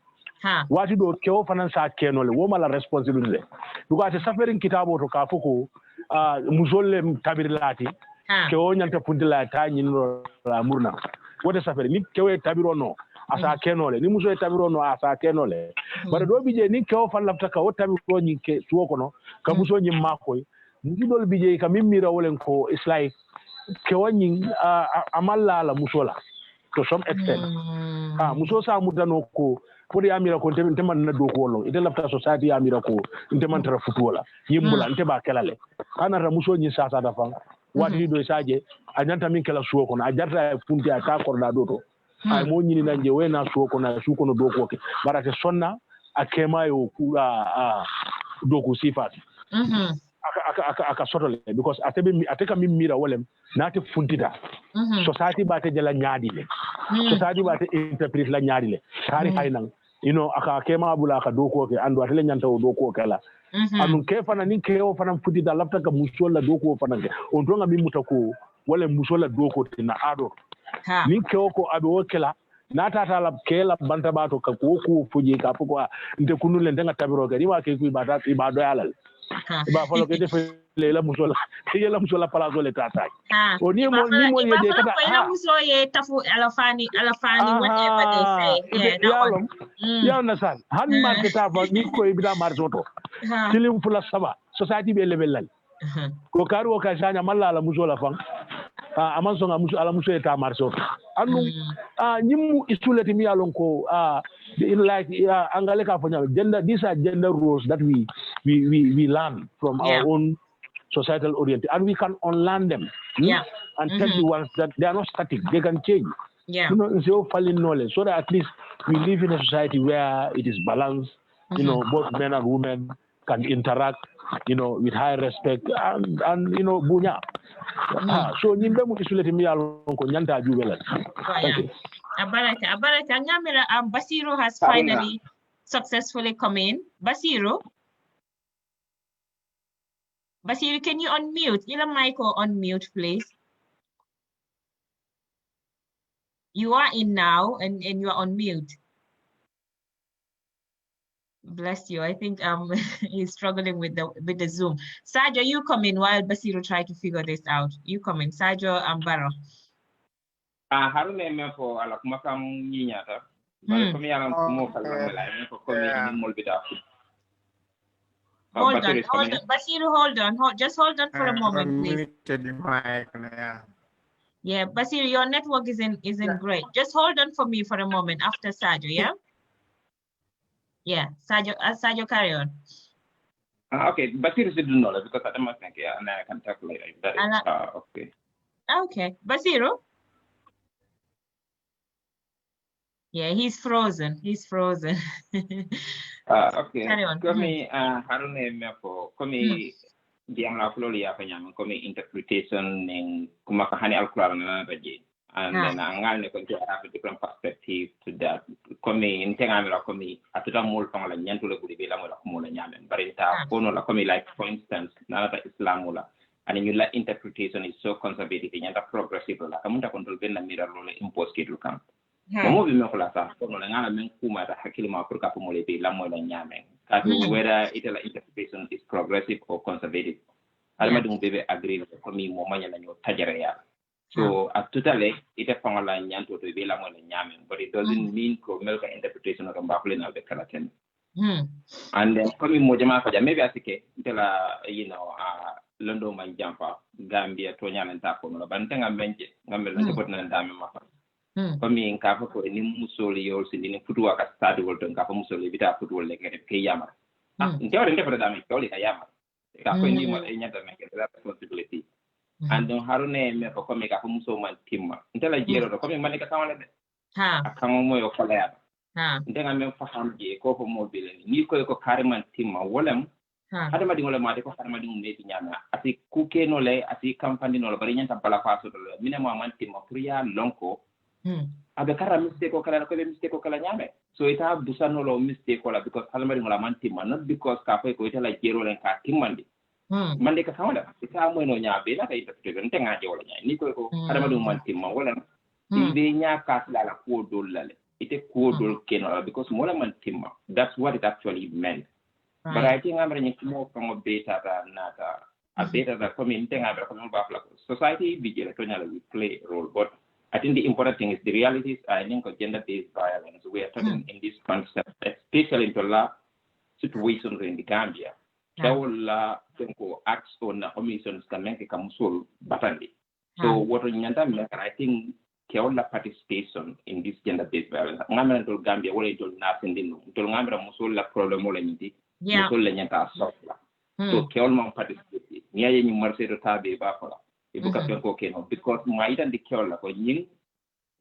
wati do kewo fanan sa kenole wo mala responsibility because ate suffering kitabo to ka fuko musolle tabirlati kewo nyanta pundila ta nyinno la murna wote suffering ni kewo tabiro no asa kenole ni muso tabiro no asa kenole bara do bije ni kewo fan lafta ka wotabi ko ni ke suwo kono ka muso nyi makoy ni dol bije ka mimmira wolen ko it's like kewo nyi amalla la musola to some extent muso sa mudano ko pour yamira ko teman na do ko long ite lafta society yamira ko teman tara futuola yimbula nte ba kelale ana ra muso nyi sa da fan wati do saje anyanta min kala suwo kono a jarta funti ata korda do to ay mo nyini nanje wena suwo kono su kono do ko ke barate sonna akema yo kula do ko sifati aka sotole because ateka min mira wolem nati funtita society ba te jala nyaadi le society ba te interpret la nyaadi le tari haynan aka kema bula aka do ko ke andu atele nyanta do ko kala anun ke fana nin ke o fana funtita lafta ka musola do ko fana ke on donga mi mutako wala musola do ko tina ado nin ke ko abe o kala nata ta la kela banta bato ka ko fuji ka fuko nte kunule ndenga tabiro ga riwa ke ku ibada ibado yalal ba falo ke defe la musola pala zole tata o ni mo yede kata la muso ye tafu alafani whatever they say ya nasan han marketa ba ni ko ibida marzoto tilim pula saba society be level lal ko karu ka sanya malla la musola fan aman songa muso ala muso eta marso anu nyimu isuleti mi alon ko in like angale ka fanya gender, these are gender roles that we learn from our own societal oriented, and we can unlearn them and tell the ones that they are not static, they can change. It's all falling knowledge, so that at least we live in a society where it is balanced, both men and women can interact, with high respect and bunya. So nimbe mu isuleti mi alon ko nyanta jubela. Thank you. Abaraka ngamira Basiru has finally successfully come in. Basiru, can you unmute? Ila Michael, unmute, please. You are in now and you are on mute. Bless you. I think he's struggling with the Zoom. Sajo, you come in while Basiru try to figure this out. You come in. Sajo Ambaro. Harune me for ala kumakam nyinyata. Bale komi ala kumo kala mela me for komi ni molbida. Hold on. Basiru, hold on. Just hold on for a moment, please. Yeah, Basiru, your network isn't great. Just hold on for me for a moment after Sajo, yeah? Yeah, Sajo, carry on. Okay, Basiru should know that because I don't think and I can talk later. Okay. Okay, Basiru. Yeah, he's frozen. Okay. Carry on. Komi harune me for komi diam la flori ya fanyam komi interpretation ning kumaka hani al-Quran na baje. And then angal ne konti have a different perspective to that. Komi intenga me la komi atuta mol fang la nyantu le gudi la mo la kumo la nyamen. Barinta kono la komi like for instance na ta Islam la and you like interpretation is so conservative and progressive la kamunta control ben la mira lo impose ke du kan. Mo bi me ko la sa kono la ngala men kuma ta hakili ma pour ka mo le be la mo la nyamen. Katu whether it la interpretation is progressive or conservative. Alma dum bebe agree komi mo manya la nyo tajare ya. So totally it is from a line to be la mo nyamen, but it doesn't mean ko melka interpretation of Mbapule na be kalaten. And then coming mojama faja maybe asike tela London man jampa Gambia to nyamen ta ko no bantenga menje ngamel na ko na ndame mafa. Komi in ka ko ni musoli yol sindini futuwa ka stadi wolton ka musoli bita futuwol le ke yama. Ntewa ndefo da mi ko le ka yama. Ka ko ni mo nyata me ke that responsibility. And then harune me ko me ka muso man timma ntela jero do ko me manika kawale de akamo moyo ko leer ndenga me faham je ko ko mobile ni ko kare man timma wolem hada madi ngole mate ko kare madi ngeti nyama ati kuke no le ati company no le bari nyanta bala faso do le mine mo man timma pour ya lonko abe kara mistake ko kala ko be mistake ko kala nyame so ita busano lo mistake ko la because kala madi ngola man timma not because ka ko ita la jero len ka timmandi mande ka kawala ita mo no nyaabe na kay tafte ntenga je wala nyaay ni ko ko adama dum man timma wala be nya ka la ko dol lale ite kodol keno because more man timma. That's what it actually meant. Right. But I think I'm running more from a beta than nata. A beta that come in thing I'm society we play a role. But I think the important thing is the realities I think of gender-based violence. We are talking in this concept, especially into la situations in the Gambia. Kaula tenko acts on omissions kamenke kamusul batandi. So what I think Kaula participation in this gender-based violence. Ngamra to Gambia wala to nasendino. To ngamra musul la problem wala niti. Musul la nyanta sofla. So Kaula participate. Niya yenyi marsedo tabe bakola. Ibuka penko keno because maida di Kaula ko nying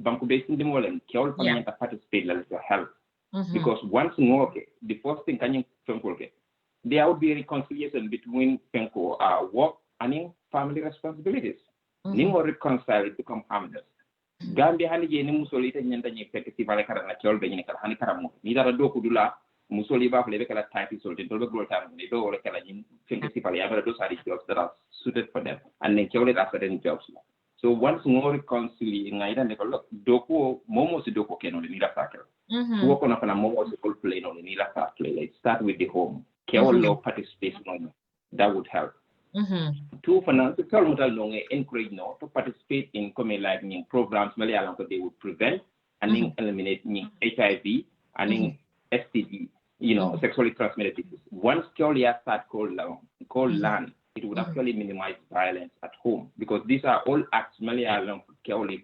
banku based in molen Kaula nyanta participate la to help. Because once more the first thing can you penko there would be a reconciliation between penko work and family responsibilities. Ningo reconcile it become harmless. Gambia hani je ni musoli te nyanda nyi festival kara na chol be ni kala hani karamu ni dara do ko dula musoli ba fle be kala type so do go time ni do wala kala nyi festival ya do sari jobs that are suited for them and then chol it after certain jobs. So once more reconcile ngaida ne ko look do ko momo si do ko keno ni la fakel ko ko na kana momo si ko play no ni la fakel. Let's start with the home low participation that would help. Two finance encourage no to participate in like programs they would prevent and eliminate HIV and STD, sexually transmitted diseases. Once Kyolia start called land, it would actually minimize violence at home because these are all acts Kyolia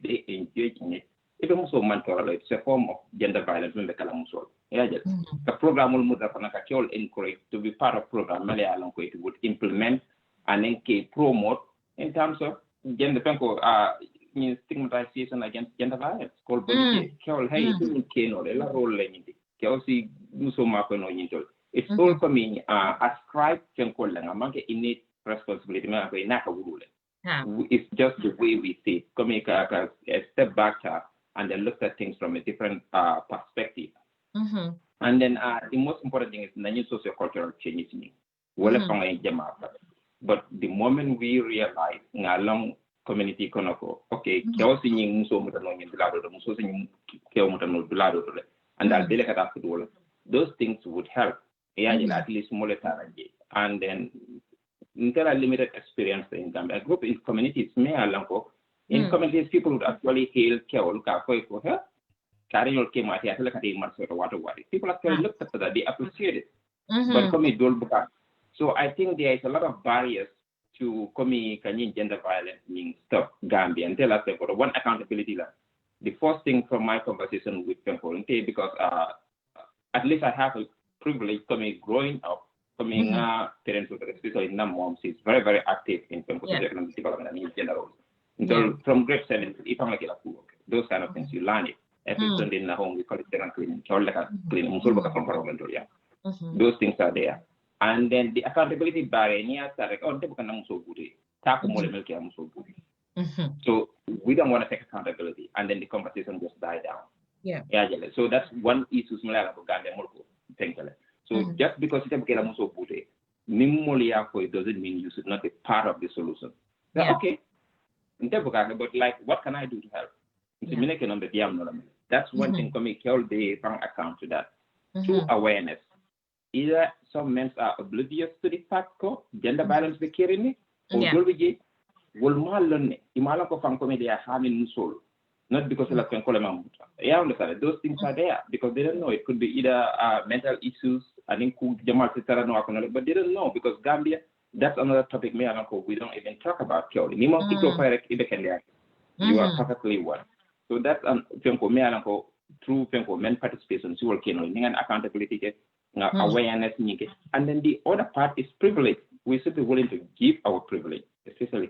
they engage in it. Even also mental, it's a form of gender violence when the Kalamusol. The program will encourage to be part of program it would implement and then promote in terms of gender stigmatization against gender violence. Called it's all coming ascribed innate responsibility. It's just the way we see it. Coming a step back and then look at things from a different perspective. And then the most important thing is the new socio-cultural changes. But the moment we realize along community konoko, okay, and those things would help. At least more. And then until a limited experience in Gambia, a group in communities may in communities people would actually hail Keol for her. Carrying your came out here like a water. People actually looked at that, they appreciate it. But come so I think there is a lot of barriers to gender violence in stuff Gambia and tell us about one accountability. The first thing from my conversation with people, because at least I have a privilege growing up, parents with especially moms is very, very active in economic development and in general. So from grade 7, if I'm like those kind of things you learn it. Every Sunday in the home we call it cleaning. Those things are there. And then the accountability barrier, so we don't want to take accountability, and then the conversation just die down. So that's one issue. So just because it doesn't mean you should not be part of the solution. Okay, but like, what can I do to help? That's one thing for me. They account to that. Through awareness. Either some men are oblivious to the fact that gender violence is carrying or they are harming soul. Not because of those things are there because they don't know. It could be either mental issues, but they don't know because Gambia, that's another topic we don't even talk about. You are perfectly one. So that's through men participation, and accountability, awareness, and then the other part is privilege. We should be willing to give our privilege, especially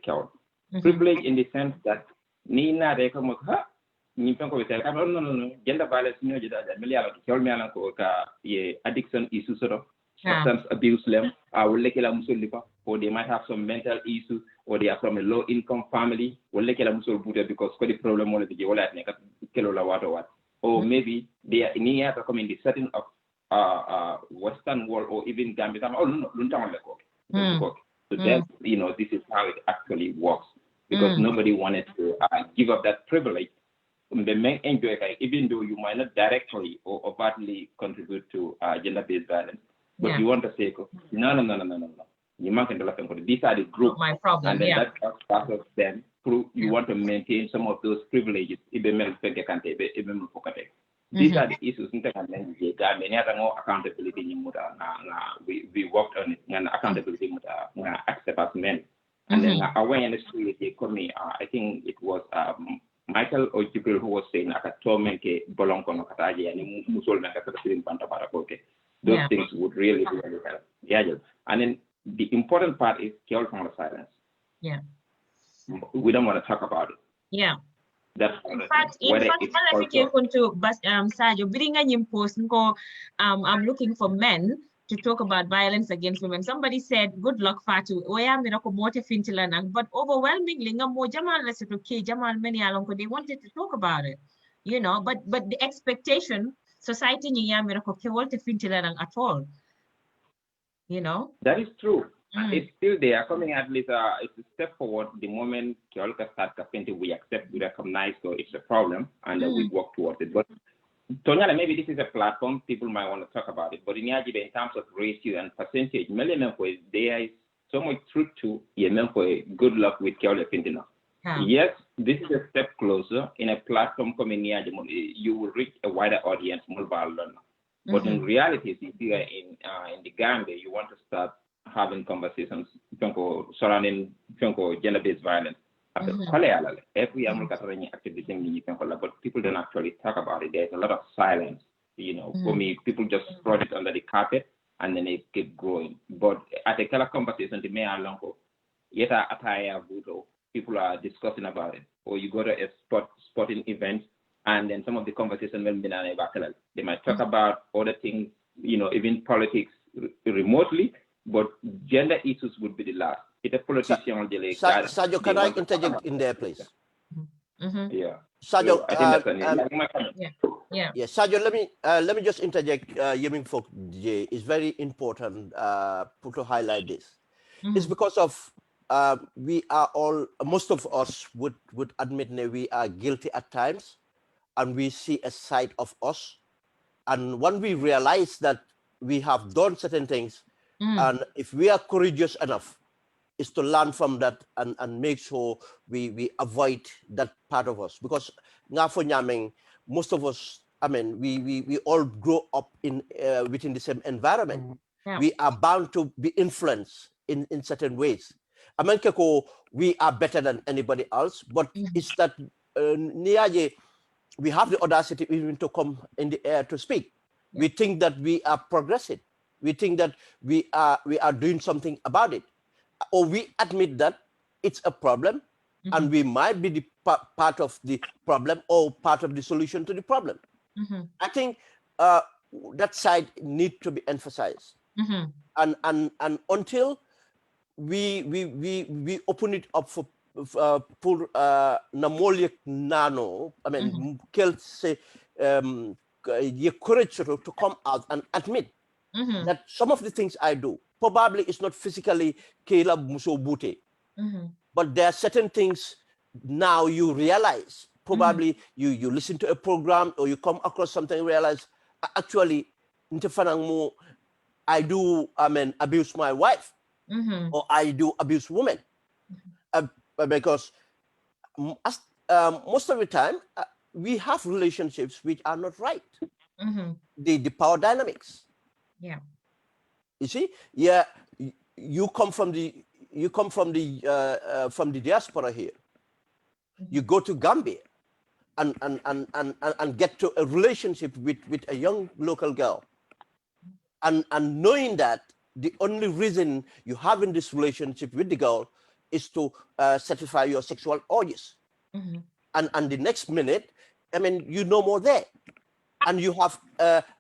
privilege in the sense that Nina no, gender violence, addiction issues, substance abuse, or they might have some mental issues, or they are from a low income family, or because the problem or maybe they are near to come in the setting of Western world or even Gambia. So that, this is how it actually works because nobody wanted to give up that privilege may enjoy even though you might not directly or overtly contribute to gender-based violence, but you want to say, no. You might these are the groups, my problem, and then that's part of them. You want to maintain some of those privileges. These are the issues. Accountability. We worked on it, and accountability accept as men. And then awareness really coming. I think it was Michael or Jibril who was saying that those things would really help. Yeah. And then the important part is kill from the silence. Yeah. We don't want to talk about it. Yeah. That's in fact, I'm looking for men to talk about violence against women. Somebody said, good luck, Fatu. But overwhelmingly, they wanted to talk about it, you know, but the expectation, society at all, you know. That is true. It's still there. Coming at least it's a step forward. The moment we accept, we recognize, so it's a problem, and we work towards it. But Tonya, maybe this is a platform people might want to talk about it. But in terms of ratio and percentage, there is so much truth to good luck with Kyola Pintina. Yes, this is a step closer. In a platform coming you will reach a wider audience, more learner. But in reality, if you are in the Gambia, you want to start having conversations surrounding gender-based violence. Every activism, but people don't actually talk about it. There's a lot of silence. You know, for me, people just throw it under the carpet and then they keep growing. But at a color conversation, the mayor longo, yet people are discussing about it. Or you go to a sporting event, and then some of the conversation will be they might talk about other things, you know, even politics remotely, but gender issues would be the last. It's a politician. Sajo, can I interject in there, please? Yeah. Sajo, so I think that's Sajo, let me just interject. Yeming Folk DJ is very important to highlight this. It's because of we are all, most of us would admit that we are guilty at times, and we see a side of us, and when we realize that we have done certain things, and if we are courageous enough, is to learn from that and make sure we avoid that part of us. Because most of us, I mean, we all grow up in within the same environment. We are bound to be influenced in certain ways. We are better than anybody else, but it's that we have the audacity even to come in the air to speak. We think that we are progressive. We think that we are doing something about it, or we admit that it's a problem, and we might be the part of the problem or part of the solution to the problem. I think that side needs to be emphasized, and until we open it up for namoliek nano, I mean, say courage to come out and admit that some of the things I do probably is not physically Kela Muso Bute, but there are certain things now you realize. Probably you listen to a program or you come across something, realize actually I do abuse my wife, or I do abuse women, because most of the time we have relationships which are not right. The power dynamics. Yeah. You see, you come from the diaspora here. You go to Gambia and get to a relationship with a young local girl, and knowing that the only reason you have in this relationship with the girl is to satisfy your sexual urges, and the next minute, I mean, you no more there, and you have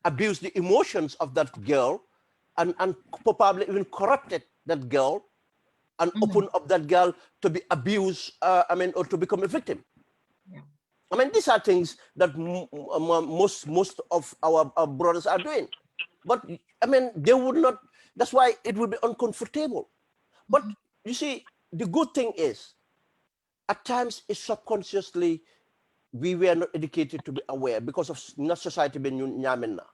abused the emotions of that girl, and probably even corrupted that girl, and open up that girl to be abused, or to become a victim. I mean, these are things that most of our brothers are doing. But, I mean, they would not, that's why it would be uncomfortable. But, you see, the good thing is, at times it's subconsciously we were not educated to be aware because of not society being nyamena.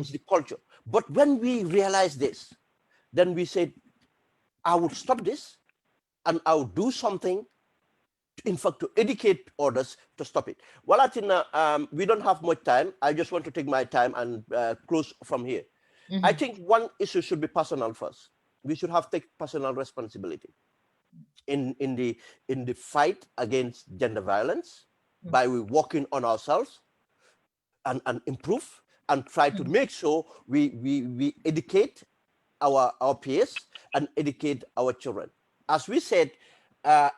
It's the culture. But when we realized this, then we said, I would stop this and I would do something, in fact, to educate others to stop it. Well, I think we don't have much time. I just want to take my time and close from here. I think one issue should be personal first. We should have take personal responsibility in the fight against gender violence by working on ourselves and improve and try to make sure we educate our peers and educate our children. As we said, I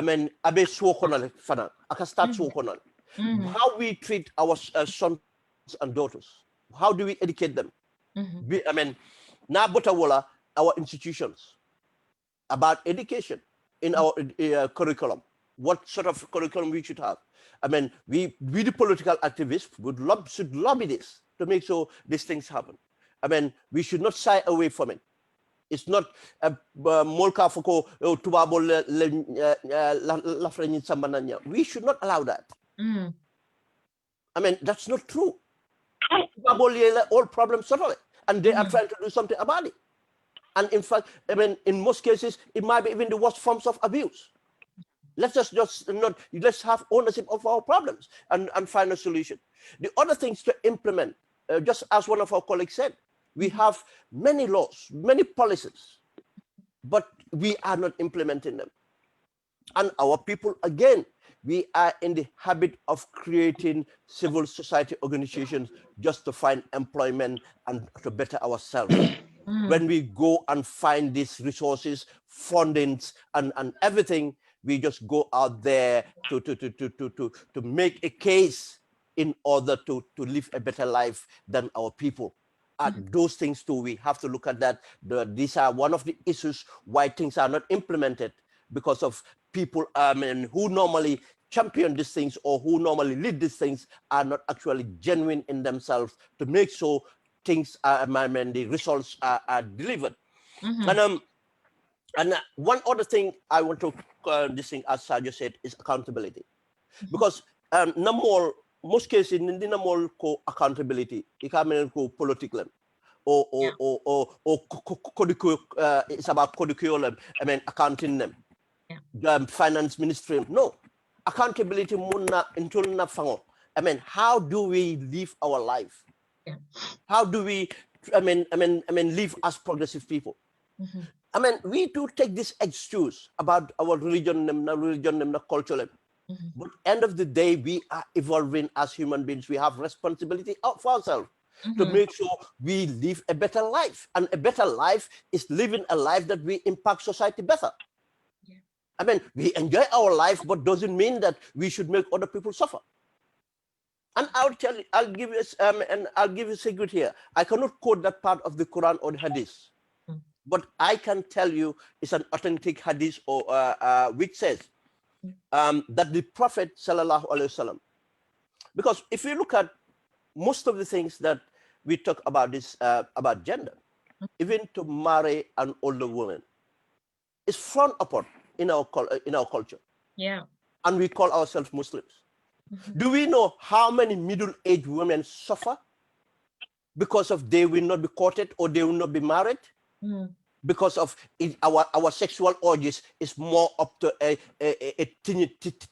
mean, abe suokonal fana, aka start suokonal. How we treat our sons and daughters. How do we educate them? I mean, na botawola our institutions about education in our curriculum. What sort of curriculum we should have? I mean, we the political activists should lobby this to make sure these things happen. I mean, we should not shy away from it. It's not molka foko tubabo lafrenin sambananya. We should not allow that. I mean, that's not true. All problems solved, and they are trying to do something about it. And in fact, I mean, in most cases, it might be even the worst forms of abuse. Let's let's have ownership of our problems and find a solution. The other things to implement, just as one of our colleagues said, we have many laws, many policies, but we are not implementing them. And our people, again, we are in the habit of creating civil society organizations just to find employment and to better ourselves. When we go and find these resources, fundings, and everything, we just go out there to make a case in order to live a better life than our people. Those things too, we have to look at that. These are one of the issues why things are not implemented, because of people who normally champion these things or who normally lead these things are not actually genuine in themselves to make sure things are, the results are delivered. And one other thing I want to this thing, as Sergio said, is accountability, because most cases in the more accountability, it can be political, or it's about curriculum. I mean, accounting them, finance ministry. No, accountability muna intulna fango. I mean, how do we live our life? How do we, live as progressive people? I mean, we do take this excuse about our religion, culture. But end of the day, we are evolving as human beings. We have responsibility for ourselves to make sure we live a better life. And a better life is living a life that we impact society better. I mean, we enjoy our life, but doesn't mean that we should make other people suffer. And I'll tell you, I'll give you a secret here. I cannot quote that part of the Quran or the Hadith, but I can tell you it's an authentic Hadith or which says that the Prophet sallallahu alaihi wasallam, because if you look at most of the things that we talk about this about gender, even to marry an older woman, is frowned upon in our culture. Yeah. And we call ourselves Muslims. Do we know how many middle-aged women suffer because of they will not be courted or they will not be married? Because of our sexual urges is more up to a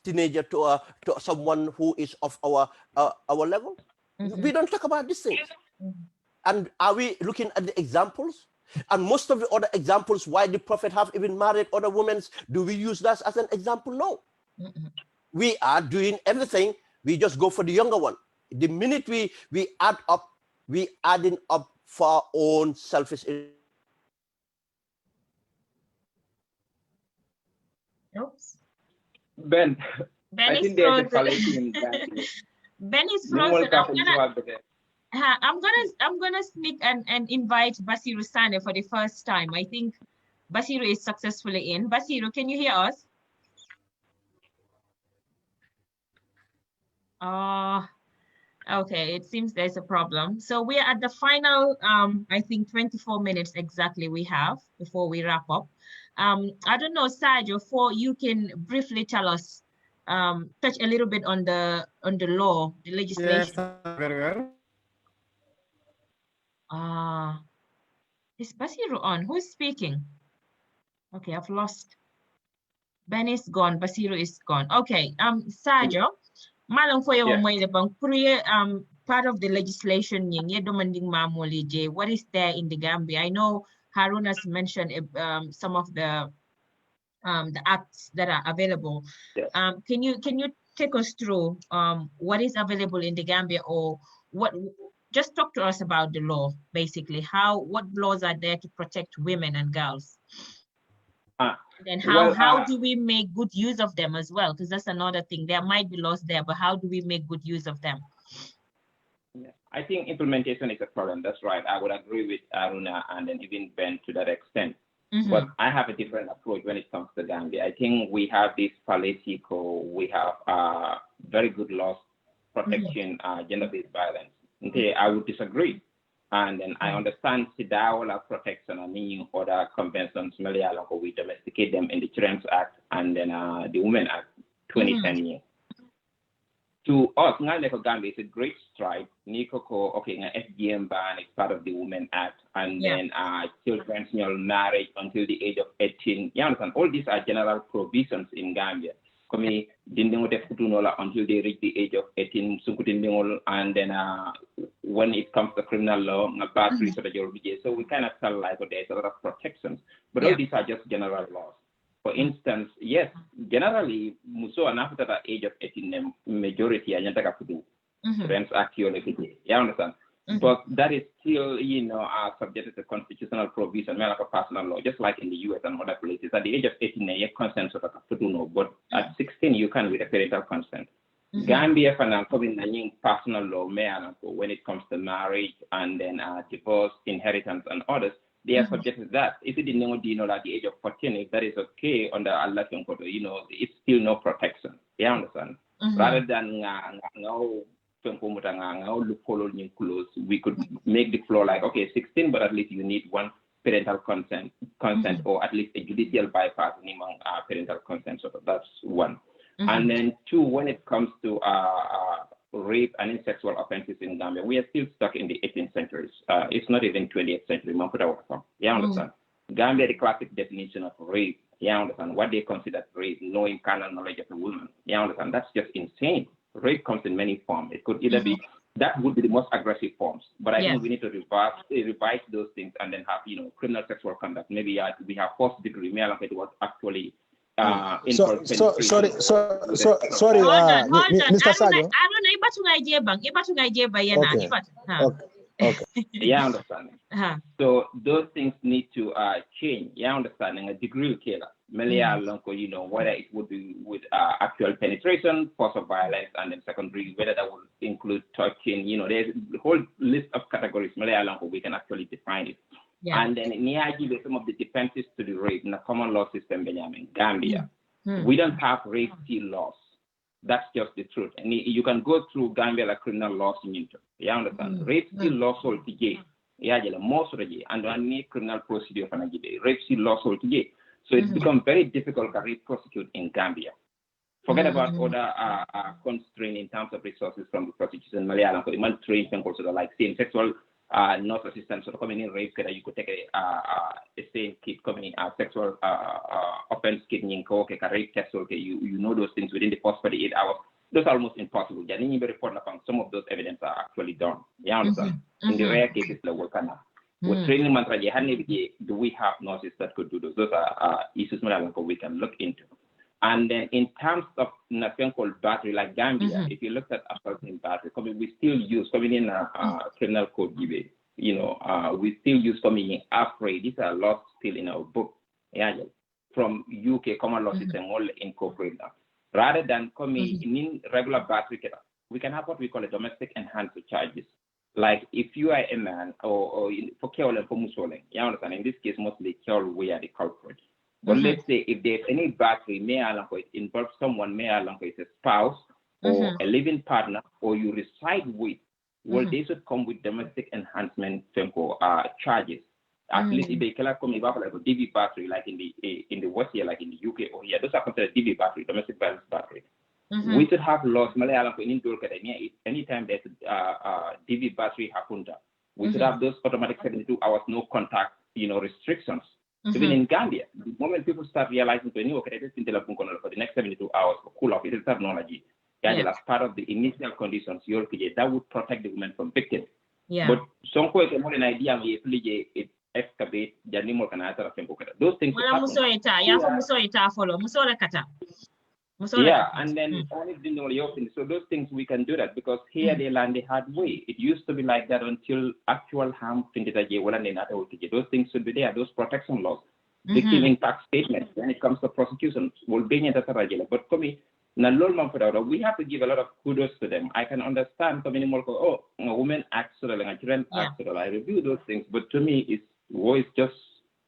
teenager to someone who is of our level. We don't talk about these things. And are we looking at the examples? And most of the other examples why the Prophet have even married other women, do we use that as an example? No. We are doing everything. We just go for the younger one. The minute we add up, we adding up for our own selfish. Oops. Ben I is think there's a frozen. Ben is frozen. I'm gonna sneak and invite Basiru Sane for the first time. I think Basiru is successfully in. Basiru, can you hear us? Okay, it seems there's a problem. So we are at the final, I think 24 minutes exactly we have before we wrap up. I don't know, Sergio, you can briefly tell us touch a little bit on the law, the legislation? Yes, very well. Is Basiru on? Who's speaking? Okay, I've lost. Ben is gone. Basiru is gone. Okay. Sajo, malang for your part of the legislation what is there in the Gambia? I know Harun has mentioned some of the acts that are available. Yes. Can you take us through what is available in the Gambia, or what? Just talk to us about the law, basically. What laws are there to protect women and girls? And how do we make good use of them as well? Because that's another thing. There might be laws there, but how do we make good use of them? Yeah. I think implementation is a problem. That's right. I would agree with Aruna and then even Ben to that extent. But I have a different approach when it comes to Gambia. I think we have this political, we have very good laws protecting gender-based violence. Okay, I would disagree. And then I understand Sidaola protection and many other conventions, we domesticate them in the Children's Act and then the Women Act 2010. To us, Gambia is a great stride. Nikoko, okay, FGM ban is part of the Women Act, and then children's marriage until the age of 18. You understand? All these are general provisions in Gambia. Until they reach the age of 18, and then when it comes to criminal law, so we kind of feel like there's a lot of protections. But all these are just general laws. For instance, yes, generally, muso and after the age of 18, majority are not to rents actually. You understand? But that is still, subject to constitutional provision, like a personal law, just like in the US and other places. At the age of 18, you have consent sort of but at 16, you can with a parental consent. Gambia for personal law, when it comes to marriage and then divorce, inheritance, and others, they are subject to that. If you didn't know at the age of 14, if that is okay under Allah, it's still no protection. You understand? Rather than we could make the floor like, okay, 16, but at least you need one parental consent, or at least a judicial bypass minimum parental consent. So that's one. And then two, when it comes to rape and sexual offenses in Gambia, we are still stuck in the 18th century. It's not even 20th century. You understand? Gambia, the classic definition of rape, you understand? What they consider rape, knowing carnal knowledge of a woman. You understand? That's just insane. Rape comes in many forms. It could either be, that would be the most aggressive forms. But I think we need to revise those things and then have, criminal sexual conduct. Maybe we have first degree, it was actually sorry, Mr. Sajo. Okay. Yeah, I understand. So those things need to change. Yeah, understanding a degree killer. Whether it would be with actual penetration, force of violence, and then secondary, whether that would include touching. There's a whole list of categories. We can actually define it. And then in some of the defenses to the rape in the common law system, Gambia, we don't have rape still laws. That's just the truth. And you can go through Gambia like criminal laws in it. You understand? Rape still laws all together. Most of the and any criminal procedure for rape still laws all together. So it's become very difficult to prosecute in Gambia. Forget about other constraints in terms of resources from the prosecution. Malayalam, for the trained people, like same sexual nurse assistance, so coming in rape, you could take a same kid coming in sexual offense kid in rape test, you know those things within the first 48 hours. Those are almost impossible. Some of those evidence are actually done. You understand? In the rare cases, with training mantra, do we have nurses that could do those? Those are issues we can look into. And then in terms of nothing called battery, like Gambia, if you look at assault in battery, we still use coming in criminal code debate. We still use coming in afraid. These are laws still in our book. From UK common law system, all incorporate them. Rather than coming in regular battery, we can have what we call a domestic enhanced charges. Like if you are a man or for Kerol and for Musoling, you understand? In this case, mostly Kerol, we are the culprit. But let's say if there's any battery, it involves someone, it's a spouse or a living partner, or you reside with, well, they should come with domestic enhancement charges. At least if they can come like a DV battery, like in the West here, like in the UK or here, those are considered DV battery, domestic violence battery. We should have laws. Malayalam in India, anytime there's DV battery happened, we should have those automatic 72 hours no contact, restrictions. Even in Gambia, the moment people start realizing for the next 72 hours for cool off, it is technology. As part of the initial conditions, that would protect the women from victims. Yeah. But some point more an idea it excavate those things. Yeah, and then so those things we can do that because here they land the hard way. It used to be like that until actual harm those things should be there, those protection laws, victim impact statements when it comes to prosecution will be in the but for me, we have to give a lot of kudos to them. I can understand so many more women actually and children actually. I review those things, but to me it's voice just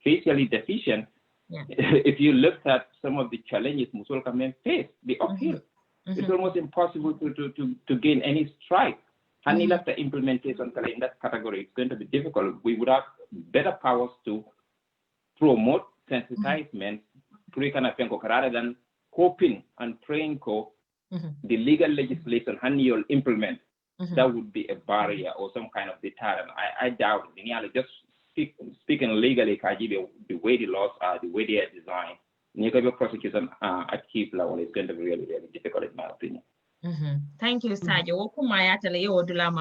facially deficient. Yeah. If you looked at some of the challenges Musul men face, the uphill, it's almost impossible to gain any stride. And the implementation in that category, it's going to be difficult. We would have better powers to promote sensitizement rather than hoping and praying for the legal legislation and you'll implement. That would be a barrier or some kind of deterrent. I doubt it. Just speaking legally, the way the laws are, the way they are designed, prosecution at chief level is going to be really, really difficult in my opinion. Thank you, Sajo.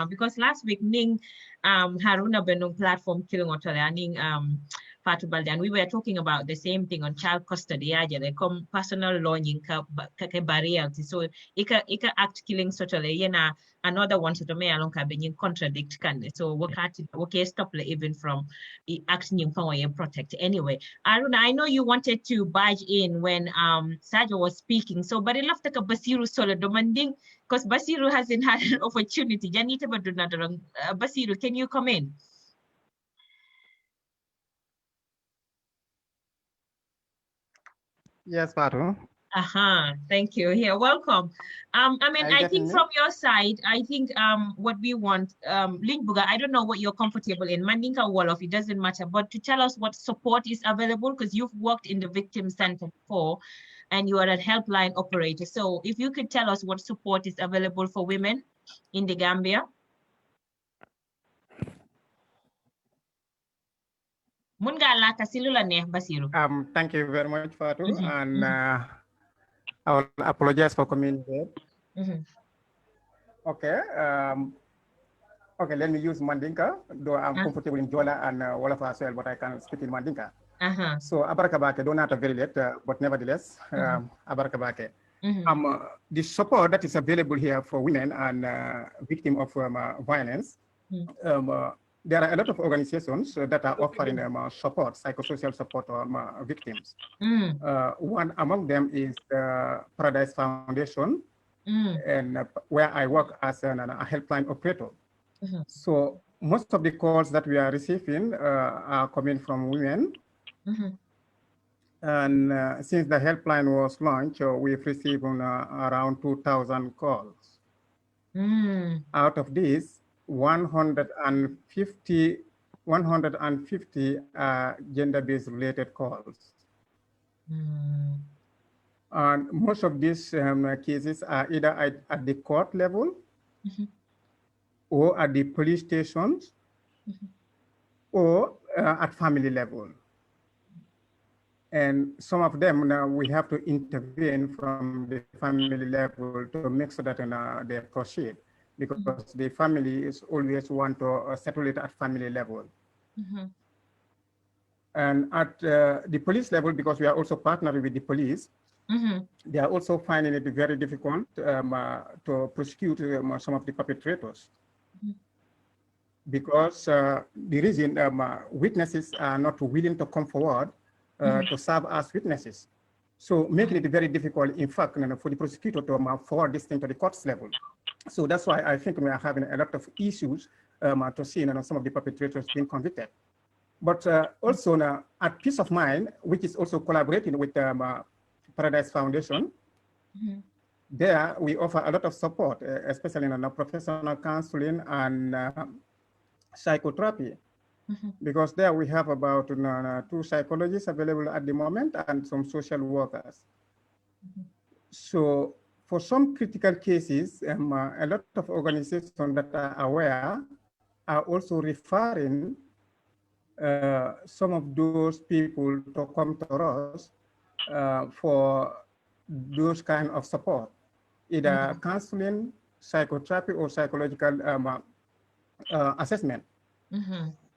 Because last week, Ning Haruna Benung platform killing Ning Fatu Balde, and we were talking about the same thing on child custody. They come personal law in barrier. So ika act killing totally. Another one to me along being contradict can. So okay stop even from acting for protect. Anyway, Aruna, I know you wanted to barge in when Sajo was speaking. So but I love to Basiru solo demanding because Basiru hasn't had an opportunity. Janita Basiru, can you come in? Yes, Patu. Thank you. Here, welcome. I think from your side, I think what we want, Lindbuga, I don't know what you're comfortable in. Mandinka Wolof, it doesn't matter, but to tell us what support is available, because you've worked in the victim center before and you are a helpline operator. So if you could tell us what support is available for women in the Gambia. Thank you very much, Fatu, and I will apologize for coming here. Okay. Okay, let me use Mandinka, though I'm comfortable in Jola and Wolof as well, but I can speak in Mandinka. So Abarakabake, don't have very late, but nevertheless, Abarakabake. The support that is available here for women and victims of violence, there are a lot of organizations that are offering support, psychosocial support to victims. One among them is the Paradise Foundation, and where I work as a helpline operator. So most of the calls that we are receiving are coming from women. And since the helpline was launched, we've received around 2,000 calls. Out of these, 150 are gender-based related calls. And most of these cases are either at the court level or at the police stations or at family level. And some of them now we have to intervene from the family level to make sure that they proceed, because the family is always want to settle it at family level. And at the police level, because we are also partnering with the police, they are also finding it very difficult to prosecute some of the perpetrators. Because the reason witnesses are not willing to come forward to serve as witnesses. So making it very difficult, in fact, for the prosecutor to forward this thing to the courts level. So that's why I think we are having a lot of issues to see some of the perpetrators being convicted. But also at Peace of Mind, which is also collaborating with Paradise Foundation, there we offer a lot of support, especially in professional counseling and psychotherapy. Because there we have about 2 psychologists available at the moment and some social workers. So for some critical cases, a lot of organizations that are aware are also referring some of those people to come to us for those kind of support, either counseling, psychotherapy, or psychological assessment.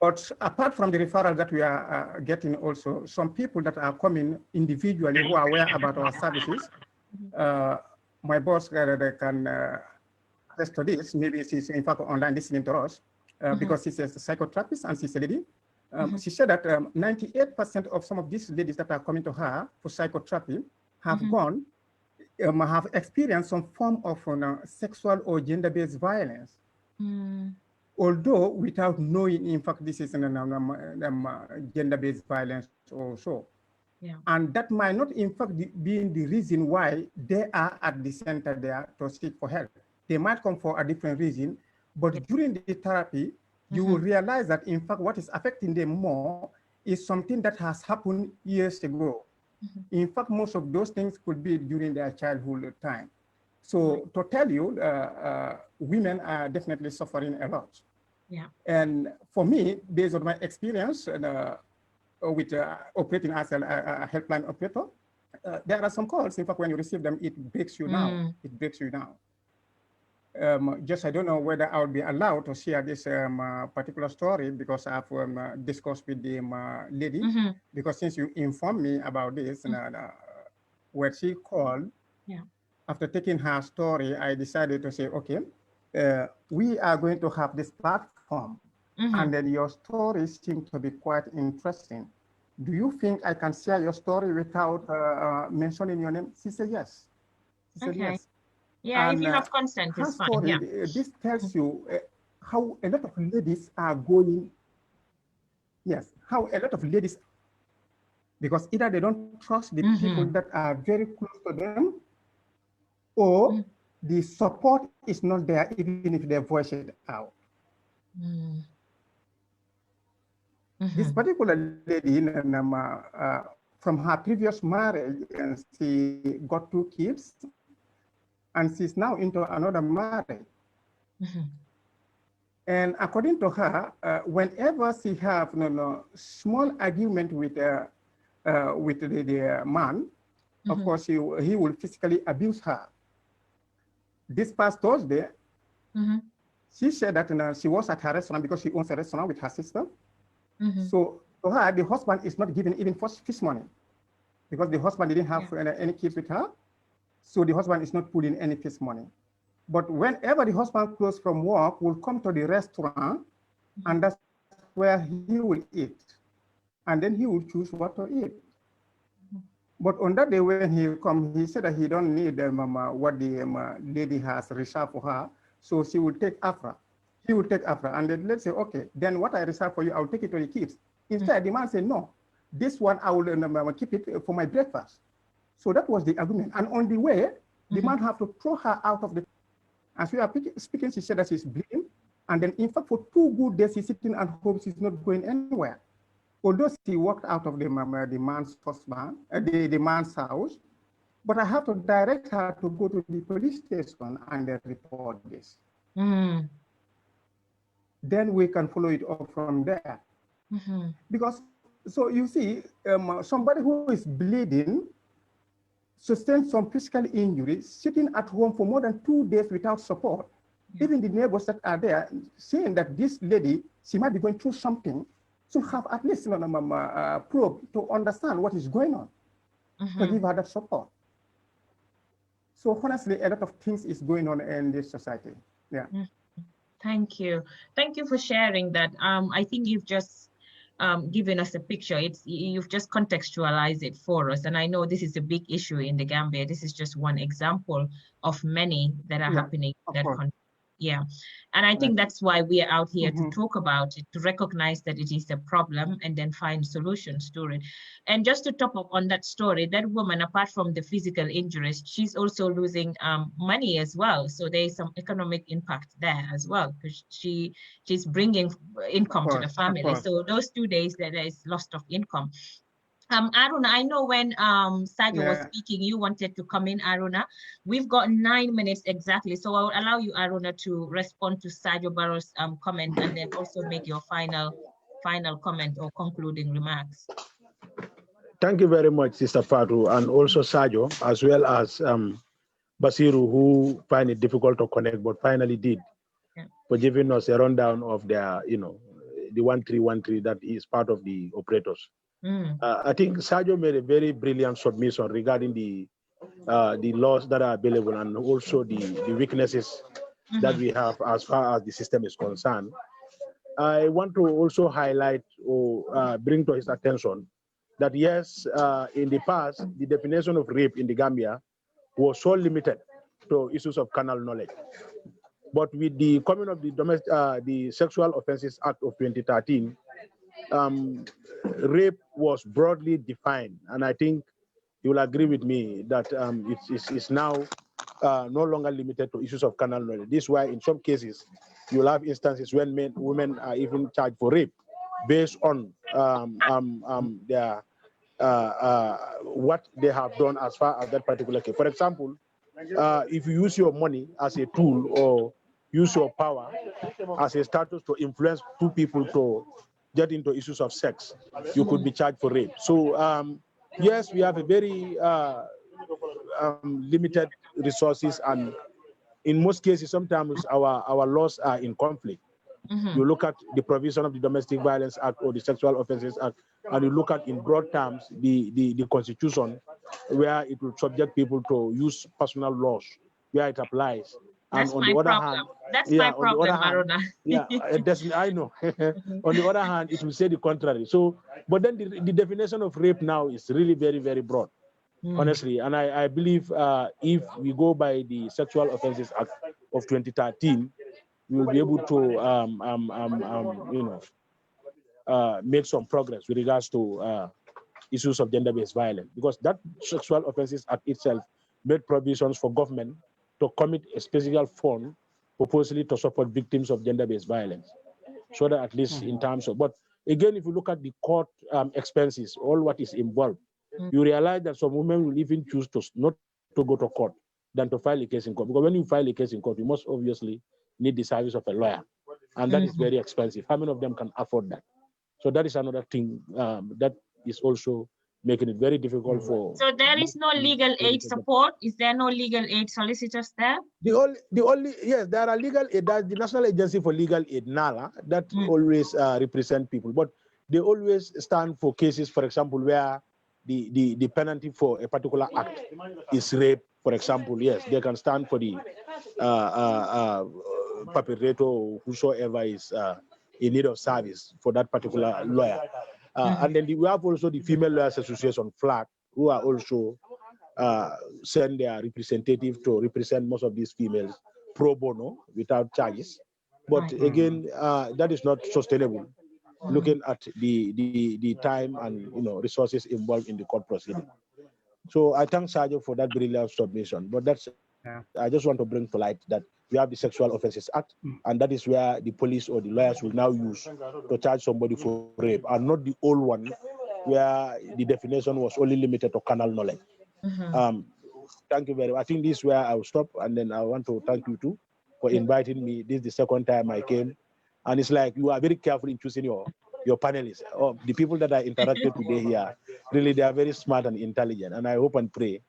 But apart from the referral that we are getting also, some people that are coming individually who are aware about our services, my boss can attest to this. Maybe she's in fact online listening to us because she's a psychotherapist and she's a lady. She said that 98% of some of these ladies that are coming to her for psychotherapy have have experienced some form of sexual or gender-based violence. Although without knowing, in fact, this is gender-based violence also. Yeah. And that might not, in fact, be the reason why they are at the center there to seek for help. They might come for a different reason, but during the therapy, you will realize that, in fact, what is affecting them more is something that has happened years ago. In fact, most of those things could be during their childhood time. So to tell you, women are definitely suffering a lot. Yeah. And for me, based on my experience with operating as a helpline operator, there are some calls. In fact, when you receive them, it breaks you down. It breaks you down. Just I don't know whether I would be allowed to share this particular story because I've discussed with the lady. Because since you informed me about this, when she called, after taking her story, I decided to say, okay, we are going to have this platform, and then your story seems to be quite interesting. Do you think I can share your story without mentioning your name? She said yes. She said yes. Yeah, and, if you have consent, it's fine. Story, this tells you how a lot of ladies are going. Yes, how a lot of ladies, because either they don't trust the people that are very close to them, or the support is not there even if they voice it out. This particular lady, from her previous marriage, and she got 2 kids, and she's now into another marriage. And according to her, whenever she have small argument with the man, of course he will physically abuse her. This past Thursday, she said that she was at her restaurant because she owns a restaurant with her sister. So to her, the husband is not giving even fish money because the husband didn't have any kids with her. So the husband is not pulling any fish money. But whenever the husband close from work, will come to the restaurant, and that's where he will eat. And then he will choose what to eat. But on that day when he come, he said that he don't need what the lady has reserved for her. So she will take Afra. He will take Afra. And then let's say, okay, then what I reserve for you, I'll take it to the kids. Instead, the man said, no, this one I will keep it for my breakfast. So that was the agreement. And on the way, the man have to throw her out of the. As we are speaking, she said that she's bleeding. And then, in fact, for 2 good days, she's sitting at home. She's not going anywhere. Although she walked out of the man's husband, the man's house, but I have to direct her to go to the police station and then report this. Then we can follow it up from there. Because, so you see, somebody who is bleeding, sustained some physical injury, sitting at home for more than 2 days without support. Even the neighbors that are there saying that this lady, she might be going through something, to have at least probe to understand what is going on, to give her that support. So honestly, a lot of things is going on in this society. Yeah. Thank you. Thank you for sharing that. I think you've just given us a picture. You've just contextualized it for us. And I know this is a big issue in the Gambia. This is just one example of many that are happening in that country. Yeah. And I think that's why we are out here to talk about it, to recognize that it is a problem and then find solutions to it. And just to top up on that story, that woman, apart from the physical injuries, she's also losing money as well. So there is some economic impact there as well, because she's bringing income to the family. So those 2 days, there is loss of income. Aruna, I know when Sajo was speaking, you wanted to come in, Aruna. We've got 9 minutes exactly, so I'll allow you, Aruna, to respond to Sajo Barrow's comment and then also make your final comment or concluding remarks. Thank you very much, Sister Fatu, and also Sajo, as well as Basiru, who find it difficult to connect, but finally did, for giving us a rundown of their, the 1313 that is part of the operators. I think Sajo made a very brilliant submission regarding the laws that are available and also the weaknesses that we have as far as the system is concerned. I want to also highlight or bring to his attention that yes, in the past, the definition of rape in the Gambia was so limited to issues of carnal knowledge. But with the coming of the Sexual Offences Act of 2013, rape was broadly defined, and I think you will agree with me that it's now no longer limited to issues of carnal knowledge. This is why in some cases you'll have instances when women are even charged for rape based on their what they have done as far as that particular case. For example, if you use your money as a tool or use your power as a status to influence two people to get into issues of sex, you could be charged for rape. So yes, we have a very limited resources, and in most cases, sometimes our laws are in conflict. You look at the provision of the Domestic Violence Act or the Sexual Offences Act, and you look at in broad terms the Constitution, where it will subject people to use personal laws where it applies. That's and on my the other problem. hand, That's yeah, my on the other problem, hand, Aruna. yeah, I know. On the other hand, it will say the contrary. So, but then the definition of rape now is really very, very broad, honestly. And I believe if we go by the Sexual Offences Act of 2013, we will be able to, make some progress with regards to issues of gender-based violence, because that Sexual Offences Act itself made provisions for government to commit a special fund purposely to support victims of gender-based violence, so that at least in terms of, but again, if you look at the court expenses, all what is involved, you realize that some women will even choose to not to go to court than to file a case in court, because when you file a case in court, you must obviously need the service of a lawyer, and that is very expensive. How many of them can afford that? So that is another thing that is also making it very difficult for. So there is no legal aid support. Is there no legal aid solicitors there? The only yes, there are legal aid. There's the National Agency for Legal Aid, NALA, that always represent people, but they always stand for cases, for example, where the penalty for a particular act is rape, for example. Yes, they can stand for the perpetrator or whosoever is in need of service for that particular lawyer. And then we have also the Female Lawyers Association, FLAG, who are also send their representative to represent most of these females pro bono without charges. But again, that is not sustainable, looking at the time and resources involved in the court proceeding. So I thank Sergio for that brilliant submission. But that's I just want to bring to light that we have the Sexual Offences Act, and that is where the police or the lawyers will now use to charge somebody for rape, and not the old one where the definition was only limited to carnal knowledge. Thank you very much. I think this is where I will stop, and then I want to thank you too for inviting me. This is the second time I came, and it's like you are very careful in choosing your panelists. Oh, the people that I interacted today here, really they are very smart and intelligent, and I hope and pray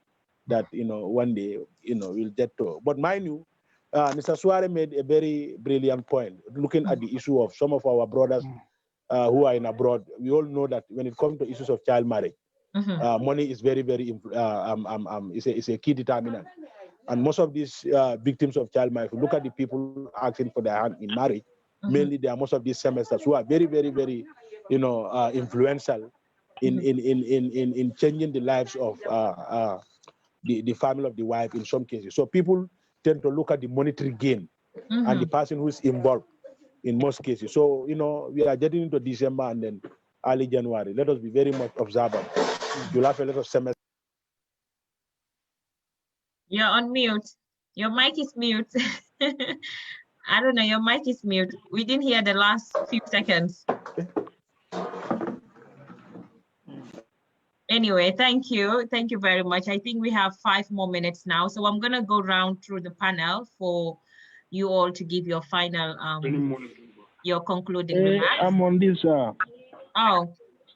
that one day we'll get to. But mind you, Mr. Suare made a very brilliant point, looking at the issue of some of our brothers who are in abroad. We all know that when it comes to issues of child marriage, money is very, very is a key determinant. And most of these victims of child marriage, if you look at the people asking for their hand in marriage, mainly they are most of these semesters who are very, very, very, influential in changing the lives of the family of the wife in some cases. So people tend to look at the monetary gain and the person who is involved in most cases. So, we are getting into December and then early January. Let us be very much observant. You'll have a lot of semester. You're on mute. Your mic is mute. I don't know, your mic is mute. We didn't hear the last few seconds. Anyway, thank you. Thank you very much. I think we have 5 more minutes now. So I'm going to go round through the panel for you all to give your final, your concluding remarks. I'm on this. Oh,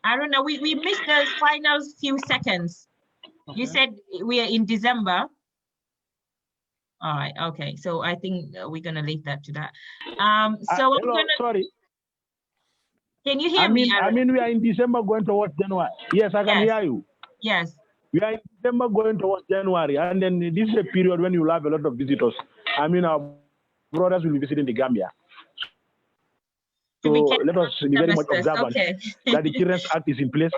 I don't know. We missed the final few seconds. Okay. You said we are in December. All right. Okay. So I think we're going to leave that to that. So hello, sorry. Can you hear me? I mean, we are in December going towards January. Yes, I can hear you. Yes. We are in December going towards January, and then this is a period when you will have a lot of visitors. I mean, our brothers will be visiting the Gambia. So let us be very much observant that the Children's Act is in place,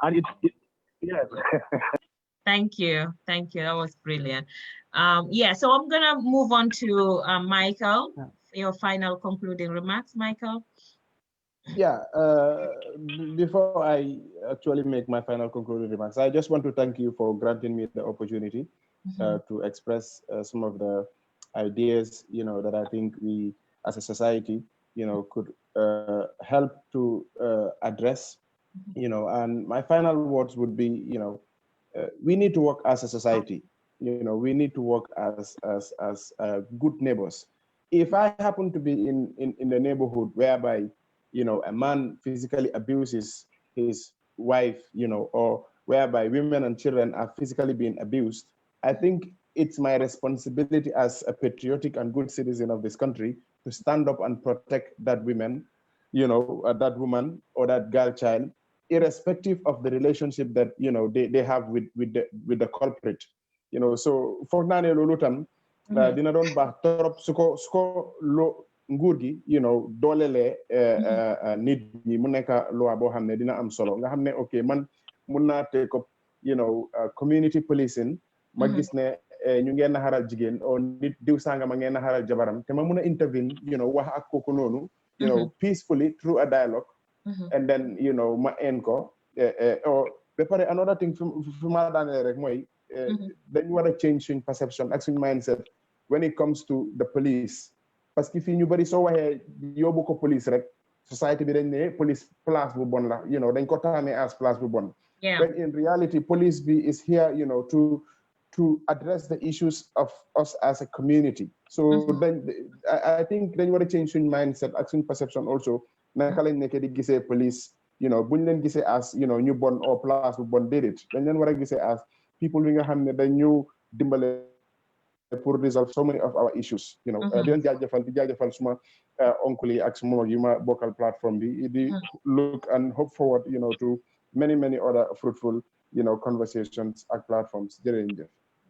and yes. Thank you. Thank you. That was brilliant. Yeah, so I'm going to move on to Michael. Your final concluding remarks, Michael. Yeah, before I actually make my final concluding remarks, I just want to thank you for granting me the opportunity to express some of the ideas, that I think we as a society, could help to address, and my final words would be, we need to work as a society. We need to work as good neighbors. If I happen to be in the neighborhood whereby a man physically abuses his wife, or whereby women and children are physically being abused, I think it's my responsibility as a patriotic and good citizen of this country to stand up and protect that woman, that woman or that girl child, irrespective of the relationship that they have with the culprit. So for nane lolu tam dina don bax torop suko lo nguur gi doolele nit ñi mu nekk loi boo xam ne dina am solo nga xam ne ok man mun naa take up community policing ma gis ne ñu ngeen naxaral jigéen o nit diw sanga ma ngeen naxaral jabaram te ma mun a intervene wax ak kooku noonu peacefully through a dialogue and then ma end ko or ba pare another thing fu ma daanee rek mooy dañ war a change suñ perception ak suñ mindset when it comes to the police parce que fii ñu bëri soo waxee yóbbu ko police rek society bi dañ ne police place bu bon la dañ ko taamee as place bu bon when in reality police bi is here to address the issues of us as a community so then I think dañ war a change suñ mindset ak suñ perception also naka lañ nekkee di gisee police buñ leen gisee as ñu bon or place bu bon déedéet dañ leen war a gisee as people wi nga xam ne dañu dimbale pour resolve so many of our issues di leen jaajëfal suma oncle yi ak suma mag yu ma bokkal plateforme bi di look and hope forward to many other fruitful conversations ak platforms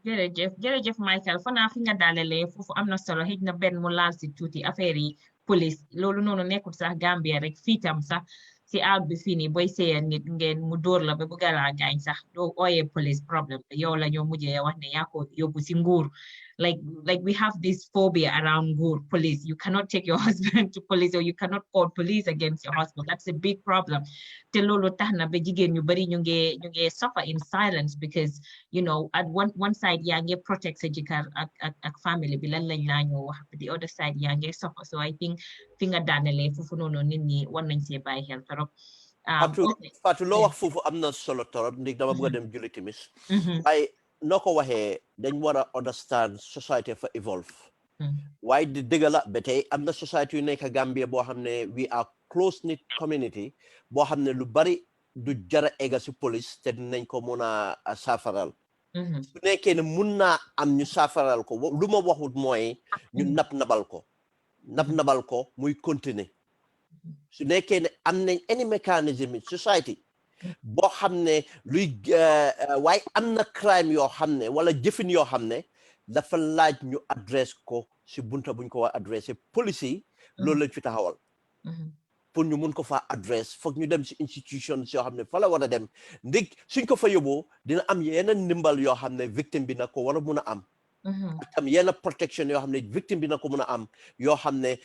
jërëjëf Michael fanaa fi nga daalelee foofu am na solo xëj na benn mu laal si tuuti affaire yi police loolu noonu nekkul sax Gambia rek fii tam sax si out bi fii nii booy seeyal nit ngeen mu dóor la ba bëgg laa gaañ sax doo ooyee police problème yow la ñoo mujjee wax ne yaa ko yóbbu si nguur like we have this phobia around nguur police you cannot take your husband to police or you cannot call police against your husband that's a big problem te loolu tax na ba jigéen ñu bari ñu ngi suffer in silence because at one side yaa ngi protect sa jëkkër ak family bi lan lañ laa ñoo wax the other side yaa ngi suffer so I think fi nga daanelee foofu noonu nit ñi war nañ see bàyyi xel torop Fatou loo wax foofu am na solo torop ndig dama bëgg a dem julli timis waaye noo ko waxee dañ war a understand society fa evolve waaye di dëgg la ba tey am na society yu nekk Gambia boo xam ne we are close knit community boo xam ne lu bari du jara egga si police te dinañ ko mun a saafaral su nekkee ne mun naa am ñu saafaral ko lu ma waxut mooy ñu nabal ko muy continuer su nekkee ne am nañ any mécanisme society boo xam ne luy waaye am na crime yoo xam ne wala jëfin yoo xam ne dafa laaj ñu adresse ko si bunta buñ ko war adresse police yi loolu lañ fi taxawal pour ñu mun ko fa adresse foog ñu dem si institutions yoo xam ne fa la war a dem ndig suñ ko fa yóbboo dina am yeneen ndimbal yoo xam ne victime bi na ko war a mun a am tam yenn protection yoo xam ne victime bi na ko mun a am yoo xam ne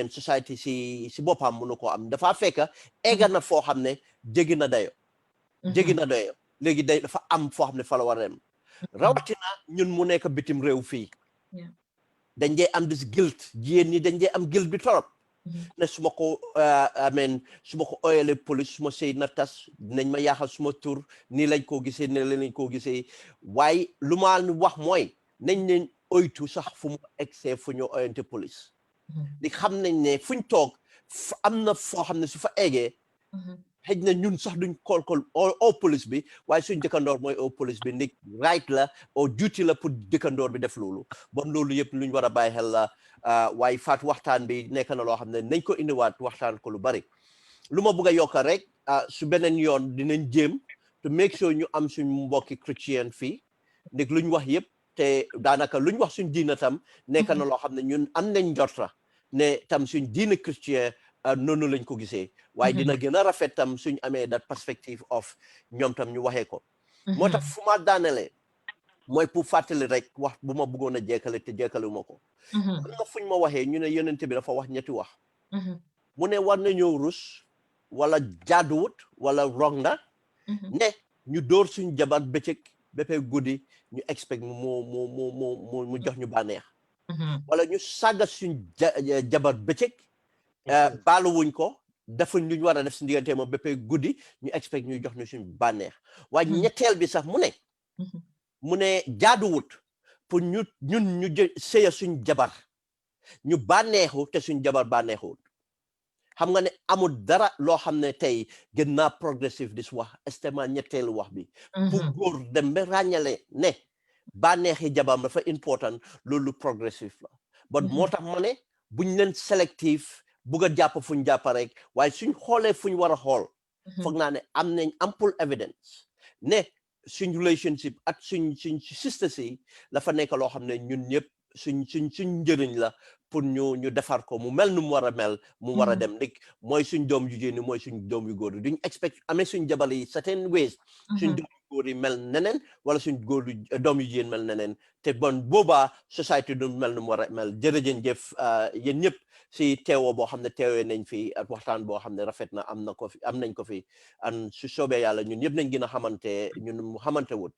society si boppam mënu ko am dafa fekk egga na foo xam ne jéggi na dayo léegi day dafa am foo xam ne fa la war a dem rawatina ñun mu nekk bitim réew fii dañ dee am dis guilt jigéen ñi dañ dee am guilt bi torop ne su ma ko amen su ma ko oyale police su ma sëy na tas dinañ ma yaaxal suma tur nii lañ koo gisee ne lañ koo gisee waaye lu ma wax mooy nañ leen oytu sax fu mu egsee fu ñu oyante police di xam nañ ne fuñ toog am na foo xam ne su fa eggee xëj na ñun sax duñ kool o police bi waaye suñ dëkkandoor mooy o police bi ndik right la o duty la pour dëkkandoor bi def loolu bon loolu yëpp luñ war a bàyyi xel la waaye faat waxtaan bi nekk na loo xam ne nañ ko indiwaat waxtaan ko lu bari lu ma bëgg a yokk rek su beneen yoon dinañ jéem to make sure ñu am suñ mbokki chrétien fii ndik luñ wax yëpp te daanaka luñ wax suñ diina tam nekk na loo xam ne ñun am nañ njorta ne tam suñ diina chrétien noonu lañ ko gisee waaye dina gën a rafet tam suñ amee that perspective of ñoom tam ñu waxee ko moo tax fu ma daanele mooy pour fàttali rek wax bu ma bëggoon a jekkale te jekkalu ma ko am na fuñ ma waxee ñu ne yonent bi dafa wax ñetti wax mu ne war na ñëw rus wala jaaduwut wala wrong na ne ñu dóor suñ jabar bëccëg béppee guddi ñu expect mu jox ñu bànneex wala ñu sàgga suñ jabar bëccëg baalu wuñ ko defuñ luñ war a def si diggante moom béppee guddi ñu expect ñu jox ñu suñ bànneex waaye ñetteel bi sax mu ne jaaduwut pour ñu sëya suñ jabar ñu bànneexu te suñ jabar bànneexuwut xam nga ne amul dara loo xam ne tey gën naa progressive dis wax estement ñetteelu wax bi pour góor dem ba ràññale ne bànneexi jabaram dafa important loolu progressive la bon moo tax ma ne buñ leen sélective bugg a jàpp fuñ jàpp rek waaye suñ xoolee fuñ war a xool foog naa ne am nañ ample evidence ne suñ relationship ak suñ sister si la fa nekk loo xam ne ñun ñëpp suñ njëriñ la pour ñu defar ko mu mel nu mu war a mel mu war a dem ndik mooy suñ doom yu jigéen ñi mooy suñ doom yu góor yi duñ expect amee suñ jabar yi certain ways suñ doom yu góor yi mel neneen wala suñ doom yu jigéen mel neneen te bon boobaa société du mel nu mu war a mel jërëjëf yéen ñëpp si teewoo boo xam ne teewee nañ fi ak waxtaan boo xam ne rafet na am nañ ko fi an su soobee yàlla ñun ñëpp nañ gën a xamante ñun mu xamante wut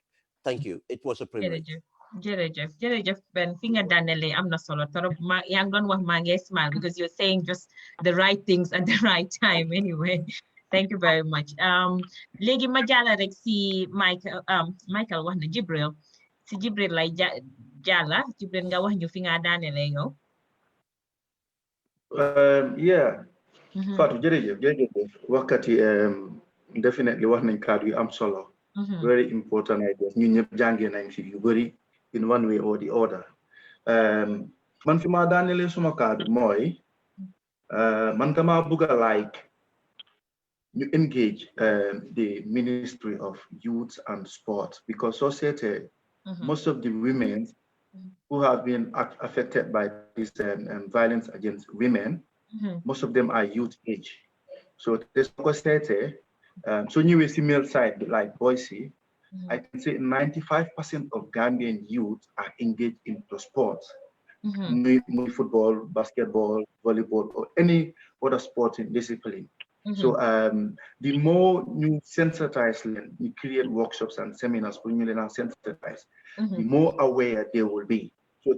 thank you it was a privilege jërëjëf Ben fi nga daanele am na solo torop yaa ngi doon wax maa ngi smile because you're saying just the right things at the right time anyway thank you very much léegi ma jàlla rek si Michael wax na Jibril si Jibril lay jàlla Jibril nga wax ñu fi nga daanele yow yeah Fatou jërëjëf waxkati definitely wax nañ kàddu yu am solo very important ideas ñun ñëpp jàngee nañ fi yu bëri in one way or the other man fi ma daanele suma kàddu mooy man dama bëgg a like ñu engage the Ministry of Youth and Sport because society most of the women who have been affected by this violence against women most of them are youth age so this society so you see male side like Boise, I can say 95% of Gambian youth are engaged into sports, football, basketball, volleyball, or any other sporting discipline. So the more you sensitize them, you create workshops and seminars for you and sensitize, the more aware they will be. So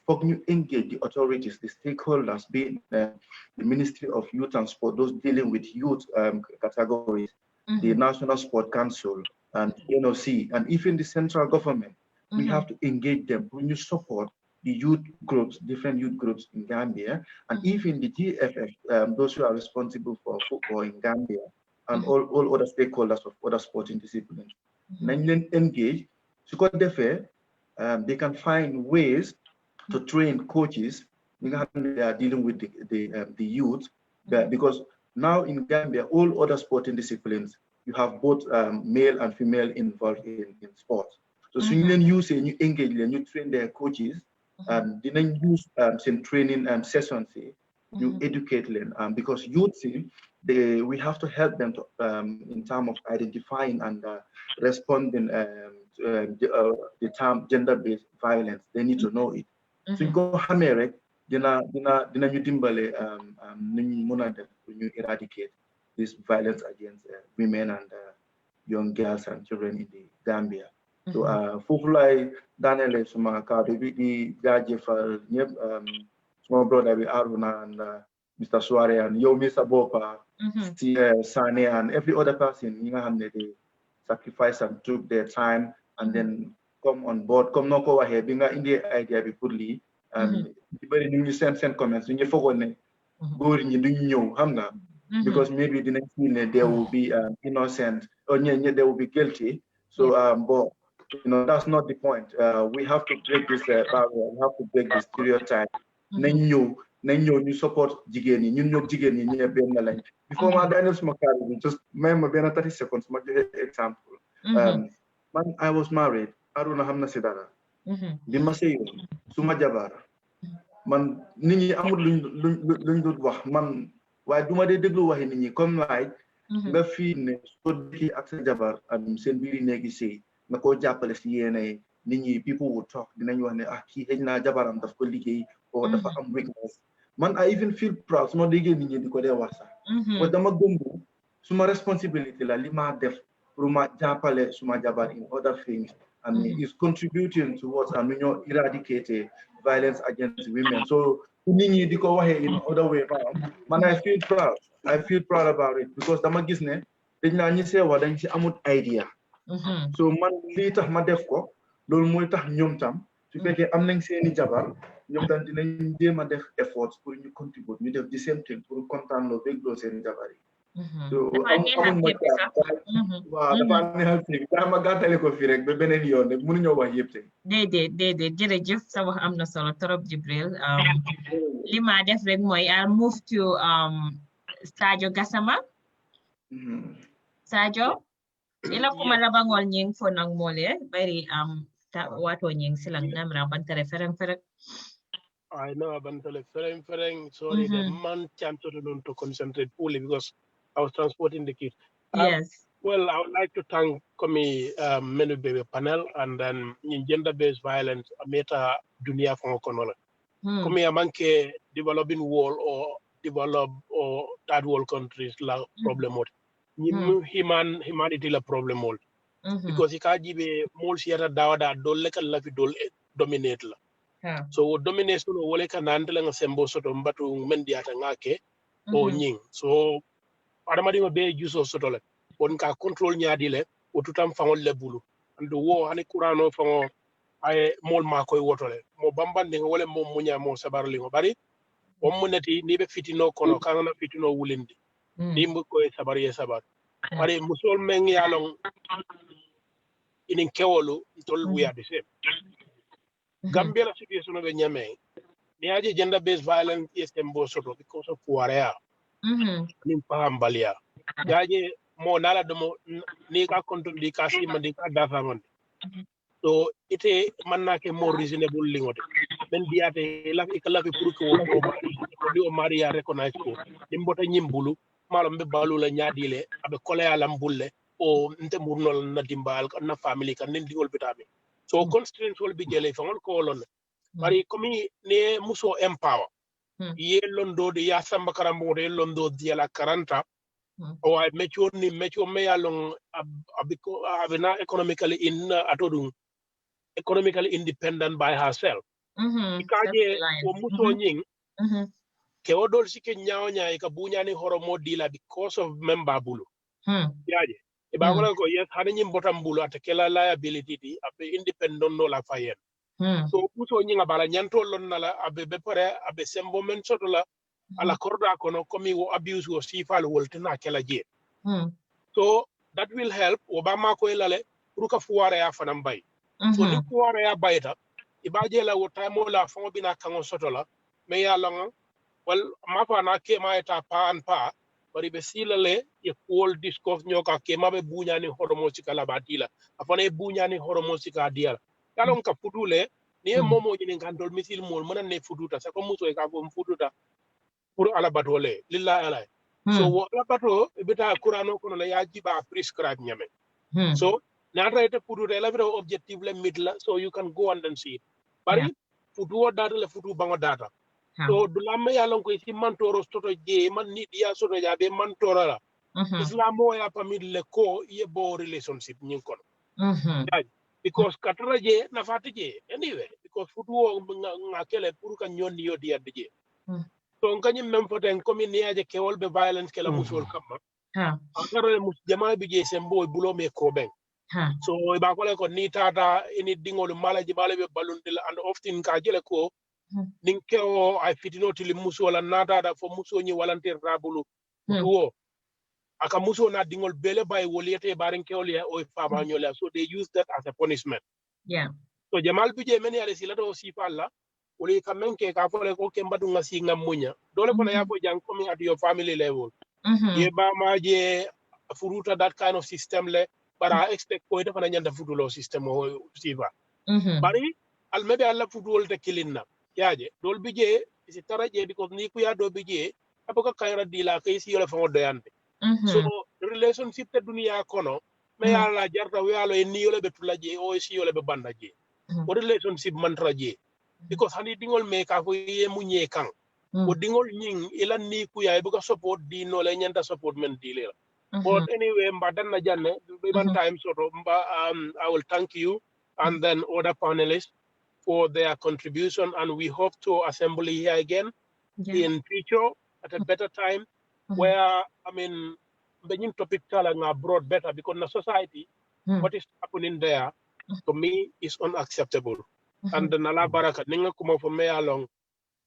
for you engage the authorities, the stakeholders, be the Ministry of Youth and Sport, those dealing with youth categories, the National Sport Council, and NOC, and even the central government. We have to engage them when you support the youth groups, different youth groups in Gambia, and even the GFF, those who are responsible for football in Gambia, and all other stakeholders of other sporting disciplines. Then engage, so they can find ways to train coaches. They are dealing with the youth, because now in Gambia, all other sporting disciplines, you have both male and female involved in sports. So you use and you engage and you train their coaches, then use some training sessions, you educate them, because youth, we have to help them to, in terms of identifying and responding the term gender-based violence. They need to know it. So you go hammer dina ñu dimbale ñu eradicate this violence against women and young girls and children in the Gambia. So foofu lay daanele suma kàddu bi di jaajëfal ñëpp small brother with Aruna and Mr. Suare and yo, Mr. Bopa, Sane and every other person, they sacrificed and took their time and then come on board, come knock over here, being in the idea before and very new send comments when you forgot go in you hamna because maybe the next minute they will be innocent or they will be guilty. So but you know that's not the point. We have to break this barrier, we have to break this stereotype. You support jigeni, jigeni before my Daniel Smakari, just remember 30 seconds, my example. Man, I was married, Aruna Hamna Sidara. Dimaseyo, Suma Jabara. Man, nini amul luñ dul wax man waaye duma dee déglu waxi nit ñi comme laay nga fii ne soo dëkki ak sa jabar am seen biiri néegi sëy nga koo jàppale si yéene nit ñi people would talk dinañ wax ne ah kii xëy naa jabaram daf ko liggéey o dafa am weakness man I even feel proud suma déggee nit ñi di ko dee wax sax parce dama gëmbu suma responsibility la li ma def pour ma jàppale suma jabar in other things and is contributing towards eradicating violence against women. So in other way around, man, I feel proud. I feel proud about it because the magisne did not say what I amut idea. So man later ma def ko lol moy tax ñom tam su fekke am nañ seeni jabar ñom tam dinañ jéma def efforts pour ñu contribute ñu def the same thing pour content lo beg do seeni jabar yi. So dama gàttale ko fii rek ba beneen yoon rek mënuñoo wax yëpp te déedéet jërëjëf sa wax am na solo trop Jibril li ma def rek mooy I'll move to Sadio Gassama Sadio ila kuma labangol nying fo nang mole bari wato nying silang namra bantare fereng I know bantale fereng sorry the man can't to concentrate fully because I was transporting the kids. Yes. Well, I would like to thank Komi Menu Baby panel and then in gender-based violence, Meta Dunia from Okonola. Komi Amanke developing world or develop or third world countries la problem with. Humanity la problem with. Because he can't give a more theater dawada dole la fi dole dominate la. So domination wole ka nandela sembo soto mbatu mendiata ngake o nying. So adamadi ma be juso sotole on ka control nyaadile o tutam fangol le bulu and wo hani kurano fango ay mol ma koy wotole mo bambande wala mo munya mo sabarli ngo bari o munati ni be fitino kono kana fitino wulindi dimbo koy sabari sabar bari musol men yalon inin kewolu tol we are the same Gambia la situation be nyame ni aje gender based violence is embo soto because of warrior nim pahambalia yaje mo nala domo ni ka control di ka si mandi ka dafa mon so ite manake more reasonable lingote ben diate la ikala fi pour ko di o maria recognize ko dimbota nyimbulu malom be balu la nyaadile abe kolea lambulle o nte murnol na dimbal na family kan nen diol bitami so constraints will be jele fangol ko lon bari komi ne muso empower ye londo de ya samba karambo de londo de la 40 o ay mecho me yalong abiko avena economically economically independent by herself ikaje o muso nying ke odol sike nyaonya e ka bunyani horomo dila because of member bulu yaje e ba ko yes hana nyim botam bulu atakela liability di abe independent no la fayen so muso nyinga bala nyanto lon nala abe be pare abe sembo men soto la ala korda kono komi wo abuse wo sifal woltena kala je so that will help obama ko elale pour ka fuwara ya fanam bay so ni fuwara ya bayta ibaje la wo time la fon bina kango soto la me ya longa well ma fa na ke ma eta pa an pa bari be silale e cool discourse nyoka ke mabe bunyani horomo sikala batila afane bunyani horomo sikala dia kalon ka fudule ni momo ni ngandol misil mol mana ne fuduta sa ko muso e ka fo fuduta pour ala batole lillahi ala so wo ala bato bita qur'ano kono la yajiba prescribe nyame so na rete fuduta la vero objective le midla so you can go and see bari fudu data le fudu bango data so dulama yalon ko si mantoro soto je man ni dia soto ya be mantora la islamo ya pamid le ko ye bo relationship nyin kono because katara je na fatije anyway because futuo ngakele puru kan nyonni yodi adje so ngani mem foten comme ni aje ke wolbe violence ke la musol kamma akaro mus jama bi je sembo bulo me ko ben so ba ko ni tata ini dingol malaji malabe balundil and often ka jele ko nin keo ay fitinotili muso la natata fo muso ñi walantir rabulu futuo aka muso na dingol bele bay woliyete barin kewol ya o fama ñola so they use that as a punishment so jamal bije men yale silato sifalla woli kamenke ka fole ko ke mbadu ngasi ngam munya dole fana ya fo jang coming at your family level ye ba ma je furuta that kind of system le bara expect ko ita fana nyanda futulo system o sifa bari al maybe alla futol te kilinna yaje dol bije isi taraje because ni ku ya do bije apoka kayra dila kay si yola fa doyante so relationship te dunia kono me yalla jarta walo e ni yola be tulaje o si yola be bandaje o relationship mantraje because hani dingol me ka ko ye munye kan o dingol nying ila ni ku ya buka support di no le nyanta support men di le but anyway mbadan na janne one time so I will thank you and then other panelists for their contribution, and we hope to assemble here again in future at a better time, where I mean, the new topic telling abroad better because the society, what is happening there, to me, is unacceptable. And the Nala Baraka, Ninga Kuma for me along,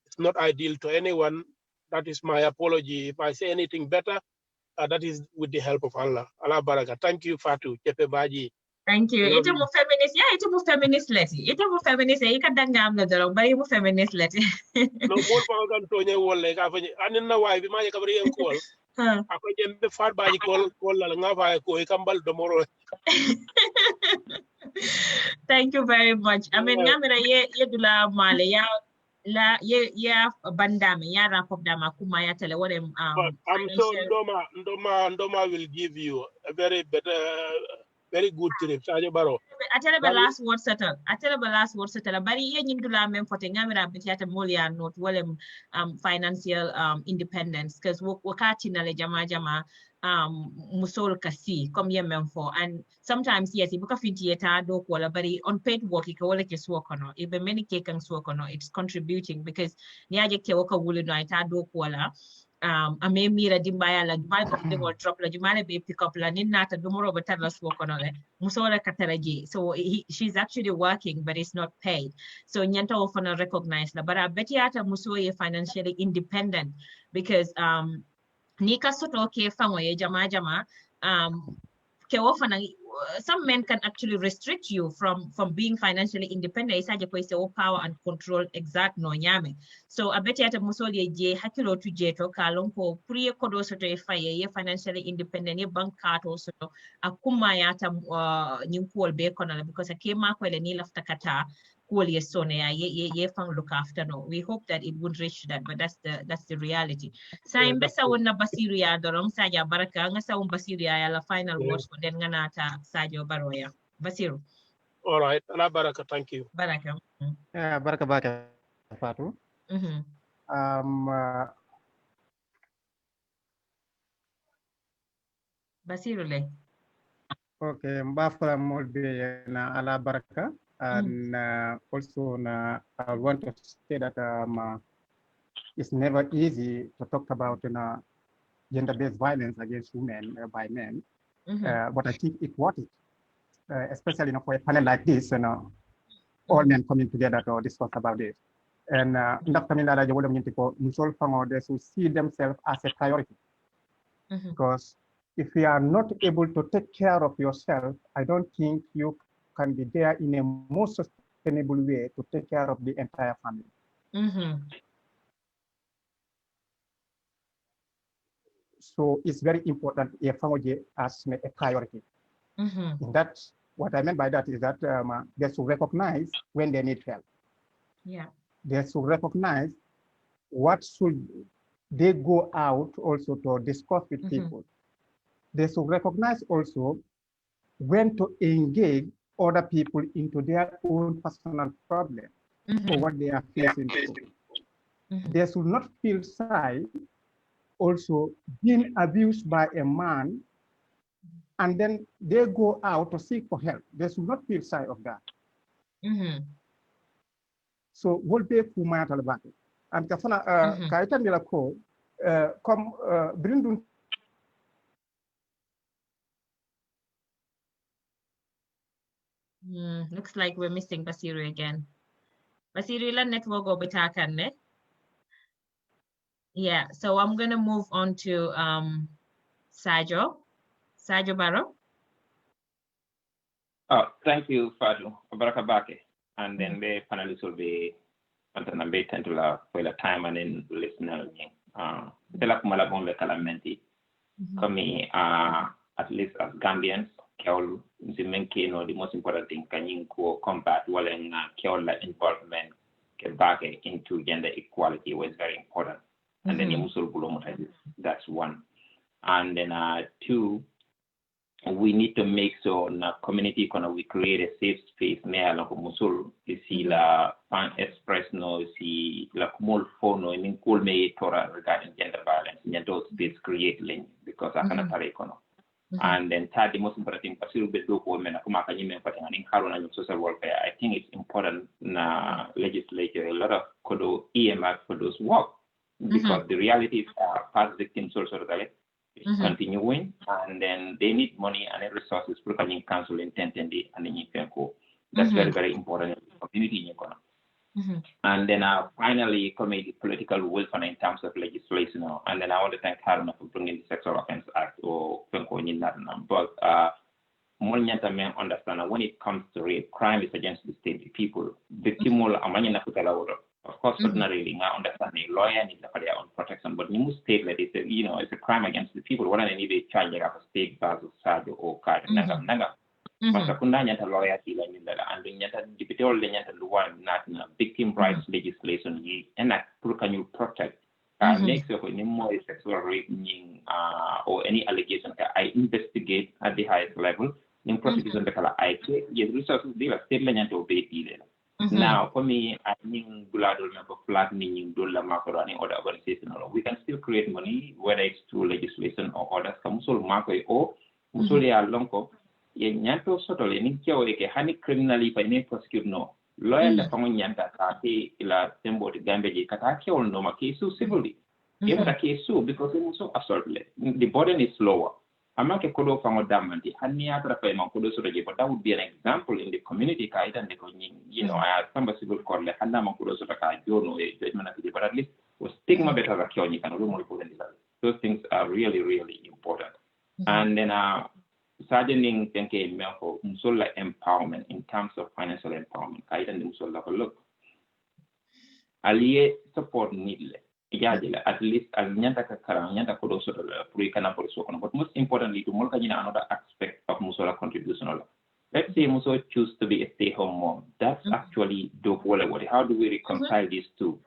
it's not ideal to anyone. That is my apology. If I say anything better, that is with the help of Allah. Allah Baraka. Thank you, Fatu, Kepe Baji. Thank you. Itu mu feminist, ya itu mu feminist leti. Itu mu feminist ya ikan dangam na dorong, bari mu feminist leti. No more pangan tonya wolle ka fanya. Anin na wai bi ma ya kabari yang kol. Ako jem be far baji kol la nga fa ko ikambal domoro. Thank you very much. I mean, ngamira ye dula male ya la ya bandame ya rapop dama kuma ya tele what I'm so ndoma will give you a very better very good trip. Sajo Baro. I tell you the last word settle. Bari ye nyindula mem fote ngamira bitiata molia not walem financial independence because wakati na le jama musol kasi come ye mem for and sometimes yes ibuka fitieta do kola bari unpaid work ikawole ke suokono ibe many ke kan suokono it's contributing because niaje ke waka wulu no ita do kola ame mira dimbaya la jumal ko ngol drop la jumal be pick up la ninata dumoro be tadla suokono le musola kataraji so she's actually working but it's not paid so nyanta ofana recognize la bara betiata musoye financially independent because nika soto ke fango ye jama ke ofana some men can actually restrict you from being financially independent isaje ko ise power and control exact no nyame so abeti ata musoli je hakilo tu je to kalon ko priye kodo soto e faye ye financially independent ye bank card also akuma yata nyinkuol be kono because akema ko le ni lafta kata ye fang look after no. We hope that it would reach that, but that's the reality. Sa imbesa wonna Basiru ya dorong saja baraka nga sa Basiru ya la final words ko den nga nata Sadio Baroya. Basiru. All right, Allah baraka, thank you. Baraka. Baraka baraka Fatu. Basiru le. Okay, mbafra molbe na ala baraka. And also, I want to say that it's never easy to talk about gender-based violence against women by men, but I think it's worth it, especially for a panel like this, all men coming together to discuss about it. And they should see themselves as a priority, because if you are not able to take care of yourself, I don't think you can be there in a more sustainable way to take care of the entire family. So it's very important a family as a priority. That what I meant by that is that they should recognize when they need help. Yeah. They should recognize what should they go out also to discuss with people. They should recognize also when to engage other people into their own personal problem or what they are facing. They should not feel shy also being abused by a man and then they go out to seek for help. They should not feel shy of that. so wolbe fumata le bake an ka fana ka itandi la ko comme brindun Looks like we're missing Basiru again. Basiru, la network go bitakan ne? Yeah, so I'm gonna move on to Sajo Barrow. Oh, thank you, Fadu. Baraka Bake. And then the panelists will be antana be tentula for the time and then listener. Tela kumala bombe kalamenti. Kami at least as Gambians, Keol Zimenke no the most important thing can you combat while in Keola involvement get back into gender equality was very important. And then Musul Bulomota, that's one. And then two, we need to make sure in the community we create a safe space mea la musul si la pan express no si la kumul fono in cool me tora regarding gender violence in those space create link because I cannot tell econo. And then third, the most important thing, Pasiru Bedo women, Akumaka Yime, putting Haruna and social welfare. I think it's important na legislature, a lot of kodo EMR for those work because the reality is past victims also continuing, and then they need money and resources for coming council intent and that's very, very important in the community. And then finally, committee political will in terms of legislation. And then I want to thank Haruna for bringing the Sexual Offense Act or but more men understand that when it comes to rape, crime is against the state, the people. Of course, ordinarily, I understand a lawyer needs for their own protection, but in most states, like it's a crime against the people. What I need a charge of a state versus Sajo or Card Naga. Masakunda nyata lawyer tila nindala and nyata deputy all nyata luwan not victim rights legislation yi and that can you protect makes sure any more sexual rape or any allegation that I investigate at the highest level in prosecution because I take yes resources they are still nyata obey it. Now for me I think bulado member flag meaning dollar market or any other organization we can still create money whether it's through legislation or others come so market or musolia lonko ye nyanto soto le ni kiao ke hani criminally by name prosecute no lawyer da fango nyanta ka te ila tembo de gambe je kata kiao no ma kesu civilly e mata kesu because it so assault the burden is lower amake kodo fango damanti hani atra pa ma kodo so je but that would be an example in the community ka ita de ko I have some civil court le handa ma kodo so ka jono e judgment at but at least was stigma better ka kiao ni kan ro mo ko those things are really really important and then Saddening thinking for Musola empowerment in terms of financial empowerment. I don't Musola look. Allié support needle. Yadila at least Alnyanta Karanyanta Kodoso Purikana Porosokon. But most importantly, to Molkajina another aspect of Musola contribution. Let's say Muso choose to be a stay-home mom. That's actually dope. How do we reconcile these two?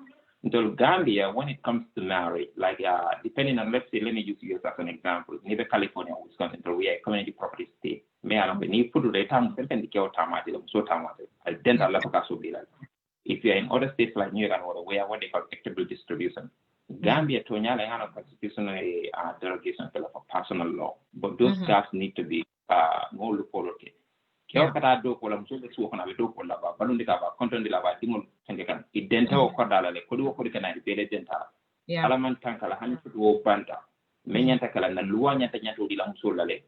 Until Gambia, when it comes to marriage, like depending on, let's say, let me use you as an example. Neither California, Wisconsin, we are a community property state. May I need put the time and the care tamati, so tamati. I then a lot of be like. If you are in other states like New York and other where what they call equitable distribution, Gambia to Nyala have a constitutional derogation for personal law, but those gaps need to be more loophole. Kyo kata do ko lam so so ko na do ko la ba balundi ka ba konton di la ba dimol senge kan identa o ko dala le ko do ko kana be le denta ala man tankala han futu banta men nyanta kala na luwa nyanta nyato di la muso la le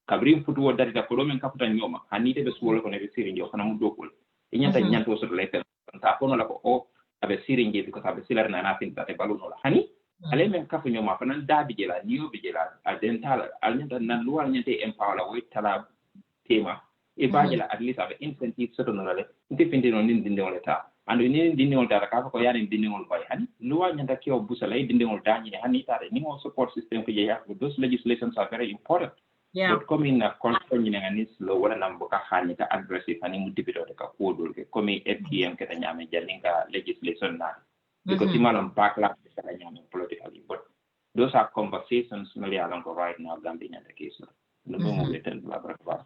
kabri futu o dari da ko men kaputa nyoma hanite be suwol ko ne be siri ndio kana mu do ko nyanta nyanto so le pen ta ko no la ko o abe siri ngi ko abe silar na na tin ta te balu no la hani ale men kafu nyoma fanan da bi jela niyo bi jela a dentala al nyanta na luwa nyanta empower we tala tema Evangela at least have incentive sort of knowledge, different on in the oleta. And we need the old Daka for Yan in the old by Honey. Lua Yantaki of Busala, the old Dani, Hanita, the new support system for Yaya, those legislations are very important. But coming a concerning and it's lower number of Hanika aggressive and individual code, coming FPM Ketanyama Jalinka legislation now. Because you on backlash politically. But those are conversations maybe along right now, Gambia and the case. The moment blah blah blah.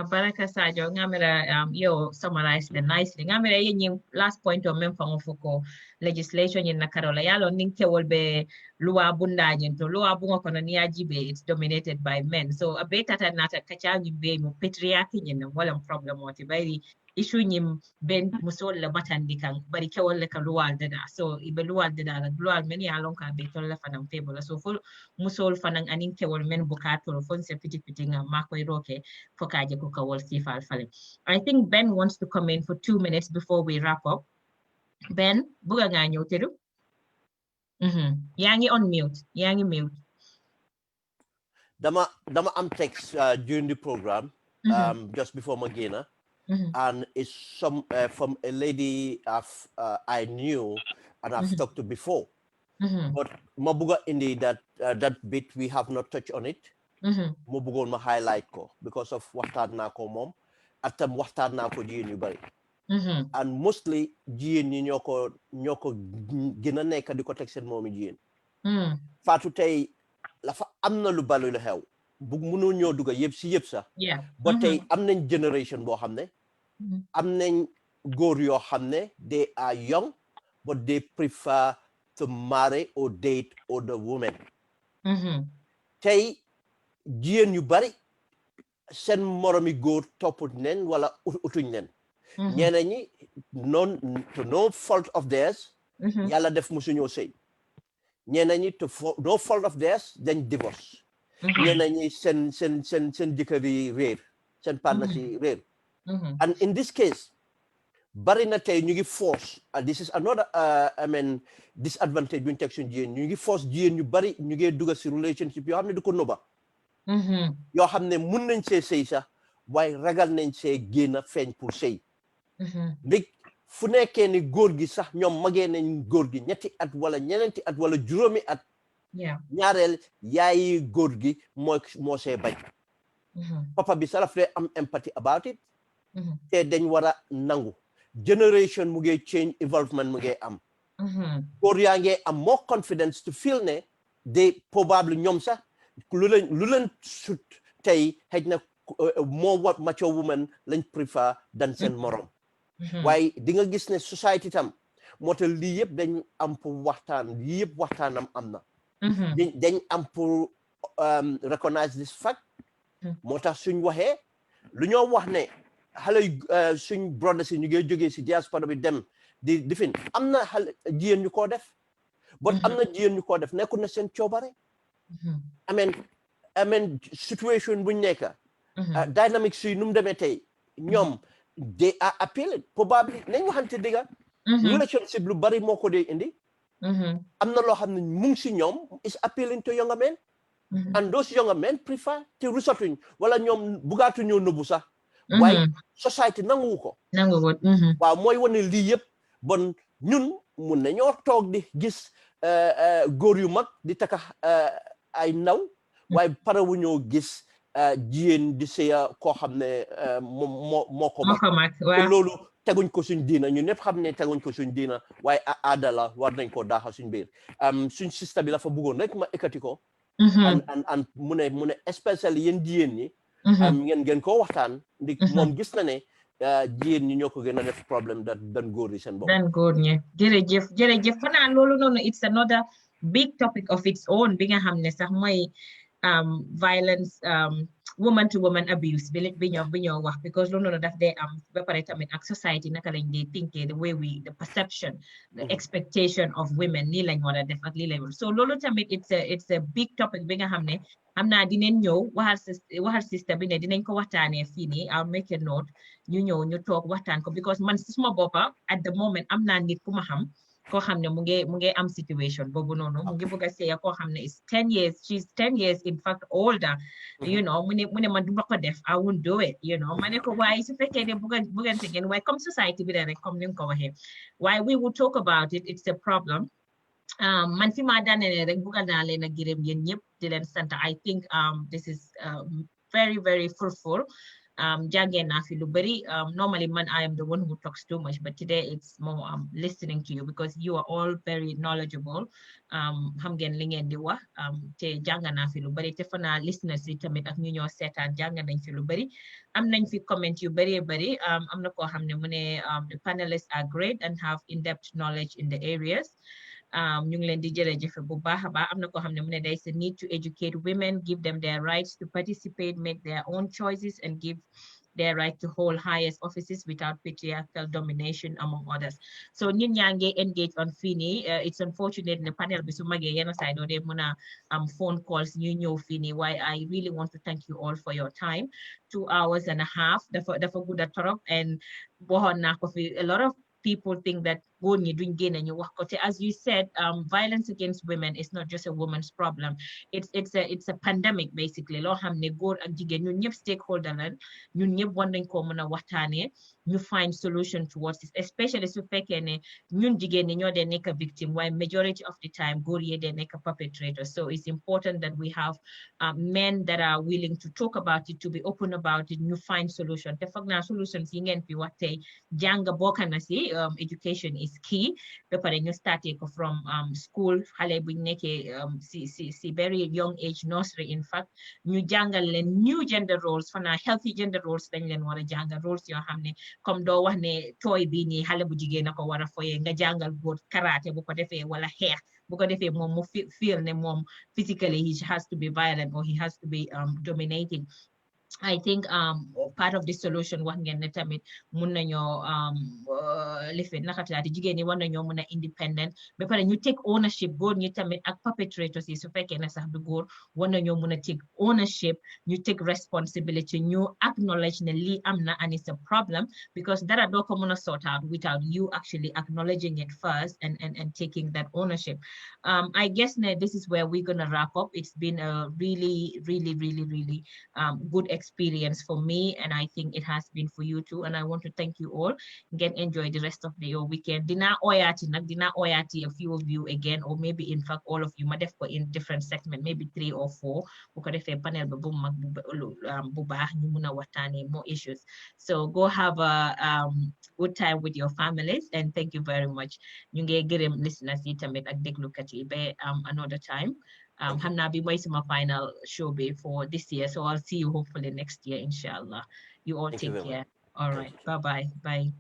Baraka Sajo, ngamira yo summarize the nicely. Ngamira yenye last point of memfango fuko legislation in Nakarola yalo ninke wolbe lua bunda nyento lua bunga kono niajibe it's dominated by men. So a beta nata kachangi be mo patriarchy nyena wala problem wati very issue nyim ben musol la batandi kan bari kewol le ka luwal dada so ibe luwal dada la luwal men ya lon ka be tol la fanam febo la so fo musol fanan anin kewol men bukato fon se piti piti nga makoy roke fo kaje ko kawol sifal fale. I think Ben wants to come in for 2 minutes before we wrap up. Ben buga nga ñew tedu yaangi on mute yaangi mute. Dama am text during the program just before Magina. And it's from a lady I knew and I've talked to before. But Mabuga indeed that bit we have not touched on it. Mabuga ma highlight ko because of waxtaan naa ko moom ak tam waxtaan naa ko jigéen yu bari. And mostly jigéen ñi ñoo ko gën a nekk di ko teg seen moomi jigéen. Fatou tey la fa am na lu bari lu xew bu mënoo ñoo duga yëpp si yëpp sax. Ba tey am nañ generation boo xam ne. am nañ góor yoo xam ne they are young but they prefer to marry or date older women. Tey jigéen yu bari seen moromi góor topput nen wala utuñ nen. ñeneen ñi to no fault of theirs yàlla def musuñoo sëy. ñeneen ñi to no fault of theirs dañ divorce. ñeneen ñi seen jëkkër yi réer seen partner yi réer. And in this case, barina tay ñu ngi force, this is another disadvantage buñ tek suñ jigéen ñu ngi force jigéen ñu bari ñu ngi dugg ci relationship yoo xam ne du ko noba. yoo xam ne mun nañ see sëy sax waaye ragal nañ see génn feeñ pour sëy. Léegi fu nekkee ni góor gi sax ñoom magee nañ góor gi ñetti at wala ñeneenti at wala juróomi at. ñaareel yaayi góor gi moo see bañ. Papa bi sax daf am empathy about it. te dañ war a nangu generation mu ngi change involvement mu ngi am. góor yaa ngi am more confidence to feel ne de probably ñoom sax lu leen sut tey xëj na more mature women lañ prefer dan seen morom. waaye di nga gis ne society tam moo tax lii yëpp dañ am pour waxtaan lii yëpp waxtaanam am na. dañ am pour recognize this fact. moo tax suñ waxee lu ñoo wax ne xale suñ brothers yi ñu ngi jógee si diaspora bi dem di fin am na xale jigéen ñu koo def but am na jigéen ñu koo def nekkul na seen coobare. amen situation buñ nekk dynamics yi nu mu demee tey ñoom they are appealing probably nañ waxante dëgga relationship lu bari moo ko dee indi. am na loo xam ne mu ngi si ñoom is appealing to younger men. And those younger men prefer te rusatuñ wala ñoom bugaatu ñoo nëbbu sax. waaye society nanguwu ko. waaw mooy wane lii yëpp bon ñun mun nañoo toog di gis góor yu mag di taka ay ndaw waaye pare wu ñoo gis jigéen di sëya koo xam ne moo ko mag. loolu teguñ ko suñ diina ñu ñëpp xam ne teguñ ko suñ diina waaye aada la war nañ koo daaxa suñ biir suñ sista bi la fa bëggoon rek ma ekkati ko. and mu ne especially yéen jigéen ñi. ngeen koo waxtaan ndi moom gis na ne jigéen ñi ñoo ko gën a def problème dan góor yi seen bopp. dan góor ñi jërëjëf xanaa loolu noonu it's another big topic of its own bi nga xam ne sax mooy violence woman to woman abuse bi ñoo wax because loolu noonu daf dee am ba pare tamit ak society naka lañ dee thinking the way the perception the expectation of women nii lañ war a def ak lii lañ war so loolu tamit it's a big topic bi nga xam ne xam naa dinañ ñëw waxal sister bi ne dinañ ko waxtaanee fii nii I'll make a note ñu ñëw ñu toog waxtaan ko because man suma boppa at the moment am naa nit ku ma xam koo xam ne mu ngi am situation boobu noonu mu ngi bëgg a seeya koo xam ne is 10 years she's 10 years in fact older you know mu ne man du ma ko def I won't do it you know ma ne ko waaye su fekkee ne buggante ngeen waaye comme society bi la rek comme ni nga ko waxee waaye we will talk about it it's a problem man fi ma daanele rek bëgg naa leen a gërëm yéen ñëpp di leen sant I think this is very very fruitful jàngee naa fi lu bari normally man I am the one who talks too much but today it's more listening to you because you are all very knowledgeable xam ngeen li ngeen di wax te jàng naa fi lu bari te fa naa listeners yi tamit ak ñu ñoo seetaan jàng nañ fi lu bari am nañ fi comment yu bari bari am na koo xam ne mu ne the panelists are great and have in-depth knowledge in the areas ñu ngi leen di jërëjëf bu baax a baax am na koo xam ne mu ne there is a need to educate women give them their rights to participate make their own choices and give their right to hold highest offices without patriarchal domination, among others. So ñun ñange engage on fini. It's unfortunate the panel bi su magee yenn side do de mëna phone calls ñu ñëw fini. Why I really want to thank you all for your time. 2 hours and a half dafa gudda torop, and waxoon naa ko fi a lot of people think that góor ñi duñ génn ñu wax ko te as you said, violence against women is not just a woman's problem. It's a pandemic basically loo xam ne góor ak jigéen ñun ñëpp stakeholder la ñun ñëpp war nañ koo mën a waxtaanee ñu find solution towards this, especially su fekkee ne ñun jigéen ñi ñoo dee nekk victim waaye majority of the time góor yee dee nekk perpetrator. So it's important that we have men that are willing to talk about it, to be open about it, ñu find solution te foog naa solutions yi ngeen fi wax tey jàng bokk na si. Education is key. Ba pare ñu starté ko from school xale buñ nekkee si very young age, nursery in fact, ñu jàngal leen new gender roles, fana healthy gender roles dañ leen war a jàngal, roles yoo xam ne comme doo wax ne tooy bii nii xale bu jigéen a ko war a foyee nga jàngal góor karaté bu ko defee wala xeex bu ko defee moom mu feel ne moom physically he has to be violent or he has to be dominating. I think part of the solution wax ngeen ne tamit mun nañoo lifin nakataati jigéen ñi war nañoo mun a independent ba pare ñu take ownership, góor ñi tamit ak perpetrators yi su fekkee ne sax du góor war nañoo mun a take ownership, ñu take responsibility, ñu acknowledge ne lii am na and it's a problem, because dara doo ko mun a sort out without you actually acknowledging it first and taking that ownership. I guess this is where we're gonna wrap up. It's been a really good experience for me, and I think it has been for you too, and I want to thank you all. Enjoy the rest of your weekend. Dina oyati a few of you again, or maybe in fact all of you ma def ko in different segments, maybe 3 or 4 bu ko defee panel ba bu mag bu baax ñu mëna waxtaanee more issues. So go have a good time with your families, and thank you very much. Ñu ngi gërëm listeners yi tamit ak déglukat yi ba another time. Hanna be my final show for this year, so I'll see you hopefully next year, inshallah. You all take care. All right, bye.